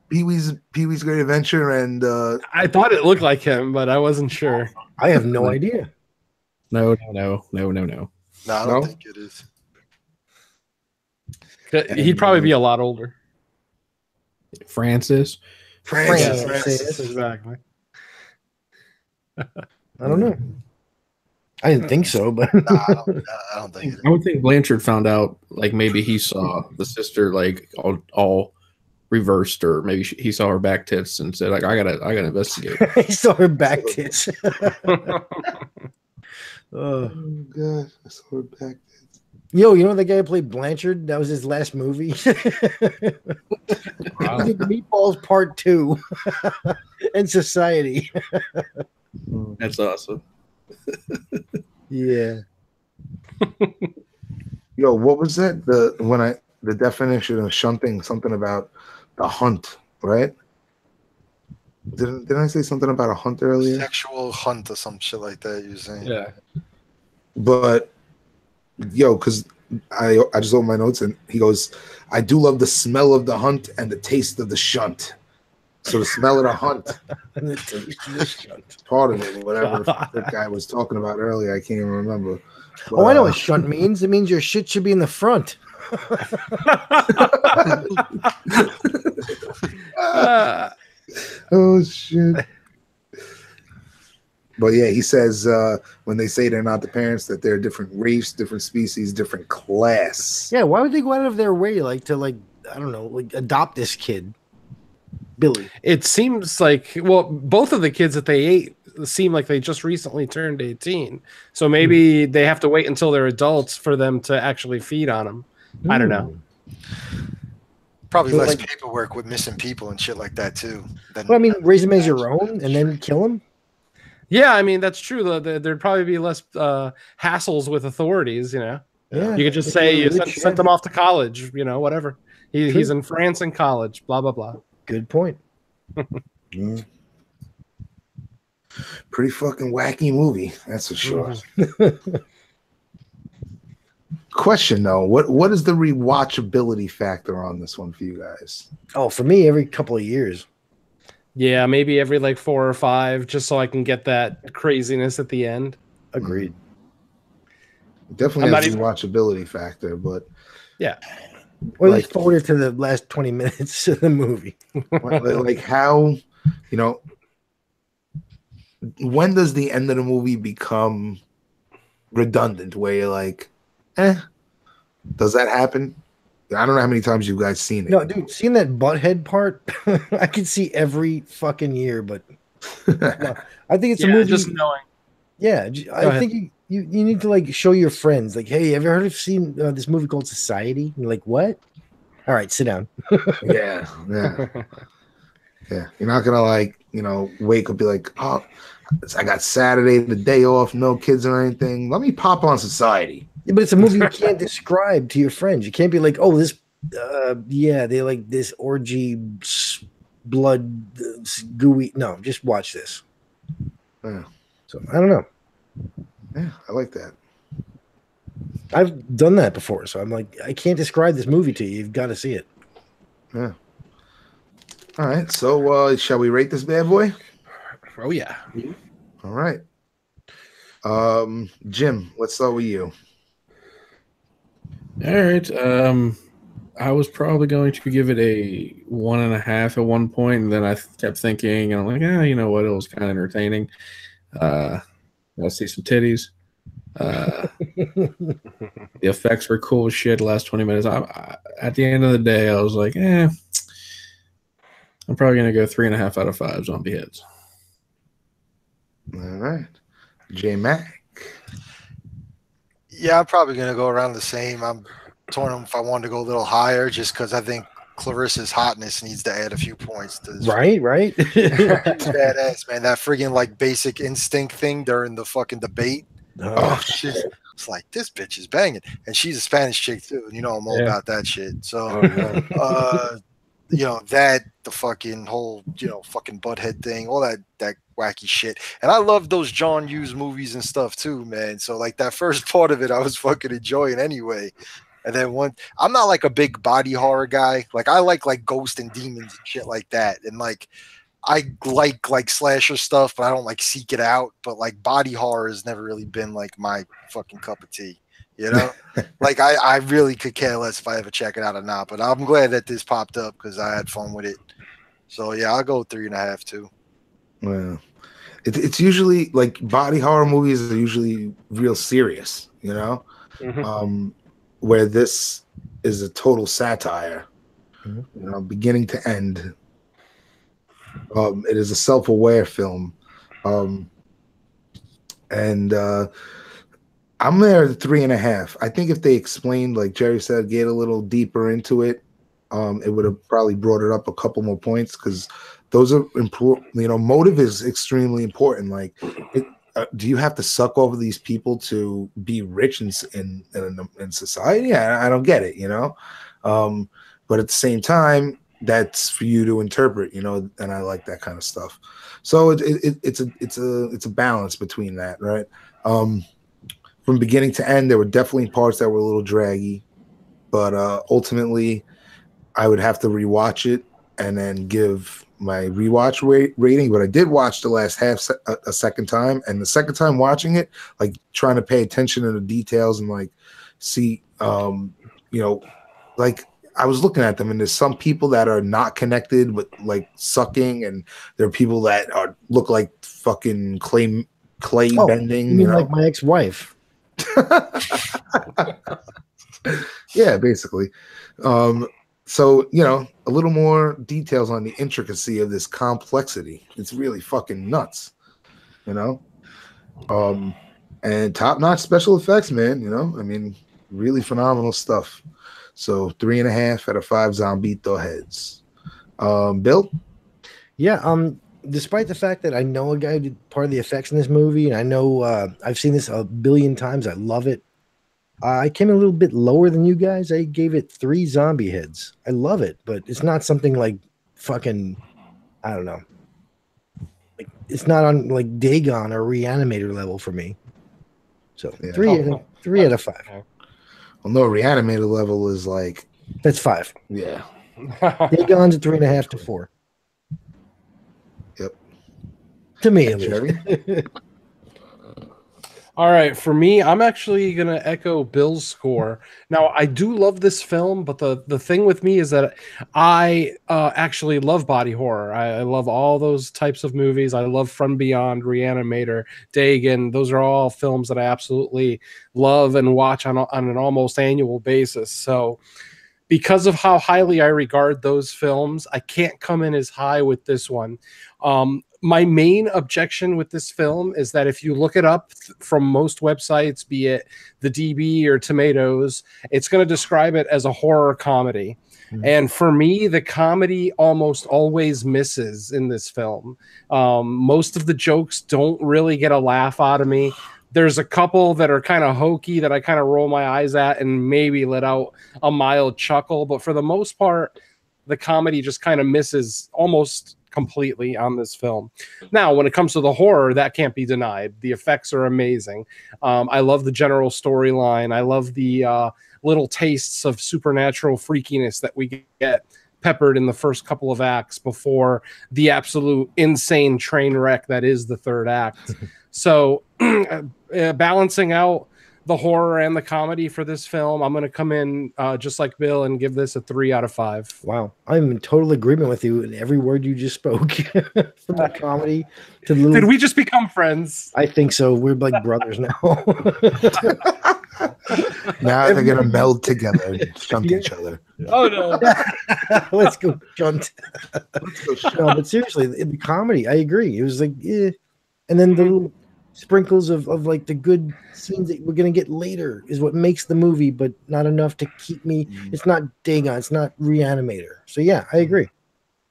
Pee-wee's Great Adventure? And
I thought it looked like him, but I wasn't sure.
I have no idea.
No.
No, I don't
No?
think it is.
He'd probably be a lot older.
Francis.
Francis.
Exactly.
I don't know. I didn't think so, but
Nah, I don't think it is.
I would think Blanchard found out, like maybe he saw the sister like all reversed, or maybe he saw her back tits and said like I gotta investigate.
he saw her back tits.
oh god, I saw her back.
Yo, you know the guy who played Blanchard? That was his last movie. He did Meatballs Part 2 and Society.
That's awesome.
Yeah.
Yo, what was that? The definition of shunting, something about the hunt, right? Didn't I say something about a hunt earlier?
Sexual hunt or some shit like that. You're saying?
Yeah.
But yo, because I just opened my notes and he goes, I do love the smell of the hunt and the taste of the shunt. So the smell of the hunt,
And the taste of the shunt.
part of it, whatever that guy was talking about earlier, I can't even remember. But,
Oh, I know what shunt means. It means your shit should be in the front.
oh shit. But yeah, he says when they say they're not the parents, that they're different race, different species, different class.
Yeah, why would they go out of their way, like to I don't know, like adopt this kid? Billy.
It seems like, well, both of the kids that they ate seem like they just recently turned 18. So maybe they have to wait until they're adults for them to actually feed on them. I don't know.
Probably
So,
less
like-
paperwork with missing people and shit like that too. Than,
Well, I mean, raise them as your own and then kill them.
Yeah, I mean, that's true. There'd probably be less hassles with authorities, you know.
Yeah,
You could just
if
say
you're
you
rich,
sent them off to college, you know, whatever.
True.
He's in France in college, blah, blah, blah.
Good point.
Yeah. Pretty fucking wacky movie, that's for sure. Question though, what is the rewatchability factor on this one for you guys?
Oh, for me, every couple of years.
Yeah, maybe every like 4 or 5, just so I can get that craziness at the end.
Agreed.
Definitely
I'm
has
not
a rewatchability factor, but
Yeah.
Or
Like-
like forward to the last 20 minutes of the movie.
like how, you know, when does the end of the movie become redundant where you're like, does that happen? I don't know how many times you guys seen it.
No, dude, seeing that butthead part, I can see every fucking year, but no, I think it's a
Yeah,
movie.
just knowing.
Yeah, I
ahead.
think you need to like show your friends, like, hey, have you heard of seen this movie called Society? And you're like, what? All right, sit down.
Yeah. You're not gonna like, you know, wake up, be like, oh, I got Saturday, the day off, no kids or anything. Let me pop on Society.
Yeah, but it's a movie you can't describe to your friends. You can't be like, oh, this, they like this orgy, blood, gooey. No, just watch this.
Yeah.
So I don't know.
Yeah, I like that.
I've done that before, so I'm like, I can't describe this movie to you. You've got to see it.
Yeah. All right. So shall we rate this bad boy?
Oh, yeah.
All right. Jim, let's start with you.
All right. I was probably going to give it a 1.5 at one point, and then I kept thinking, and I'm like, you know what? It was kind of entertaining. Let's see some titties. The effects were cool as shit. The last 20 minutes. At the end of the day, I was like, I'm probably gonna go 3.5 out of 5 zombie heads.
All right. J Mac.
Yeah, I'm probably gonna go around the same. I'm torn if I wanted to go a little higher, just because I think Clarissa's hotness needs to add a few points to this.
Right.
It's badass, man. That friggin' like Basic Instinct thing during the fucking debate.
Oh,
It's like, this bitch is banging, and she's a Spanish chick too, and you know I'm all about that shit. So, you know, that the fucking whole, you know, fucking butthead thing, all that wacky shit, and I love those John Hughes movies and stuff too, man. So like that first part of it, I was fucking enjoying anyway. And then I'm not like a big body horror guy. Like I like ghosts and demons and shit like that, and like I like slasher stuff, but I don't like seek it out. But like body horror has never really been like my fucking cup of tea, you know? Like I really could care less if I ever check it out or not. But I'm glad that this popped up because I had fun with it. So yeah, I'll go 3.5 too.
Well, it's usually like body horror movies are usually real serious, you know? Where this is a total satire, you know, beginning to end. It is a self-aware film, and I'm there at 3.5. I think if they explained, like Jerry said, get a little deeper into it, it would have probably brought it up a couple more points because those are important. You know, motive is extremely important. Like, do you have to suck over these people to be rich in society? I don't get it, you know. But at the same time, that's for you to interpret, you know, and I like that kind of stuff. So it's a balance between that, right? From beginning to end, there were definitely parts that were a little draggy, but ultimately, I would have to rewatch it and then give my rewatch rating. But I did watch the last half a second time, and the second time watching it, like trying to pay attention to the details and like see, you know, like. I was looking at them, and there's some people that are not connected with like sucking, and there are people that look like fucking clay bending.
You know, like my ex-wife.
Yeah, basically. So, you know, a little more details on the intricacy of this complexity. It's really fucking nuts, you know? And top-notch special effects, man, you know? I mean, really phenomenal stuff. So 3.5 out of 5 Zombito heads. Bill?
Yeah, despite the fact that I know a guy who did part of the effects in this movie, and I know I've seen this a billion times, I love it. I came a little bit lower than you guys. I gave it 3 zombie heads. I love it, but it's not something like fucking, I don't know. Like, it's not on like Dagon or Reanimator level for me. So
Yeah.
3 out of 5.
Well, no, Reanimator level is like...
That's 5.
Yeah.
Dagon's a 3.5 to 4.
Yep.
To me, at
Jerry?
least.
All right, for me, I'm actually going to echo Bill's score. Now, I do love this film, but the thing with me is that I actually love body horror. I love all those types of movies. I love From Beyond, Reanimator, Dagon. Those are all films that I absolutely love and watch on an almost annual basis. So because of how highly I regard those films, I can't come in as high with this one. My main objection with this film is that if you look it up from most websites, be it the DB or Tomatoes, it's going to describe it as a horror comedy. Mm-hmm. And for me, the comedy almost always misses in this film. Most of the jokes don't really get a laugh out of me. There's a couple that are kind of hokey that I kind of roll my eyes at and maybe let out a mild chuckle. But for the most part, the comedy just kind of misses almost completely on this film. Now, when it comes to the horror, that can't be denied. The effects are amazing. I love the general storyline. I love the little tastes of supernatural freakiness that we get peppered in the first couple of acts before the absolute insane train wreck that is the third act. So balancing out the horror and the comedy for this film, I'm going to come in just like Bill and give this a 3 out of 5.
Wow. I'm in total agreement with you in every word you just spoke. From the comedy to the little...
Did we just become friends?
I think so. We're like brothers now.
Now they're going to meld together and shunt each other.
Oh, no.
Let's go shunt. No, but seriously, the comedy, I agree. It was like, eh. And then the little sprinkles of like the good scenes that we're going to get later is what makes the movie, but not enough to keep me. It's not Dagon, it's not Reanimator. So yeah, I agree.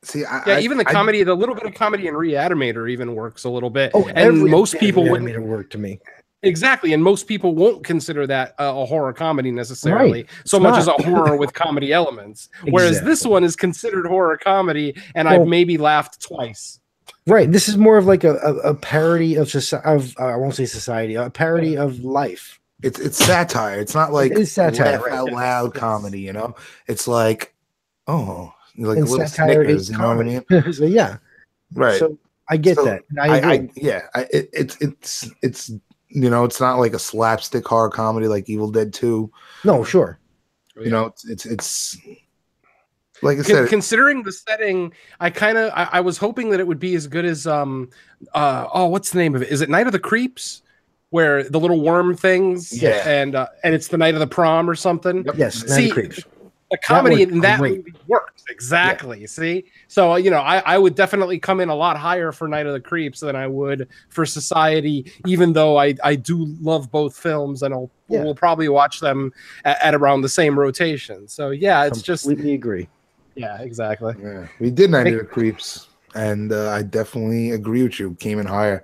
See,
even the comedy, the little bit of comedy in Reanimator even works a little bit.
Oh,
and most people
Reanimator work to me.
Exactly, and most people won't consider that a horror comedy necessarily, right. So much as a horror with comedy elements. Whereas this one is considered horror comedy, and I've maybe laughed twice.
Right. This is more of like a parody of society. I won't say society. A parody of life.
It's satire. It's not like
it's satire,
laugh out loud comedy. You know, it's like like
and
a little Snickers. You know what I mean?
So yeah.
Right.
So I get that. I agree.
It's you know, it's not like a slapstick horror comedy like Evil Dead 2.
No, sure.
You know, it's. Like I said,
considering the setting, I was hoping that it would be as good as what's the name of it? Is it Night of the Creeps, where the little worm things?
Yeah,
and it's the night of the prom or something.
Yes, Night of the Creeps.
The comedy in that movie works exactly. Yeah. See, so you know, I would definitely come in a lot higher for Night of the Creeps than I would for Society, even though I do love both films and we'll probably watch them at around the same rotation. So yeah, it's
completely agree.
Yeah, exactly.
Yeah, we did Night of the Creeps, and I definitely agree with you. Came in higher.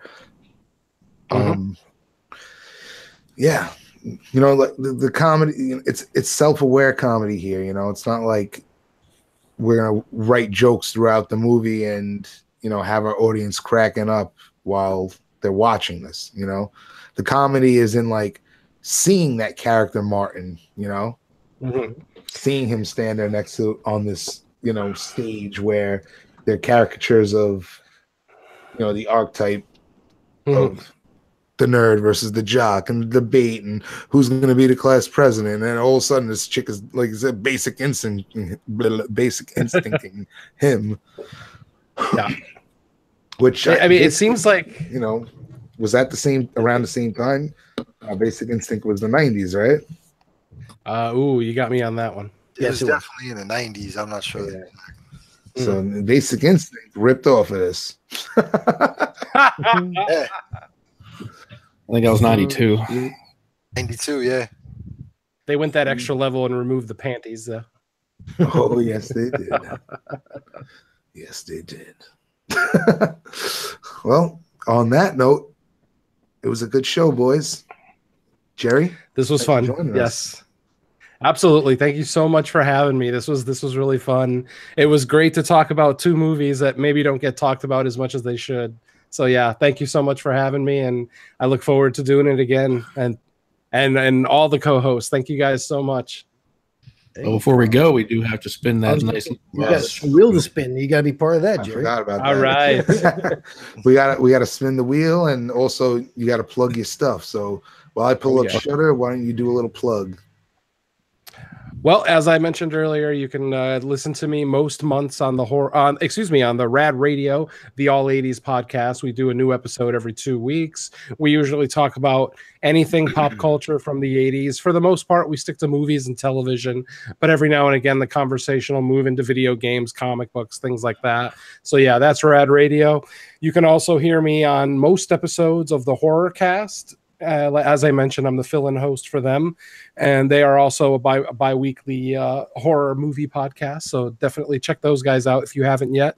Yeah, you know, like the comedy. You know, it's self-aware comedy here. You know, it's not like we're gonna write jokes throughout the movie and you know have our audience cracking up while they're watching this. You know, the comedy is in like seeing that character Martin. You know. Seeing him stand there next to on this, you know, stage where they're caricatures of, you know, the archetype of the nerd versus the jock and the debate and who's going to be the class president. And all of a sudden, this chick is like I said, basic instincting him.
Yeah.
Which
I mean, it seems like
you know, was that around the same time? Basic Instinct was the 90s, right?
You got me on that one.
It
Yes,
was definitely in the 90s. I'm not sure.
Yeah. So Basic Instinct ripped off of this.
Yeah,
I think that was 92.
92. Yeah.
They went that extra level and removed the panties, though.
Oh, yes, they did. Yes, they did. Well, on that note, it was a good show, boys. Jerry,
This was
thanks for
fun.
joining us.
Yes. Absolutely. Thank you so much for having me. This was really fun. It was great to talk about two movies that maybe don't get talked about as much as they should. So yeah, thank you so much for having me, and I look forward to doing it again. And all the co-hosts, thank you guys so much.
Well, before we go, we do have to spin
I
that
was
nice.
You got a wheel to spin. You got to be part of that,
I
Jerry.
forgot about
All
that.
right.
we got to spin the wheel, and also you got to plug your stuff. So while I pull up Shudder, why don't you do a little plug?
Well, as I mentioned earlier, you can listen to me most months on the on the Rad Radio, the All 80s podcast. We do a new episode every 2 weeks. We usually talk about anything pop culture from the 80s. For the most part, we stick to movies and television, but every now and again, the conversation will move into video games, comic books, things like that. So yeah, that's Rad Radio. You can also hear me on most episodes of the Horror Cast. As I mentioned, I'm the fill-in host for them, and they are also a bi-weekly horror movie podcast. So definitely check those guys out if you haven't yet.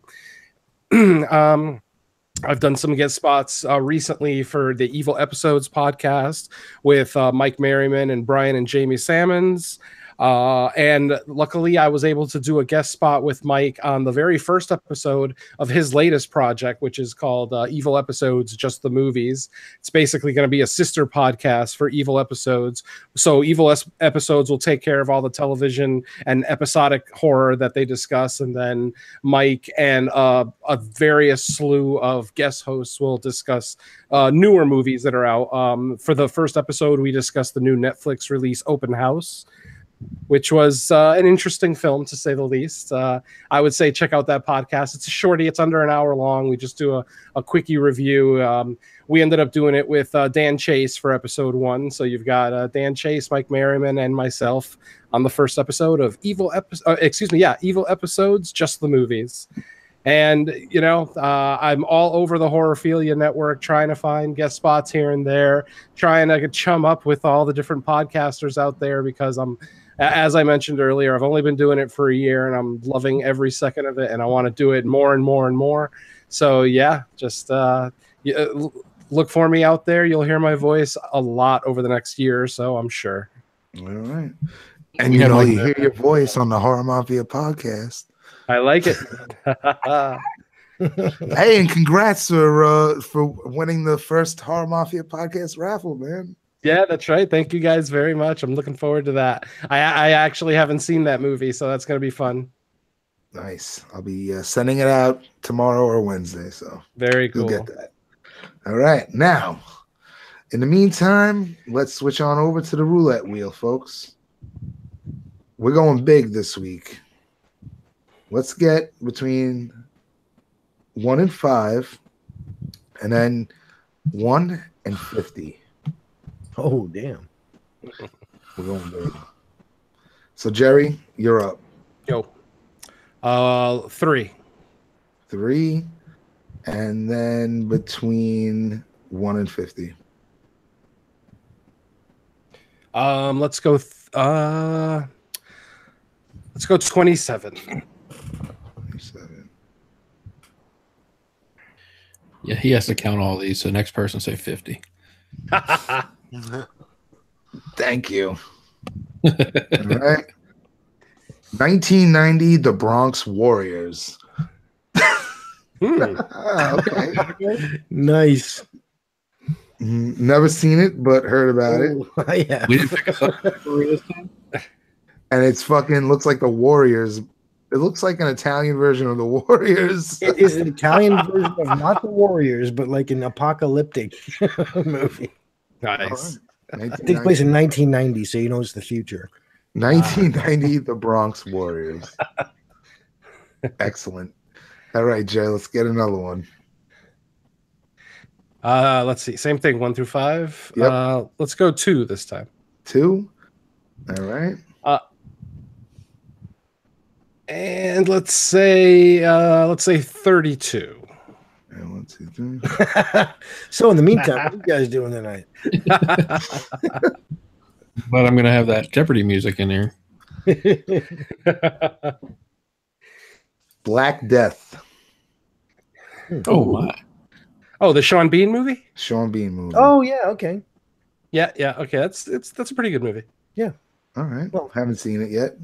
I've done some guest spots recently for the Evil Episodes podcast with Mike Merriman and Brian and Jamie Sammons. And luckily, I was able to do a guest spot with Mike on the very first episode of his latest project, which is called Evil Episodes, Just the Movies. It's basically going to be a sister podcast for Evil Episodes. So Evil Episodes will take care of all the television and episodic horror that they discuss. And then Mike and a various slew of guest hosts will discuss newer movies that are out. For the first episode, we discussed the new Netflix release, Open House, which was an interesting film, to say the least. I would say check out that podcast. It's a shorty. It's under an hour long. We just do a quickie review. We ended up doing it with Dan Chase for episode 1. So you've got Dan Chase, Mike Merriman, and myself on the first episode of Evil Episodes, Just the Movies. And, you know, I'm all over the Horrorphilia network trying to find guest spots here and there, trying to chum up with all the different podcasters out there, because as I mentioned earlier, I've only been doing it for a year and I'm loving every second of it, and I want to do it more and more and more. So yeah, just look for me out there. You'll hear my voice a lot over the next year or so, I'm sure.
All right. And you hear your voice on the Horror Mafia podcast.
I like it.
Hey, and congrats for winning the first Horror Mafia podcast raffle, man.
Yeah, that's right. Thank you guys very much. I'm looking forward to that. I actually haven't seen that movie, so that's going to be fun.
Nice. I'll be sending it out tomorrow or Wednesday. So
very cool.
You'll get that. All right. Now, in the meantime, let's switch on over to the roulette wheel, folks. We're going big this week. Let's get between 1 and 5, and then 1 and 50.
Oh, damn.
We're going big. So, Jerry, you're up.
Yo. 3.
3, and then between 1 and 50.
Let's go 27.
27.
Yeah, he has to count all these. So next person say 50.
Thank you. All right. 1990, The Bronx Warriors. Okay.
Nice.
Never seen it, but heard about it.
Yeah.
We didn't pick us up for this time.
And it's fucking looks like the Warriors. It looks like an Italian version of the Warriors.
It is an Italian version of not the Warriors, but like an apocalyptic movie.
Nice.
It takes place in 1990, so you know it's the future.
1990, The Bronx Warriors. Excellent. All right, Jay, let's get another one.
Let's see. Same thing, 1 through 5.
Yep.
Let's go 2 this time.
2. All right.
And let's say 32.
And 1, 2, 3.
So in the meantime, what are you guys doing tonight?
But I'm gonna have that Jeopardy music in here.
Black Death.
Oh my!
Oh, the Sean Bean movie?
Sean Bean movie.
Oh yeah, okay.
Yeah. Okay, that's a pretty good movie.
All right.
Well-
Haven't seen it yet.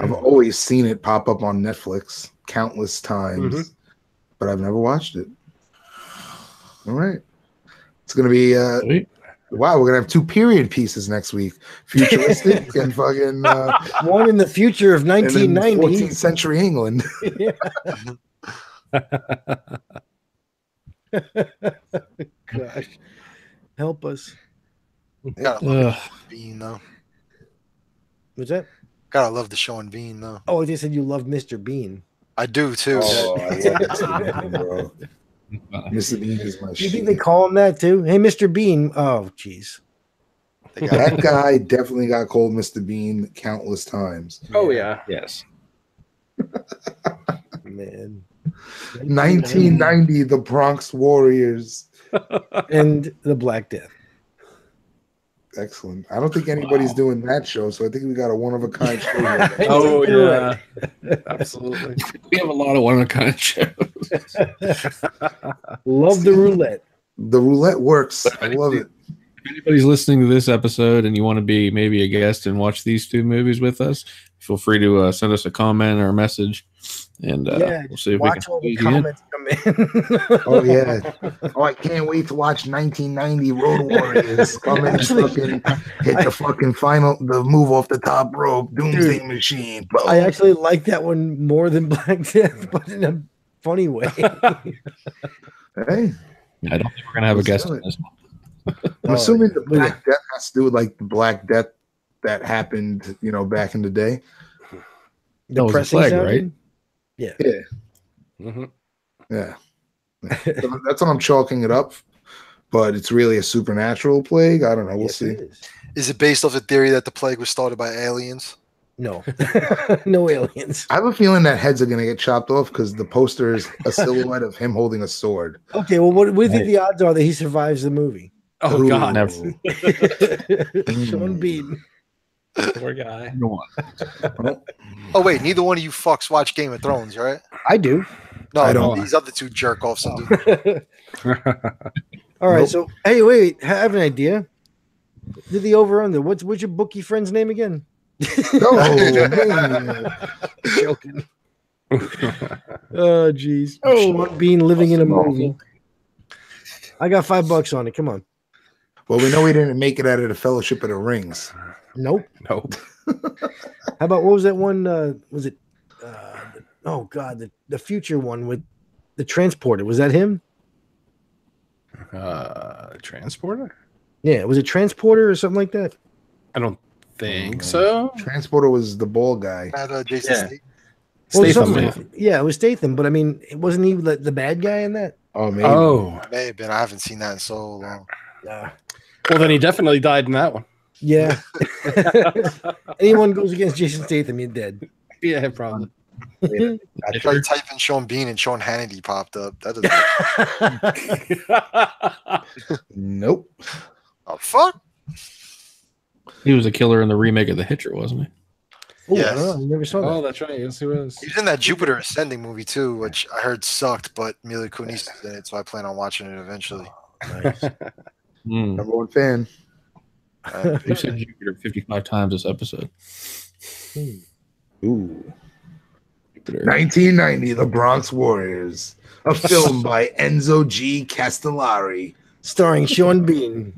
I've always seen it pop up on Netflix countless times, but I've never watched it. All right. It's going to be,
Sweet.
wow, we're going to have 2 period pieces next week. Futuristic and fucking...
One in the future of
and then
1990.
14th century England.
Gosh, help us.
Gotta love
Ugh.
Bean though.
What's that?
Gotta love the Sean Bean though.
Oh, they said you love Mr. Bean.
I do too.
Oh, I love Mr. Bean, bro. Mr. Bean is my
Do you
shit.
think they call him that too? Hey, Mr. Bean. Oh, jeez.
That guy definitely got called Mr. Bean countless times.
Oh yeah.
Yes.
Man.
1990, the Bronx Warriors.
And the Black Death.
Excellent. I don't think anybody's doing that show, so I think we got a one-of-a-kind show here.
Oh
You're
yeah. Absolutely.
We have a lot of one-of-a-kind shows.
Love the roulette.
The roulette works. I love it.
If anybody's listening to this episode and you want to be maybe a guest and watch these 2 movies with us, feel free to send us a comment or a message, and we'll see if we can
Watch all the
squeeze you in.
comments come in.
Oh, yeah. Oh, I can't wait to watch 1990 Road Warriors. Come in and fucking hit the fucking the move off the top rope, Doomsday Machine. Bro.
I actually like that one more than Black Death, but in a funny way.
Hey,
I don't think we're gonna have a
Let's
guest
do
on
it.
this one.
I'm assuming the Black Death has to do with like the Black Death that happened, back in the day.
That was a
Depressing
flag,
sounding?
right?
Yeah.
Yeah.
Mhm.
Yeah. So that's what I'm chalking it up. But it's really a supernatural plague. I don't know. We'll
Yes,
see.
it is.
Is it based off the theory that the plague was started by aliens?
No. No aliens.
I have a feeling that heads are going to get chopped off because the poster is a silhouette of him holding a sword.
Okay, well, what do you think the odds are that he survives the movie?
Oh
Ooh.
God.
Never.
Sean Bean.
Poor guy.
Go on.
Oh wait, neither one of you fucks watch Game of Thrones, right?
I do.
No,
I don't.
these other 2 jerk offs do.
All right,
Nope.
so hey, wait, I have an idea. Did the over under? What's your bookie friend's name again?
Oh, man.
Joking. Oh, jeez. Sean Bean living in a movie. I got $5 on it. Come on.
Well, we know we didn't make it out of the Fellowship of the Rings.
Nope.
Nope.
How about what was that one? Was it? Oh God, the future one with the transporter. Was that him?
Transporter?
Yeah. Was it transporter or something like that?
I don't think so.
Transporter was the ball guy.
Had Jason
Yeah.
Statham.
Well,
Statham,
something- yeah, it was Statham. But I mean, wasn't he the bad guy in that?
Oh, maybe.
Oh,
May have been. I haven't seen that in so long.
well, then he definitely died in that one.
Yeah. Anyone goes against Jason Statham, you're dead.
Yeah, probably.
I tried typing Sean Bean and Sean Hannity popped up. That doesn't.
Nope.
Oh fuck!
He was a killer in the remake of The Hitcher, wasn't he?
Oh,
Yes.
I don't know. I never saw that.
Oh, that's right. Yes, he was.
He was in that Jupiter Ascending movie too, which I heard sucked, but Mila Kunis is in it, so I plan on watching it eventually.
Nice.
Mm.
Number 1 fan.
You said Jupiter 55 times this episode.
Ooh.
Jupiter.
1990, The Bronx Warriors. A film by Enzo G. Castellari.
Starring Sean Bean.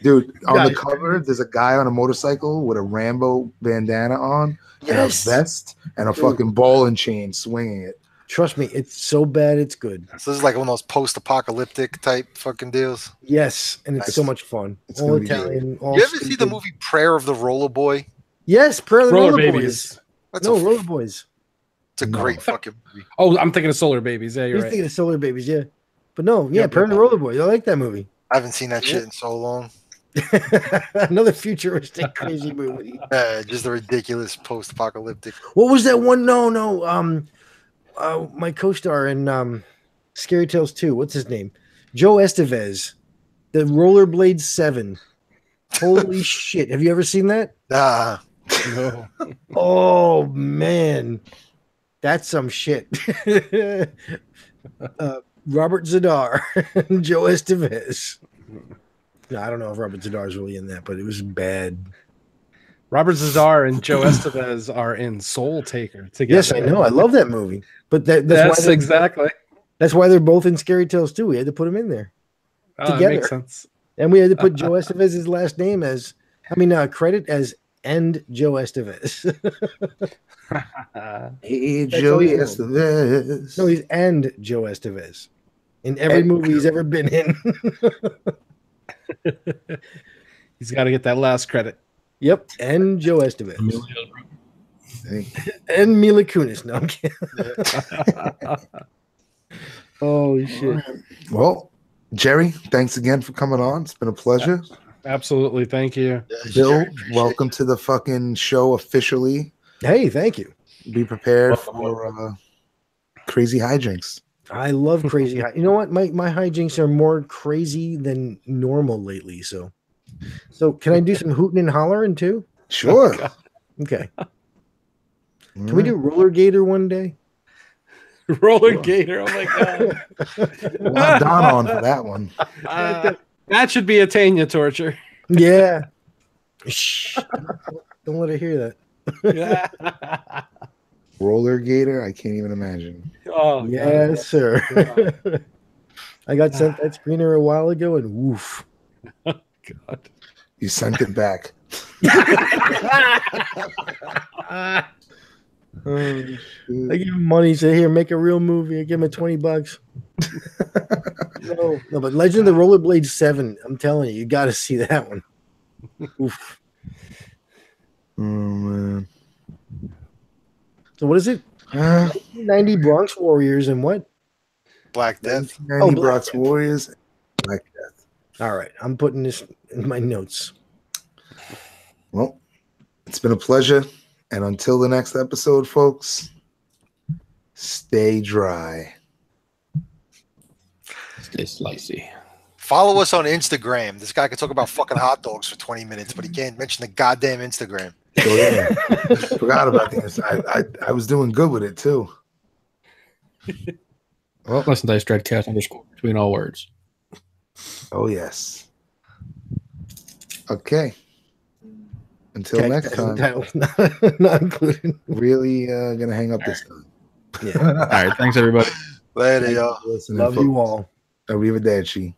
Dude, on the cover, there's a guy on a motorcycle with a Rambo bandana on,
Yes.
and a vest, and a fucking ball and chain swinging it.
Trust me, it's so bad it's good.
So this is like one of those post-apocalyptic type fucking deals.
Yes, and it's
Nice.
so much fun.
It's
All
gonna be
Italian. All
You ever see the
stupid.
movie Prayer of the Roller Boy?
Yes, Prayer of the
Roller
Roller
Babies.
Boys.
That's
No,
a,
Roller Boys.
it's a great fucking movie.
Oh, I'm thinking of Solar Babies. Yeah,
You're
you're right.
thinking of Solar Babies, yeah. But no, yeah,
Yep,
Prayer of the Roller Boys. I like that movie.
I haven't seen that shit in so long.
Another futuristic crazy movie.
Just a ridiculous post-apocalyptic.
What was that one? No. My co-star in Scary Tales 2. What's his name? Joe Estevez. The Rollerblades 7. Holy shit. Have you ever seen that?
Nah.
No.
Oh, man. That's some shit. Robert Zadar and Joe Estevez. No, I don't know if Robert Zadar is really in that, but it was bad.
Robert Zadar and Joe Estevez are in Soul Taker together.
Yes, I know. I love that movie. But
that's exactly.
That's why they're both in Scary Tales 2. We had to put them in there together.
That makes sense.
And we had to put Joe Estevez's last name credit as and Joe Estevez.
Hey, Joe Estevez.
No, he's and Joe Estevez in every movie he's ever been in.
He's got to get that last credit.
Yep, and Joe Estevez. And Mila Kunis. No, I'm kidding. Oh, shit.
Well, Jerry, thanks again for coming on. It's been a pleasure.
Absolutely. Thank you.
Bill, welcome to the fucking show officially.
Hey, thank you.
Be prepared for crazy hijinks.
I love crazy. You know what? My hijinks are more crazy than normal lately. So can I do some hooting and hollering too?
Sure.
Okay. Can we do roller gator one day?
Roller gator. Oh my god.
We'll have Don on for that one.
That should be a Tanya torture.
Yeah. Shh. Don't let her hear that.
Roller gator? I can't even imagine.
Oh
yes, sir. I got sent that screener a while ago, and woof.
God.
You sent it back.
I give him money. Say, here, make a real movie. I give him $20. No, but Legend of the Rollerblades 7. I'm telling you got to see that one. Oof.
Oh man.
So what is it? 90 Bronx Warriors and what?
Black Death.
Oh, Bronx Warriors. Black Death.
All right, I'm putting this in my notes.
Well, it's been a pleasure. And until the next episode, folks, stay dry.
Stay slicey.
Follow us on Instagram. This guy can talk about fucking hot dogs for 20 minutes, but he can't mention the goddamn Instagram.
Oh, yeah. Forgot about this. I was doing good with it, too.
Well, listen, dice Dreadcast _ between all words.
Oh, yes. Okay. Until next time.
Not included.
Really gonna hang up this time.
Yeah.
All right. Thanks, everybody.
Later, y'all.
Love you all.
Arrivederci.